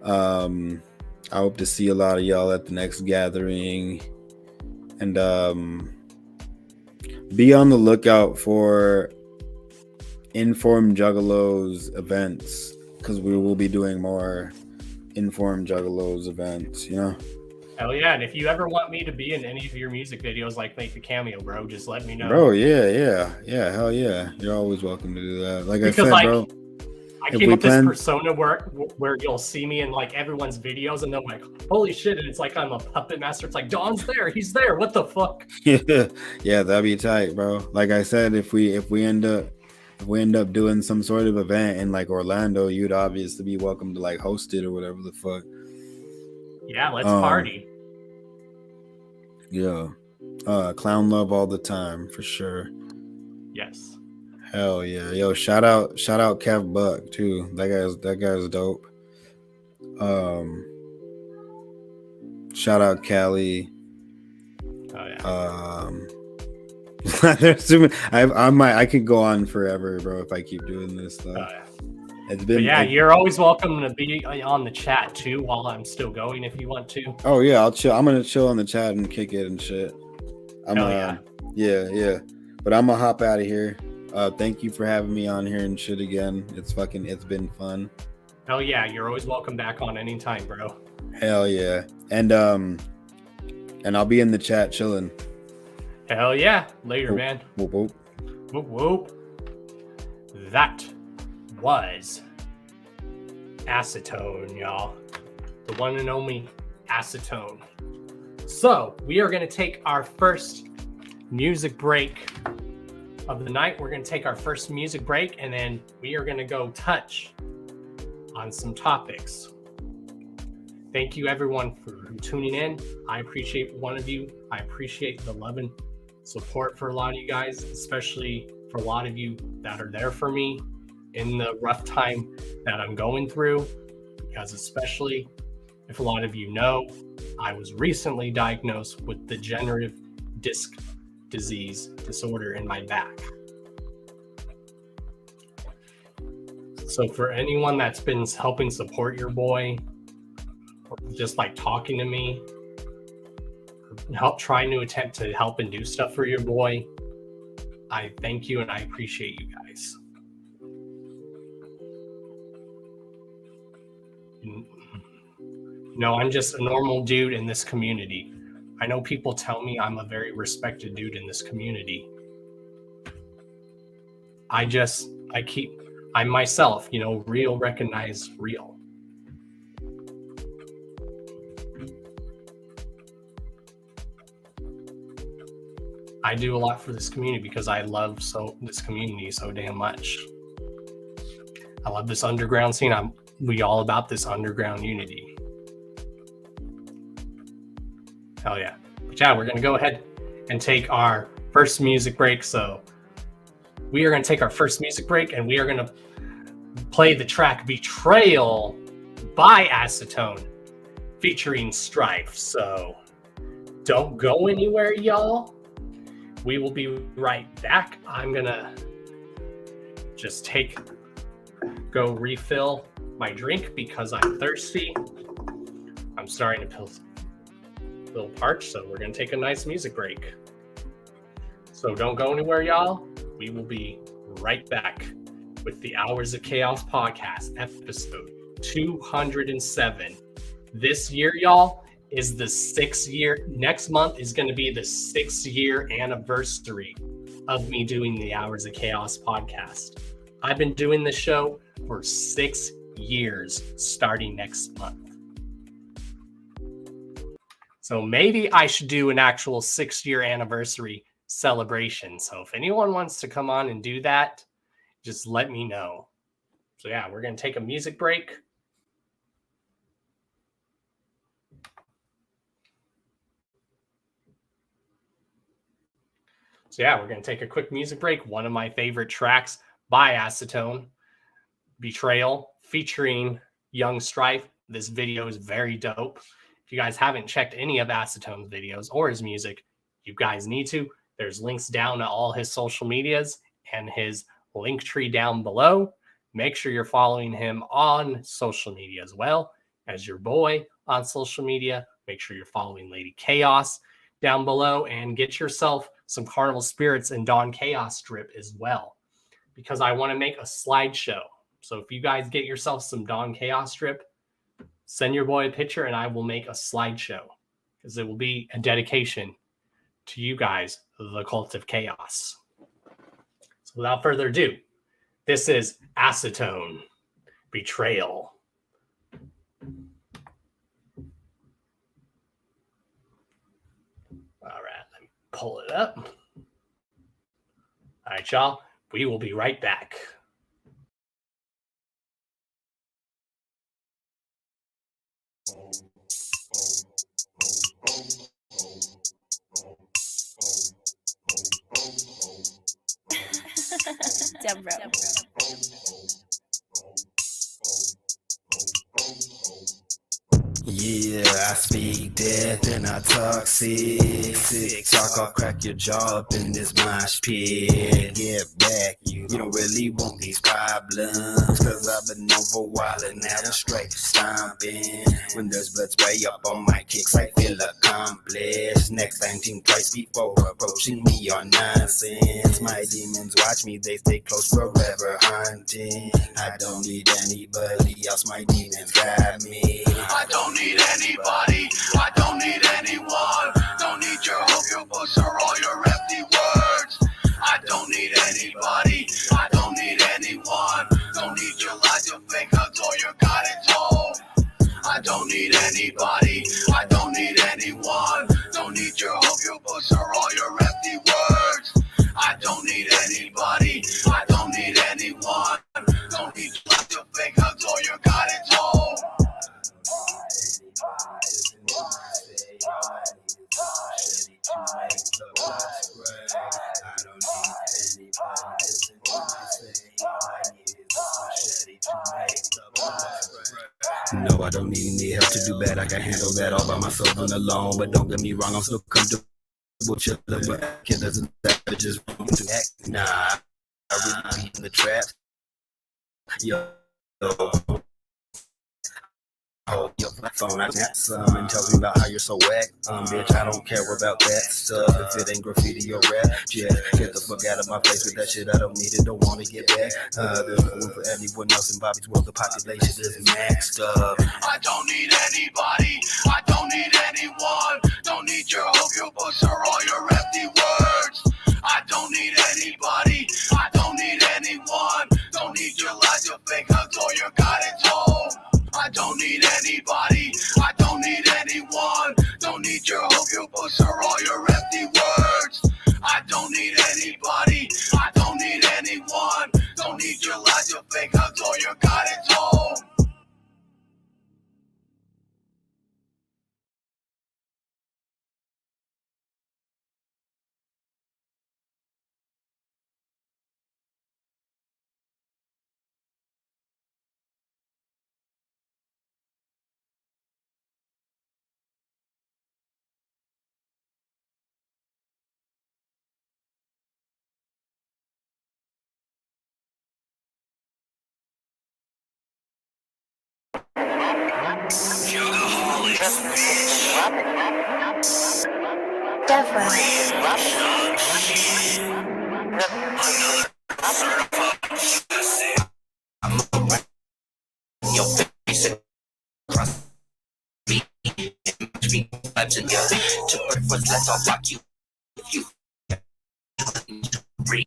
I hope to see a lot of y'all at the next gathering. And be on the lookout for Informed Juggalos events, because we will be doing more Informed Juggalos events, you know? Hell yeah. And if you ever want me to be in any of your music videos, like make a cameo, bro, just let me know. Bro, yeah, hell yeah. You're always welcome to do that. Like because, I said, like, bro. I came up this persona where you'll see me in like everyone's videos and they're like, holy shit, and it's like I'm a puppet master. It's like Don's there, he's there. What the fuck? Yeah, that'd be tight, bro. Like I said, if we end up doing some sort of event in like Orlando, you'd obviously be welcome to like host it or whatever the fuck. Yeah, let's party. Yeah. Clown love all the time for sure. Yes. Hell yeah. Yo, shout out Kev Buck too. That guy's dope. Shout out Cali. Oh yeah. There's too many. I could go on forever, bro, if I keep doing this stuff. Oh, yeah. It's been, you're always welcome to be on the chat too while I'm still going if you want to. Oh yeah, I'll chill. I'm gonna chill on the chat and kick it and shit. Yeah. But I'm gonna hop out of here. Thank you for having me on here and shit again. It's been fun. Hell yeah, you're always welcome back on anytime, bro. Hell yeah. And I'll be in the chat chilling. Hell yeah. Later, man. Whoop whoop. Whoop whoop. That was Acetone, y'all. The one and only Acetone. So we are going to take our first music break of the night. We're going to take our first music break, and then we are going to go touch on some topics. Thank you everyone for tuning in. I appreciate one of you. I appreciate the love and support for a lot of you guys, especially for a lot of you that are there for me in the rough time that I'm going through, because especially if a lot of you know, I was recently diagnosed with degenerative disc disease disorder in my back. So for anyone that's been helping support your boy, or just like talking to me, or trying to attempt to help and do stuff for your boy, I thank you and I appreciate you guys. You know, I'm just a normal dude in this community. I know people tell me I'm a very respected dude in this community. I'm myself, you know, real, recognize real. I do a lot for this community because I love this community so damn much. I love this underground scene. We all about this underground unity. Hell yeah. But yeah, we're going to go ahead and take our first music break. So we are going to take our first music break and we are going to play the track Betrayal by Acetone featuring Strife. So don't go anywhere, y'all. We will be right back. I'm going to just go refill my drink because I'm thirsty. I'm starting to feel a little parched, so we're going to take a nice music break. So don't go anywhere, y'all. We will be right back with the Hours of Chaos podcast, episode 207. This year, y'all, is the 6th year. Next month is going to be the 6th-year anniversary of me doing the Hours of Chaos podcast. I've been doing this show for 6 years, starting next month. So maybe I should do an actual 6-year anniversary celebration. So if anyone wants to come on and do that, just let me know. So yeah, we're going to take a music break. So yeah, we're going to take a quick music break. One of my favorite tracks by Acetone, Betrayal, featuring Young Strife, This video is very dope. If you guys haven't checked any of Acetone's videos or his music, you guys need to. There's links down to all his social medias and his link tree down below. Make sure you're following him on social media as well as your boy on social media. Make sure you're following Lady Chaos down below and get yourself some Carnival Spirits and Dawn Chaos strip as well, because I want to make a slideshow. So if you guys get yourself some Dawn Chaos strip, send your boy a picture and I will make a slideshow, because it will be a dedication to you guys, the Cult of Chaos. So without further ado, this is Acetone Betrayal. All right, let me pull it up. All right, y'all, we will be right back. Deborah. Yeah, I speak death and I talk sick. Talk, I'll crack your jaw up in this mosh pit. Get back, you don't really want these problems, cause I've been known for a while and now I'm straight stomping. When there's blood spray up on my kicks, I feel accomplished. Next time think twice before approaching me on nonsense. My demons watch me, they stay close forever hunting. I don't need anybody else, my demons got me. I don't need anybody, I don't need anyone. Don't need your hope, your books, or all your empty words. I don't need anybody, I don't need anyone. Don't need your lies, your fake hugs, or your guidance home. I don't need anybody, I don't need anyone. Don't need your hope, your books, or all your empty words. I don't need anybody, I don't need anyone. Don't need your lies, your fake hugs, or your guidance home. No, I don't need any help to do bad. I can handle that all by myself and alone. But don't get me wrong, I'm still comfortable chilling with killers and savages wrong to act. Nah, I really be in the trap. Yo. Oh, your phone, I got some and tell me about how you're so whack. Bitch, I don't care about that stuff. If it ain't graffiti or rap, yeah, get the fuck out of my face with that shit. I don't need it, don't want to get back. There's no room for anyone else in Bobby's world. The population is maxed up. I don't need anybody, I don't need anyone. Don't need your hope, your books, or all your empty words. I don't need anybody, I don't need anyone. Don't need your lies, your fake hugs, or your guidance home. I don't need anybody, I don't need anyone. Don't need your hope, your books, or all your empty words. I don't need anybody, I don't need anyone. Don't need your lies, your fake hugs, or your guidance home. Your face across me, vibes in your to breakfast, let's all rock you. You breathe.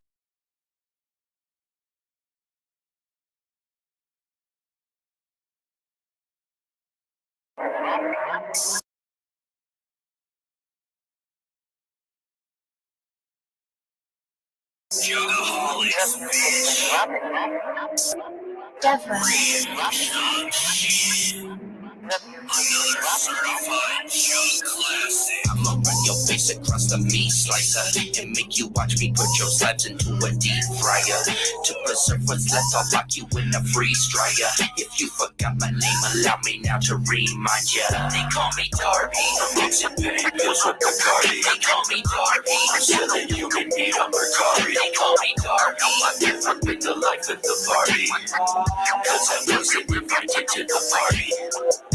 Certified junk classic. I'ma run your face across the meat slicer and make you watch me put your slabs into a deep fryer. To preserve what's left, I'll lock you in a freeze dryer. If you forgot my name, allow me now to remind ya. They call me Darby. I'm mixing pain pills with Bacardi. They call me Darby. I'm selling human meat on Mercari. They call me Darby. I've never been the life of the party, cause I wasn't invited to the party.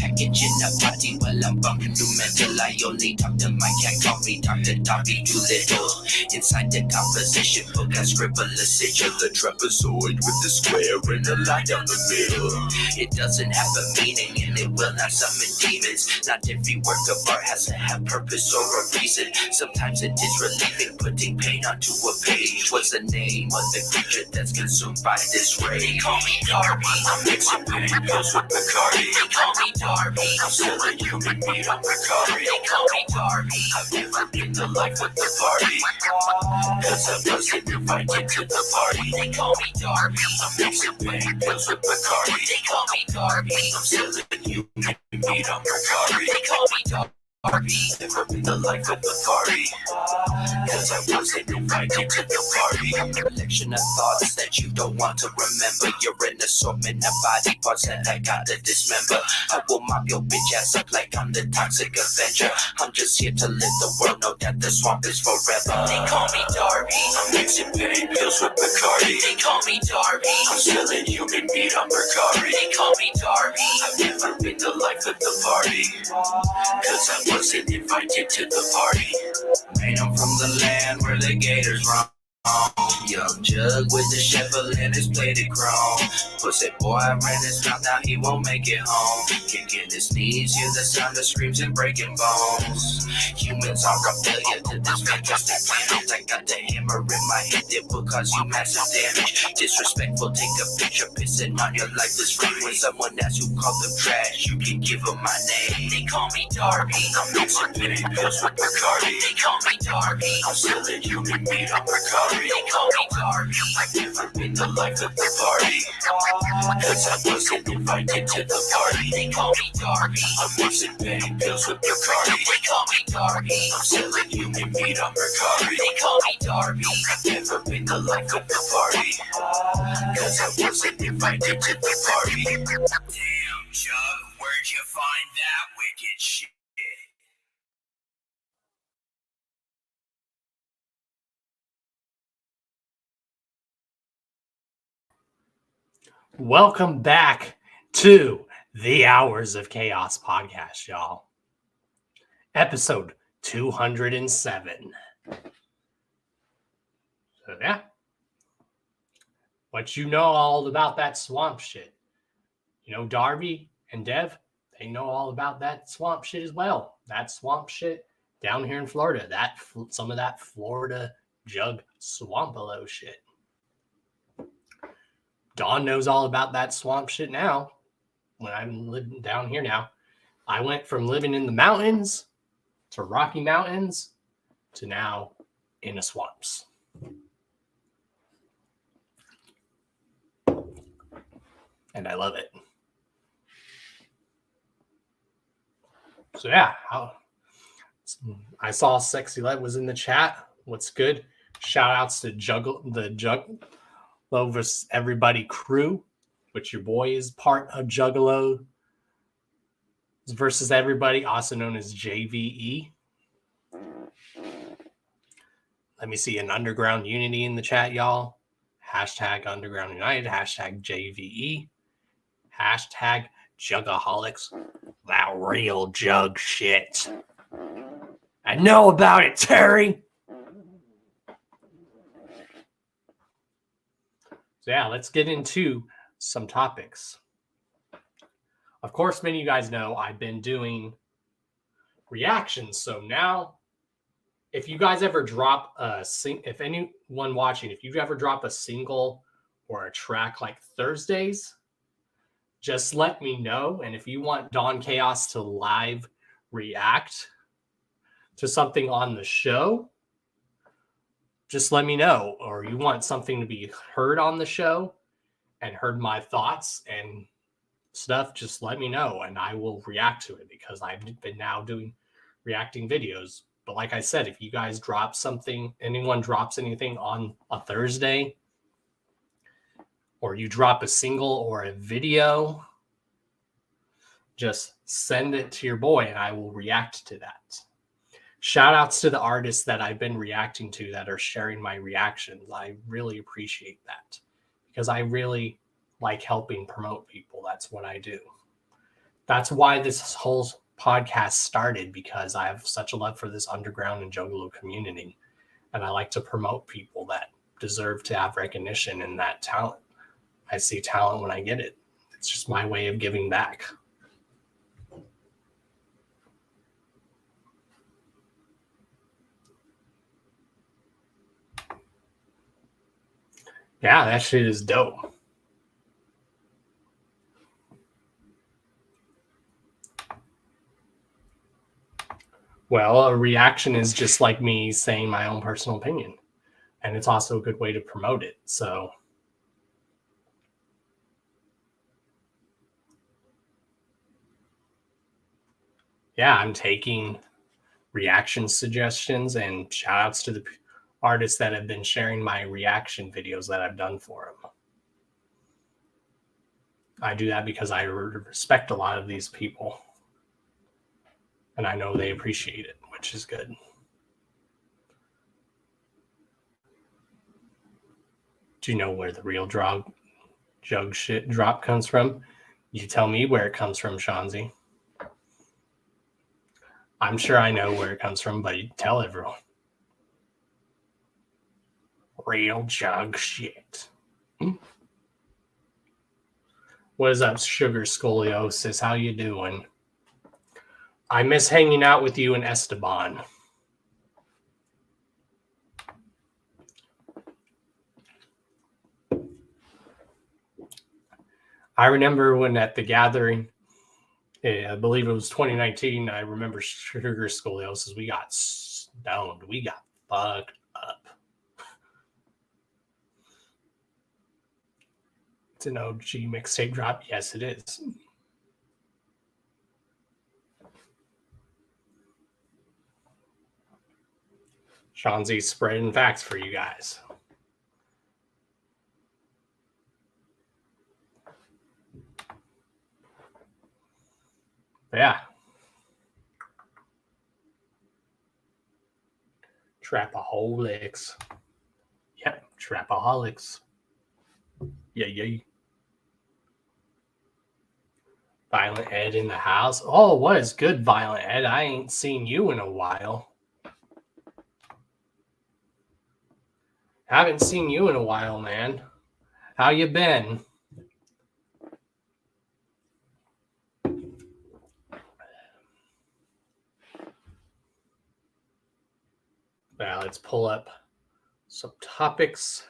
Packaging a party while I'm bumping through mental. I only talk to my cat, call me Dr. Dobby Doolittle. Inside the composition book, I scribble a sigil, a trapezoid with a square and a line down the middle. It doesn't have a meaning and it will not summon demons. Not every work of art has to have purpose or a reason. Sometimes it is relieving, putting pain onto a page. What's the name of the creature that's consumed by this ray? They call me Darby. I'm mixing pain pills with Bacardi. They call me Darby. I'm selling human meat on Mercari. They call me Darby. I've never been the life of the party, cause I wasn't invited to the party. They call me Darby. I'm mixing pain pills with Bacardi. They call me Darby. I'm selling human meat on Mercari. They call me Darby. Never been the life of the party, cause I wasn't invited to the party. A collection of thoughts that you don't want to remember. You're an assortment of body parts that I gotta dismember. I will mop your bitch ass up like I'm the Toxic Avenger. I'm just here to let the world know that the swamp is forever. They call me Darby. I'm mixing pain pills with Bacardi. They call me Darby. I'm selling human meat on Mercari. They call me Darby. I've never been the life of the party, cause I wasn't invited to the party. Man, I'm from the land where the gators roam. Young jug with the shovel and his plated chrome. Pussy boy ran his mouth, now he won't make it home. Kicking his knees, hear the sound of screams and breaking bones. Humans are a failure to this fantastic planet. I got the hammer in my hand, it will cause you massive damage. Disrespectful, take a picture, pissing on your lifeless friend. When someone asks who called them trash, you can give them my name. They call me Darby. I'm mixing pain pills with Bacardi. They call me Darby. I'm selling human meat on Mercari. They call me Darby. I've never been the life of the party, cause I wasn't invited to the party. They call me Darby. I'm mixing pain pills with Bacardi. They call me Darby. I'm selling human meat on Mercari. They call me Darby. I've never been the life of the party, cause I wasn't invited to the party. Damn, Jug, where'd you find that wicked shit? Welcome back to the Hours of Chaos podcast, y'all. Episode 207. So, yeah. What you know all about that swamp shit. You know, Darby and Dev, they know all about that swamp shit as well. That swamp shit down here in Florida. Some of that Florida jug swampalo shit. Dawn knows all about that swamp shit now. When I'm living down here now, I went from living in the mountains to Rocky Mountains to now in the swamps. And I love it. So yeah, I saw Sexy Light was in the chat. What's good? Shout outs to the Juggalo Everybody crew, which your boy is part of Juggalo versus Everybody, also known as JVE. Let me see an Underground Unity in the chat, y'all. Hashtag Underground United, hashtag JVE, hashtag Jugaholics. That real jug shit. I know about it, Terry. So yeah, let's get into some topics. Of course, many of you guys know I've been doing reactions. So now, if you guys ever drop if anyone watching, if you ever drop a single or a track like Thursdays, just let me know. And if you want Dawn Chaos to live react to something on the show, just let me know. Or you want something to be heard on the show and heard my thoughts and stuff, just let me know and I will react to it, because I've been now doing reacting videos. But like I said, if you guys drop something, anyone drops anything on a Thursday, or you drop a single or a video, just send it to your boy and I will react to that. Shout outs to the artists that I've been reacting to that are sharing my reactions. I really appreciate that, because I really like helping promote people. That's what I do. That's why this whole podcast started, because I have such a love for this underground and Juggalo community. And I like to promote people that deserve to have recognition and that talent. I see talent when I get it. It's just my way of giving back. Yeah, that shit is dope. Well, a reaction is just like me saying my own personal opinion. And it's also a good way to promote it. So yeah, I'm taking reaction suggestions, and shout outs to the artists that have been sharing my reaction videos that I've done for them. I do that because I respect a lot of these people. And I know they appreciate it, which is good. Do you know where the real jug shit drop comes from? You tell me where it comes from, Shanzi. I'm sure I know where it comes from, but you tell everyone. Real jug shit. What is up, Sugar Scoliosis? How you doing? I miss hanging out with you and Esteban. I remember when at the gathering, I believe it was 2019, I remember Sugar Scoliosis, we got stoned. We got fucked up. It's an OG mixtape drop. Yes, it is. Shanzi's spreading facts for you guys. Yeah. Trapaholics. Yep, trapaholics. Yeah. Violent Ed in the house. Oh, what is good, Violent Ed? I ain't seen you in a while. Haven't seen you in a while, man. How you been? Now let's pull up some topics.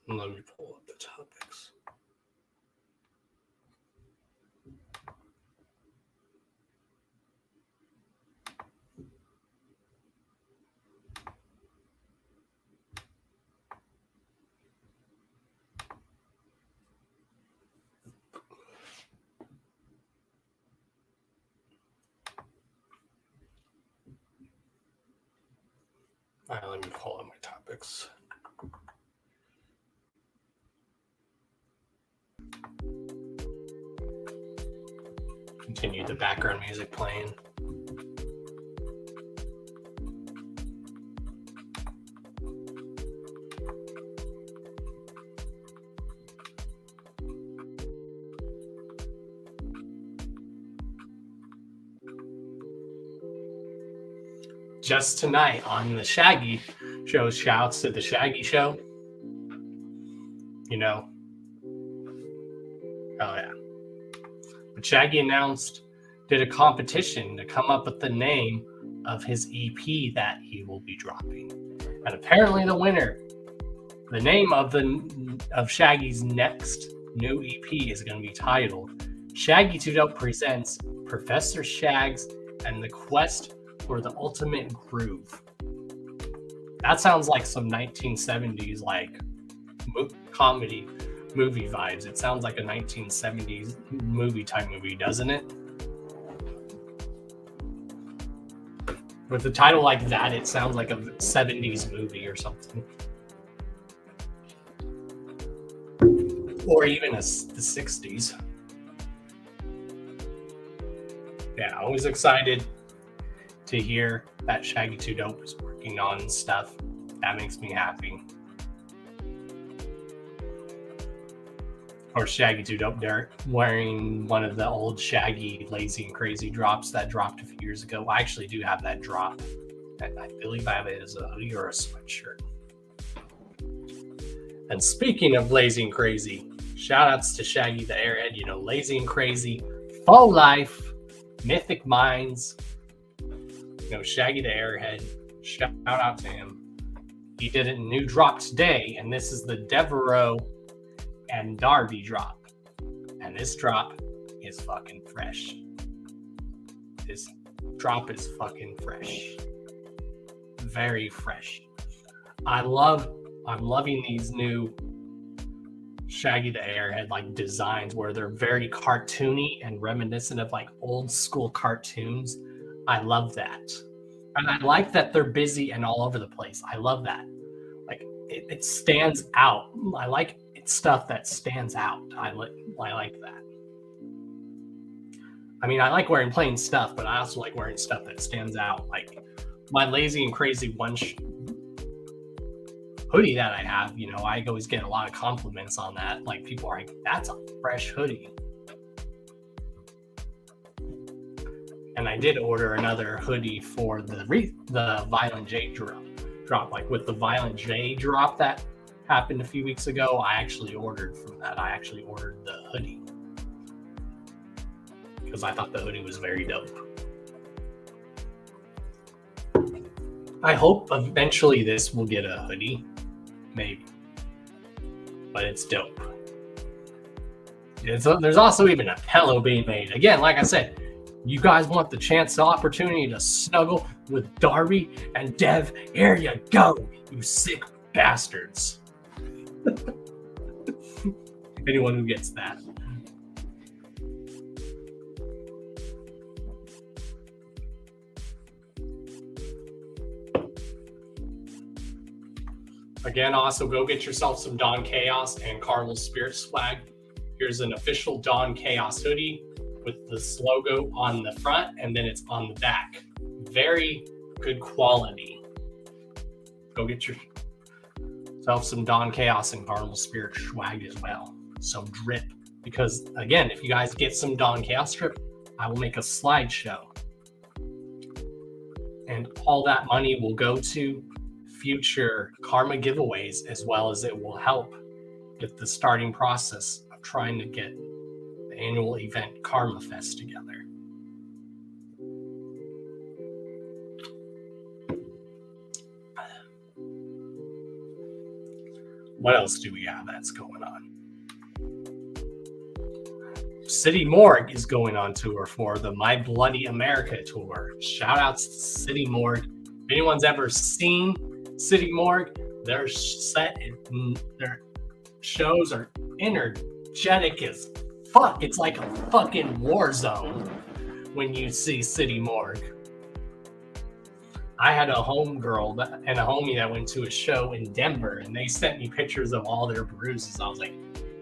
Let me pull up the topics. All right, let me pull up my topics. Continue the background music playing. Just tonight on the Shaggy Show, shouts to the Shaggy Show. You know. Oh, yeah. But Shaggy did a competition to come up with the name of his EP that he will be dropping. And apparently the name of Shaggy's next new EP is going to be titled Shaggy 2 Dope presents Professor Shags and the Quest for the Ultimate Groove. That sounds like some 1970s like comedy movie vibes. It sounds like a 1970s movie type movie, doesn't it? With a title like that, it sounds like a 70s movie or something. Or even the 60s. Yeah, I was excited to hear that Shaggy 2 Dope is working on stuff. That makes me happy. Or Shaggy 2 Dope wearing one of the old Shaggy Lazy and Crazy drops that dropped a few years ago. I actually do have that drop. I believe I have it as a hoodie or a sweatshirt. And speaking of Lazy and Crazy, shout outs to Shaggy the Airhead, you know, Lazy and Crazy, Faux Life, Mythic Minds, you know, Shaggy the Airhead, shout out to him. He did a new drop today, and this is the Devereaux and Darby drop. And this drop is fucking fresh. This drop is fucking fresh. Very fresh. I'm loving these new Shaggy the Airhead like designs where they're very cartoony and reminiscent of like old school cartoons. I love that. And I like that they're busy and all over the place. I love that. Like it stands out. I like stuff that stands out. I like that. I mean, I like wearing plain stuff, but I also like wearing stuff that stands out. Like my Lazy and Crazy hoodie that I have, you know, I always get a lot of compliments on that. Like people are like, that's a fresh hoodie. And I did order another hoodie for the Violent J drop. Like with the Violent J drop that happened a few weeks ago, I actually ordered from that. I actually ordered the hoodie because I thought the hoodie was very dope. I hope eventually this will get a hoodie, maybe, but it's dope. There's also even a pillow being made. Again, like I said, you guys want the chance, the opportunity to snuggle with Darby and Dev, here you go, you sick bastards. Anyone who gets that. Again, also go get yourself some Dawn Chaos and Carnival Spirit swag. Here's an official Dawn Chaos hoodie with this logo on the front and then it's on the back. Very good quality. Go get yourself some Dawn Chaos and Carnival Spirit swag as well. Some drip. Because again, if you guys get some Dawn Chaos drip, I will make a slideshow. And all that money will go to future Karma giveaways, as well as it will help with the starting process of trying to get the annual event Karma Fest together. What else do we have that's going on? City Morgue is going on tour for the My Bloody America tour. Shout outs to City Morgue. If anyone's ever seen City Morgue, their shows are energetic as fuck. It's like a fucking war zone when you see City Morgue. I had a homegirl and a homie that went to a show in Denver, and they sent me pictures of all their bruises. I was like,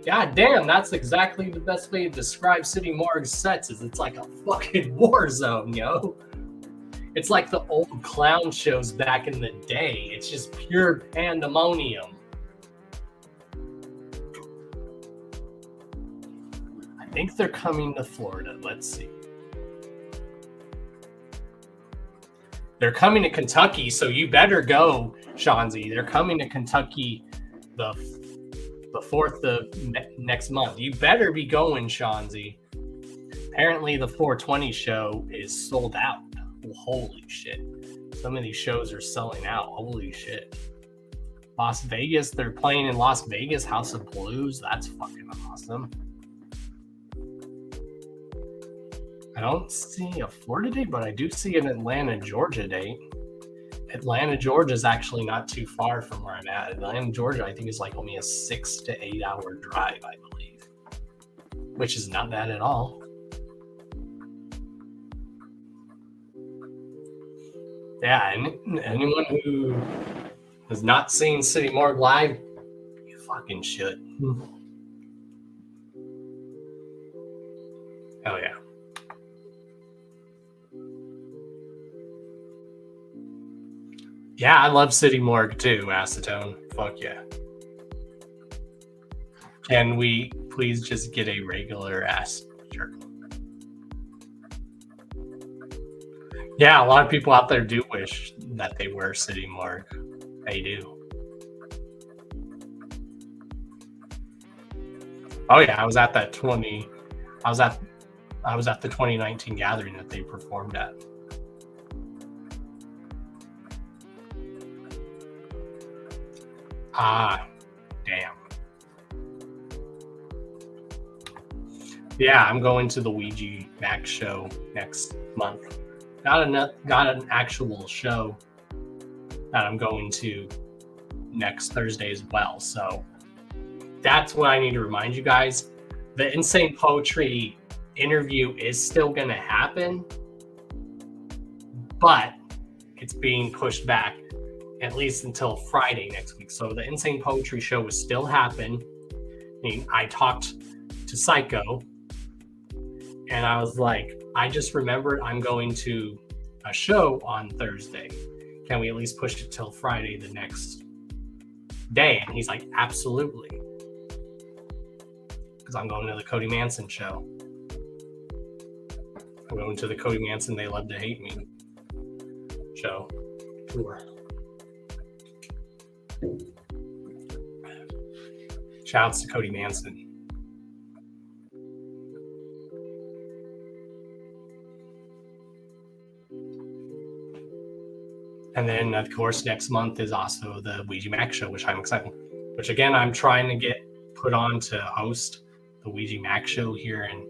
God damn, that's exactly the best way to describe City Morgue's sets. Is it's like a fucking war zone, yo. It's like the old clown shows back in the day. It's just pure pandemonium. I think they're coming to Florida. Let's see. They're coming to Kentucky, so you better go, Shanzi. They're coming to Kentucky the 4th of next month. You better be going, Shanzi. Apparently, the 420 show is sold out. Holy shit. Some of these shows are selling out. Holy shit. Las Vegas, they're playing in Las Vegas, House of Blues. That's fucking awesome. I don't see a Florida date, but I do see an Atlanta, Georgia date. Atlanta, Georgia is actually not too far from where I'm at. Atlanta, Georgia, I think is like only a 6 to 8 hour drive, I believe, which is not bad at all. Yeah, and anyone who has not seen City Morgue live, you fucking should. Hell yeah. Yeah, I love City Morgue too, Acetone. Fuck yeah. Can we please just get a regular ass shirt? Yeah, a lot of people out there do wish that they were City Morgue. They do. Oh yeah, I was at the 2019 gathering that they performed at. Ah, damn. Yeah, I'm going to the Ouija Max show next month. Got an actual show that I'm going to next Thursday as well. So that's what I need to remind you guys. The Insane Poetry interview is still going to happen, but it's being pushed back at least until Friday next week. So the Insane Poetry show will still happen. I mean, I talked to Psycho and I was like, I just remembered I'm going to a show on Thursday. Can we at least push it till Friday the next day? And he's like, absolutely. Because I'm going to the Cody Manson show. I'm going to the Cody Manson They Love to Hate Me show tour. Shouts to Cody Manson. And then, of course, next month is also the Ouija Max show, which I'm excited. Which, again, I'm trying to get put on to host the Ouija Max show here in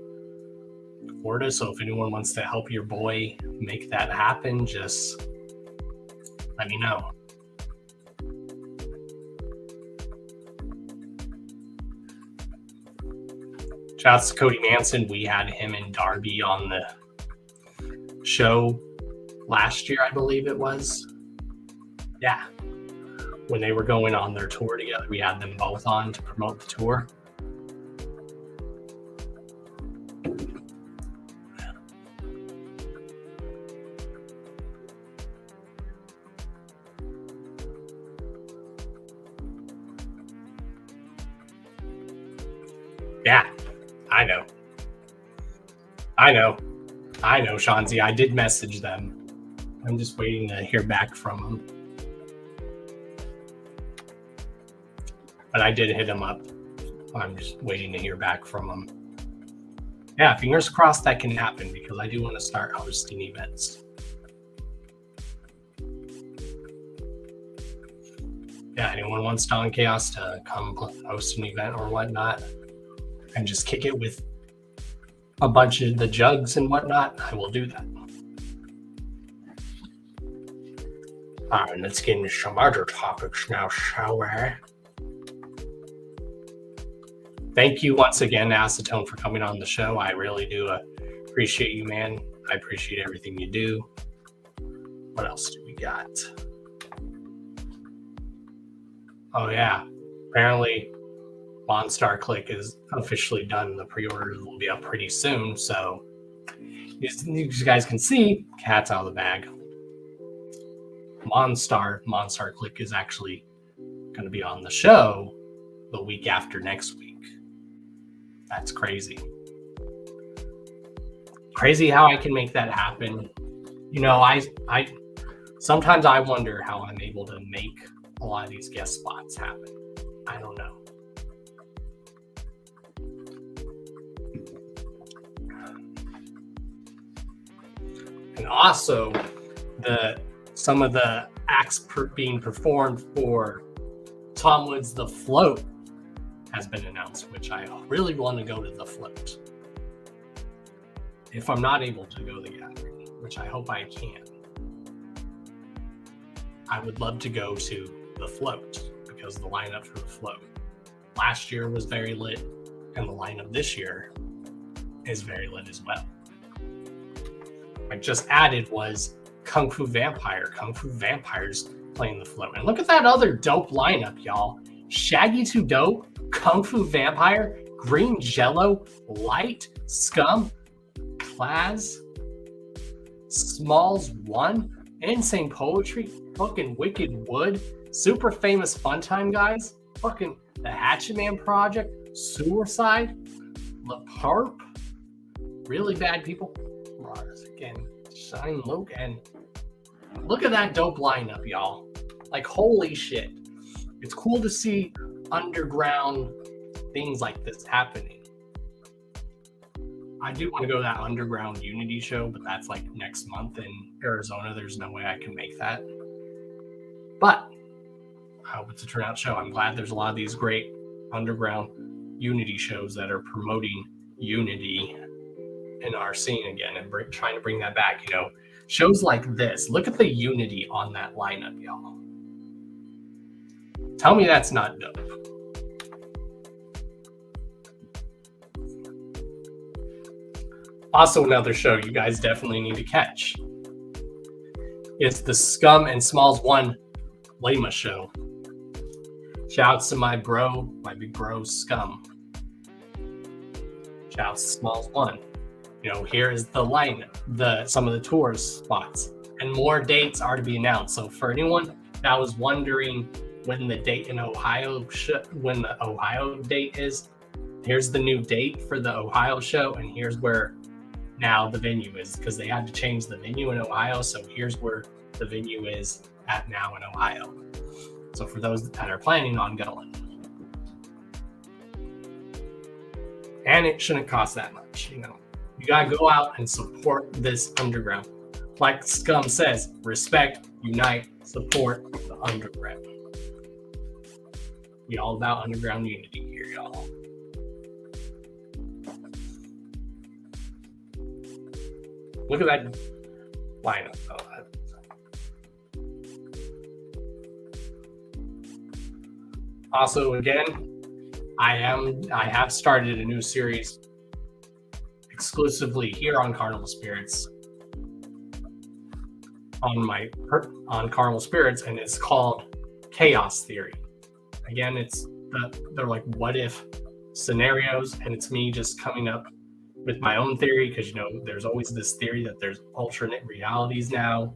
Florida. So if anyone wants to help your boy make that happen, just let me know. Shouts to Cody Manson. We had him and Darby on the show last year, I believe it was. Yeah. When they were going on their tour together, we had them both on to promote the tour. Yeah, I know. I know, Shanzi. I did message them. I'm just waiting to hear back from them. But I did hit them up. I'm just waiting to hear back from them. Yeah, fingers crossed that can happen because I do want to start hosting events. Yeah, anyone wants Don Chaos to come host an event or whatnot and just kick it with a bunch of the jugs and whatnot, I will do that. All right, let's get into some other topics now, shall we? Thank you once again, Acetone, for coming on the show. I really do appreciate you, man. I appreciate everything you do. What else do we got? Oh, yeah. Apparently, Monstar Click is officially done. The pre-orders will be up pretty soon. So, you guys can see, cat's out of the bag. Monstar Click is actually going to be on the show the week after next week. That's crazy. Crazy how I can make that happen. You know, I sometimes I wonder how I'm able to make a lot of these guest spots happen. I don't know. And also, some of the acts being performed for Tom Wood's The Float has been announced, which I really want to go to The Float. if I'm not able to go to the gathering, which I hope I can, I would love to go to the float, because the lineup for the float last year was very lit, and the lineup this year is very lit as well. I just added was Kung Fu Vampire. Kung Fu Vampire's playing the float. And look at that other dope lineup, y'all. Shaggy 2 Dope, Kung Fu Vampire, Green Jello, Light, Scum, Plaz, Smalls 1, Insane Poetry, fucking Wicked Wood, Super Famous Funtime Guys, fucking The Hatchet Man Project, Suicide, La Parp, Really Bad People, Mars again, Shine Loke, and look at that dope lineup, y'all. Like, holy shit. It's cool to see underground things like this happening. I do want to go to that underground Unity show, but that's like next month in Arizona. There's no way I can make that. But I hope it's a turnout show. I'm glad there's a lot of these great underground Unity shows that are promoting Unity in our scene again and trying to bring that back. You know, shows like this. Look at the Unity on that lineup, y'all. Tell me that's not dope. Also, another show you guys definitely need to catch is the Scum and Smalls 1 Lama show. Shouts to my bro, my big bro Scum. Shouts to Smalls 1. You know, here is the line, some of the tour spots, and more dates are to be announced. So for anyone that was wondering when the date in Ohio, when the Ohio date is, here's the new date for the Ohio show, and here's where now the venue is, because they had to change the venue in Ohio. So here's where the venue is at now in Ohio. So for those that are planning on going, and it shouldn't cost that much, you know. You gotta go out and support this underground. Like Scum says, respect, unite, support the underground. We all about underground unity here, y'all. Look at that lineup. Also, again, I have started a new series exclusively here on Carnival Spirits on Carnival Spirits, and it's called Chaos Theory. Again, they're like what if scenarios, and it's me just coming up with my own theory, because you know there's always this theory that there's alternate realities now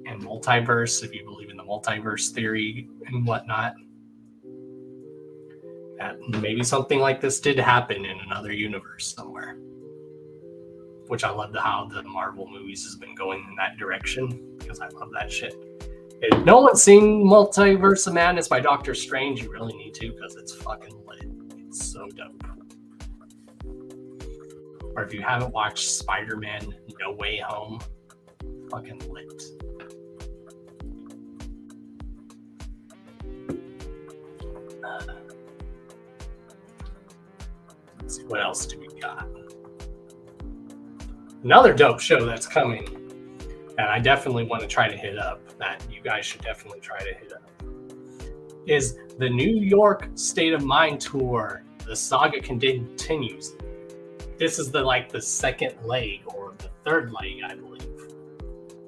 and multiverse, if you believe in the multiverse theory and whatnot, that maybe something like this did happen in another universe somewhere. Which I love how the Marvel movies has been going in that direction, because I love that shit. If no one's seen Multiverse of Madness by Doctor Strange, you really need to, because it's fucking lit. It's so dope. Or if you haven't watched Spider-Man No Way Home, fucking lit. Let's see, what else do we got? Another dope show that's coming, and I definitely want to try to hit up, that you guys should definitely try to hit up, is the New York State of Mind tour. The saga continues. This is the second leg, or the third leg, I believe.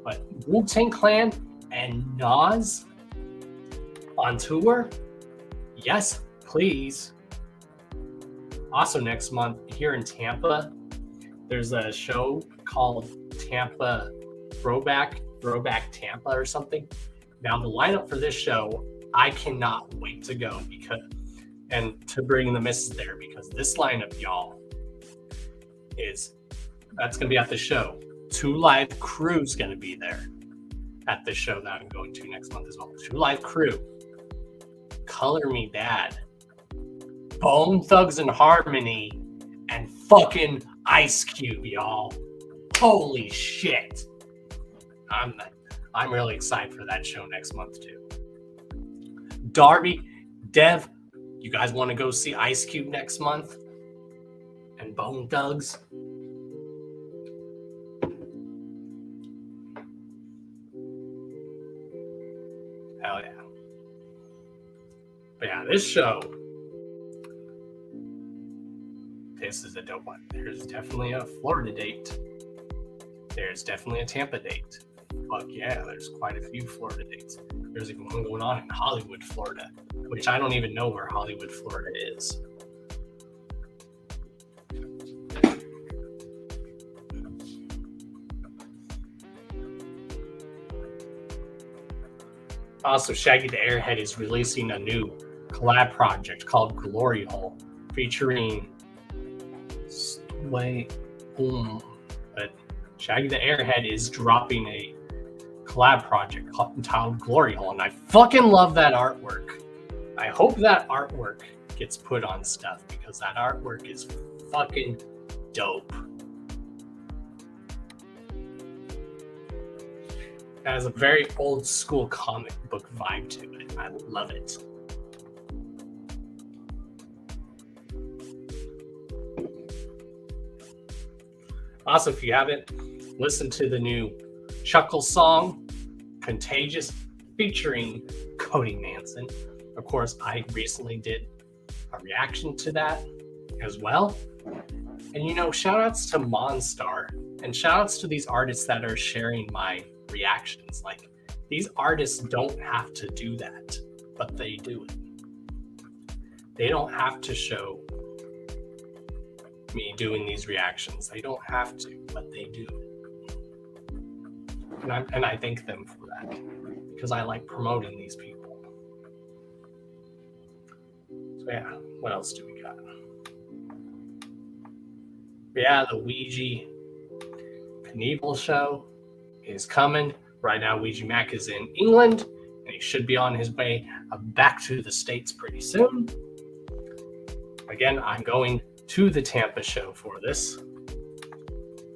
But Wu-Tang Clan and Nas on tour? Yes, please. Also next month here in Tampa, there's a show called Tampa Throwback Tampa or something. Now the lineup for this show, I cannot wait to go and to bring the missus there, because this lineup, y'all, that's gonna be at the show. 2 Live Crew's gonna be there at the show that I'm going to next month as well. 2 Live Crew, Color Me Bad, Bone Thugs and Harmony, and fucking Ice Cube, y'all. Holy shit. I'm really excited for that show next month too. Darby, Dev, you guys want to go see Ice Cube next month? And Bone Thugs? this show. This is a dope one. There's definitely a Florida date. There's definitely a Tampa date. Fuck yeah, there's quite a few Florida dates. There's even one going on in Hollywood, Florida, which I don't even know where Hollywood, Florida is. Also, Shaggy the Airhead is releasing a new collab project called Glory Hole, featuring But Shaggy the Airhead is dropping a collab project entitled Glory Hole, and I fucking love that artwork. I hope that artwork gets put on stuff because that artwork is fucking dope. It has a very old school comic book vibe to it. I love it. Also, if you haven't listened to the new Chuckle song, Contagious, featuring Cody Manson. Of course, I recently did a reaction to that as well. And you know, shout outs to Monstar and shout outs to these artists that are sharing my reactions. Like, these artists don't have to do that, but they do it. They don't have to show me doing these reactions. They don't have to, but they do. And I thank them for that because I like promoting these people. So yeah, what else do we got? Yeah, the Ouija Knievel show is coming. Right now, Ouija Mac is in England, and he should be on his way back to the States pretty soon. Again, I'm going to the Tampa show for this.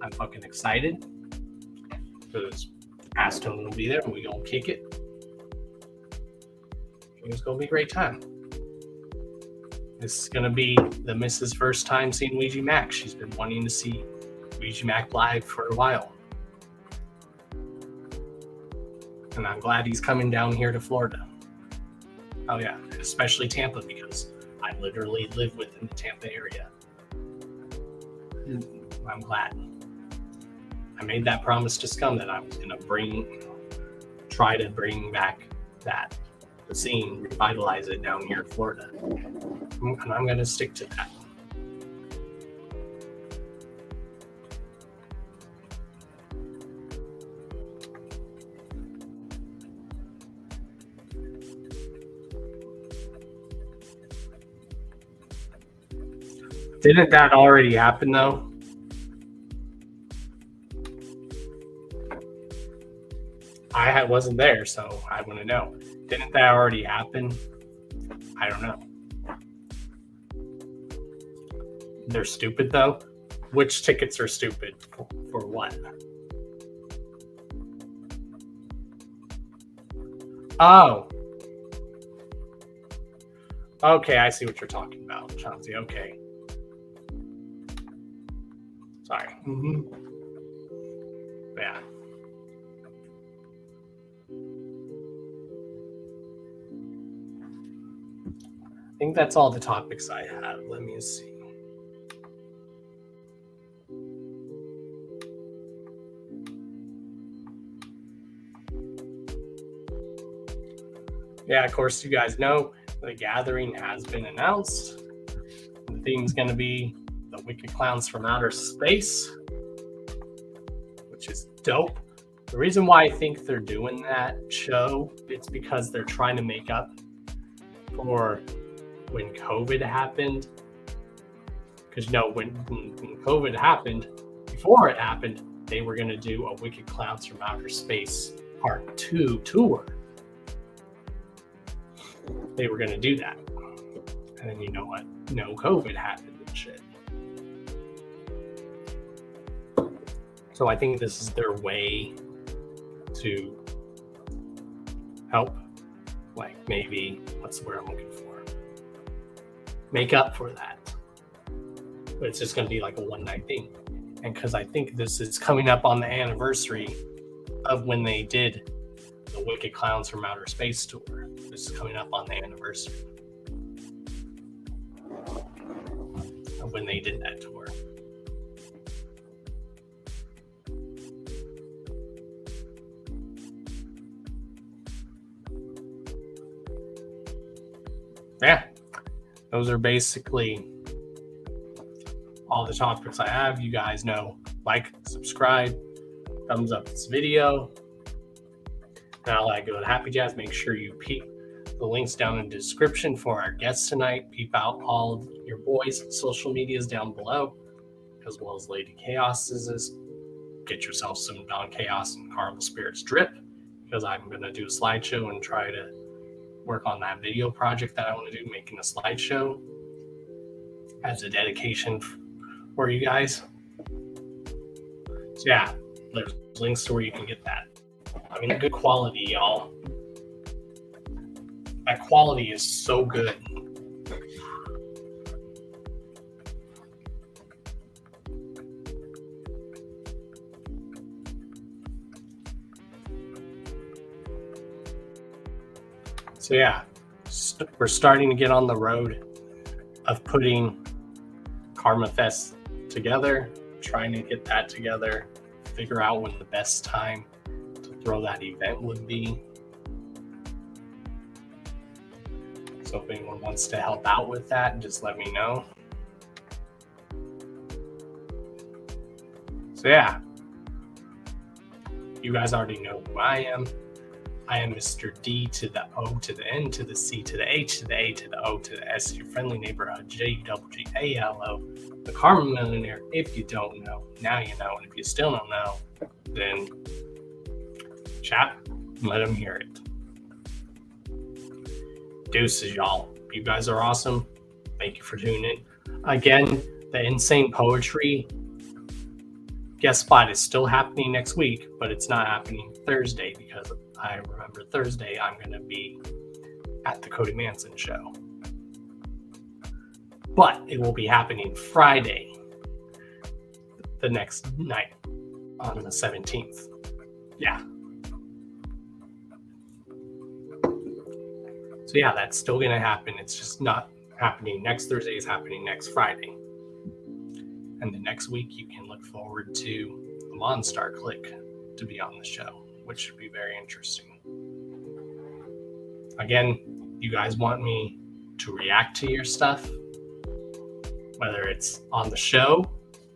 I'm fucking excited because Acetone will be there and we gonna kick it. It's gonna be a great time. This is gonna be the missus' first time seeing Ouija Mac. She's been wanting to see Ouija Mac live for a while. And I'm glad he's coming down here to Florida. Oh yeah, especially Tampa because I literally live within the Tampa area. I'm glad. I made that promise to Scum that I was going to try to bring back the scene, revitalize it down here in Florida. And I'm going to stick to that. Didn't that already happen, though? I wasn't there, so I want to know. Didn't that already happen? I don't know. They're stupid, though? Which tickets are stupid? For what? Oh. Okay, I see what you're talking about, Chauncey. Okay. Sorry. Yeah. I think that's all the topics I have. Let me see. Yeah, of course, you guys know the gathering has been announced. The theme's going to be the Wicked Clowns from Outer Space, which is dope. The reason why I think they're doing that show, it's because they're trying to make up for when COVID happened. Because, you know, when COVID happened, before it happened, they were going to do a Wicked Clowns from Outer Space Part 2 tour. They were going to do that. And then you know what? No COVID happened and shit. So I think this is their way to help, like, maybe, what's the word I'm looking for? Make up for that. But it's just going to be like a one-night thing. And because I think this is coming up on the anniversary of when they did the Wicked Clowns from Outer Space tour. This is coming up on the anniversary. of when they did that tour. Yeah, those are basically all the topics I have. You guys know, like, subscribe, thumbs up this video. Now I go to Happy Jazz. Make sure you peep the links down in the description for our guests tonight. Peep out all of your boys' social medias down below, as well as Lady Chaos's. Get yourself some Don Chaos and Carnival Spirits drip, because I'm going to do a slideshow and try to work on that video project that I want to do, making a slideshow as a dedication for you guys. So yeah, there's links to where you can get that. I mean, good quality, y'all. That quality is so good. So yeah, we're starting to get on the road of putting Karma Fest together, trying to get that together, figure out when the best time to throw that event would be. So if anyone wants to help out with that, just let me know. So yeah, you guys already know who I am. I am Mr. D to the O to the N to the C to the H to the A to the O to the S, your friendly neighborhood JGGALO, the Karma Millionaire. If you don't know, now you know. And if you still don't know, then chat, let them hear it. Deuces, y'all. You guys are awesome. Thank you for tuning in. Again, the Insane Poetry guest spot is still happening next week, but it's not happening Thursday because I remember Thursday I'm going to be at the Cody Manson show. But it will be happening Friday, the next night, on the 17th. Yeah. So yeah, that's still going to happen. It's just not happening next Thursday. It's happening next Friday. And the next week you can look forward to the Monstar Clique to be on the show, which should be very interesting. Again, you guys want me to react to your stuff, whether it's on the show,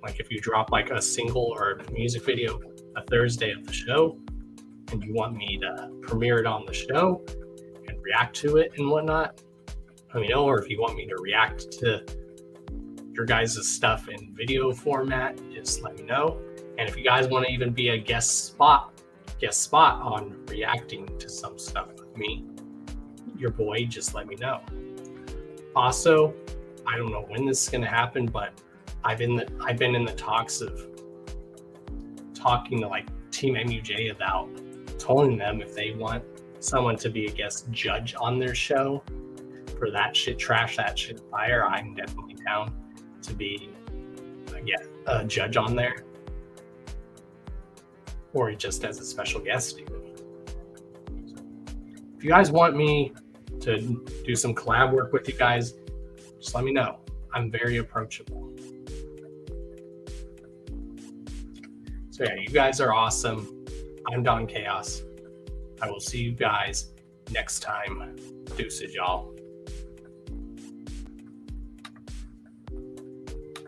like if you drop like a single or a music video a Thursday of the show, and you want me to premiere it on the show and react to it and whatnot, let me know. Or if you want me to react to your guys' stuff in video format, just let me know. And if you guys want to even be a guest spot on reacting to some stuff with me, your boy, just let me know. Also, I don't know when this is going to happen, but I've been in the talks of talking to like Team MUJ about telling them if they want someone to be a guest judge on their show for that shit trash, that shit fire. I'm definitely down to be a judge on there, or just as a special guest even. If you guys want me to do some collab work with you guys, just let me know. I'm very approachable. So yeah, you guys are awesome. I'm Don Chaos. I will see you guys next time. Deuces, y'all.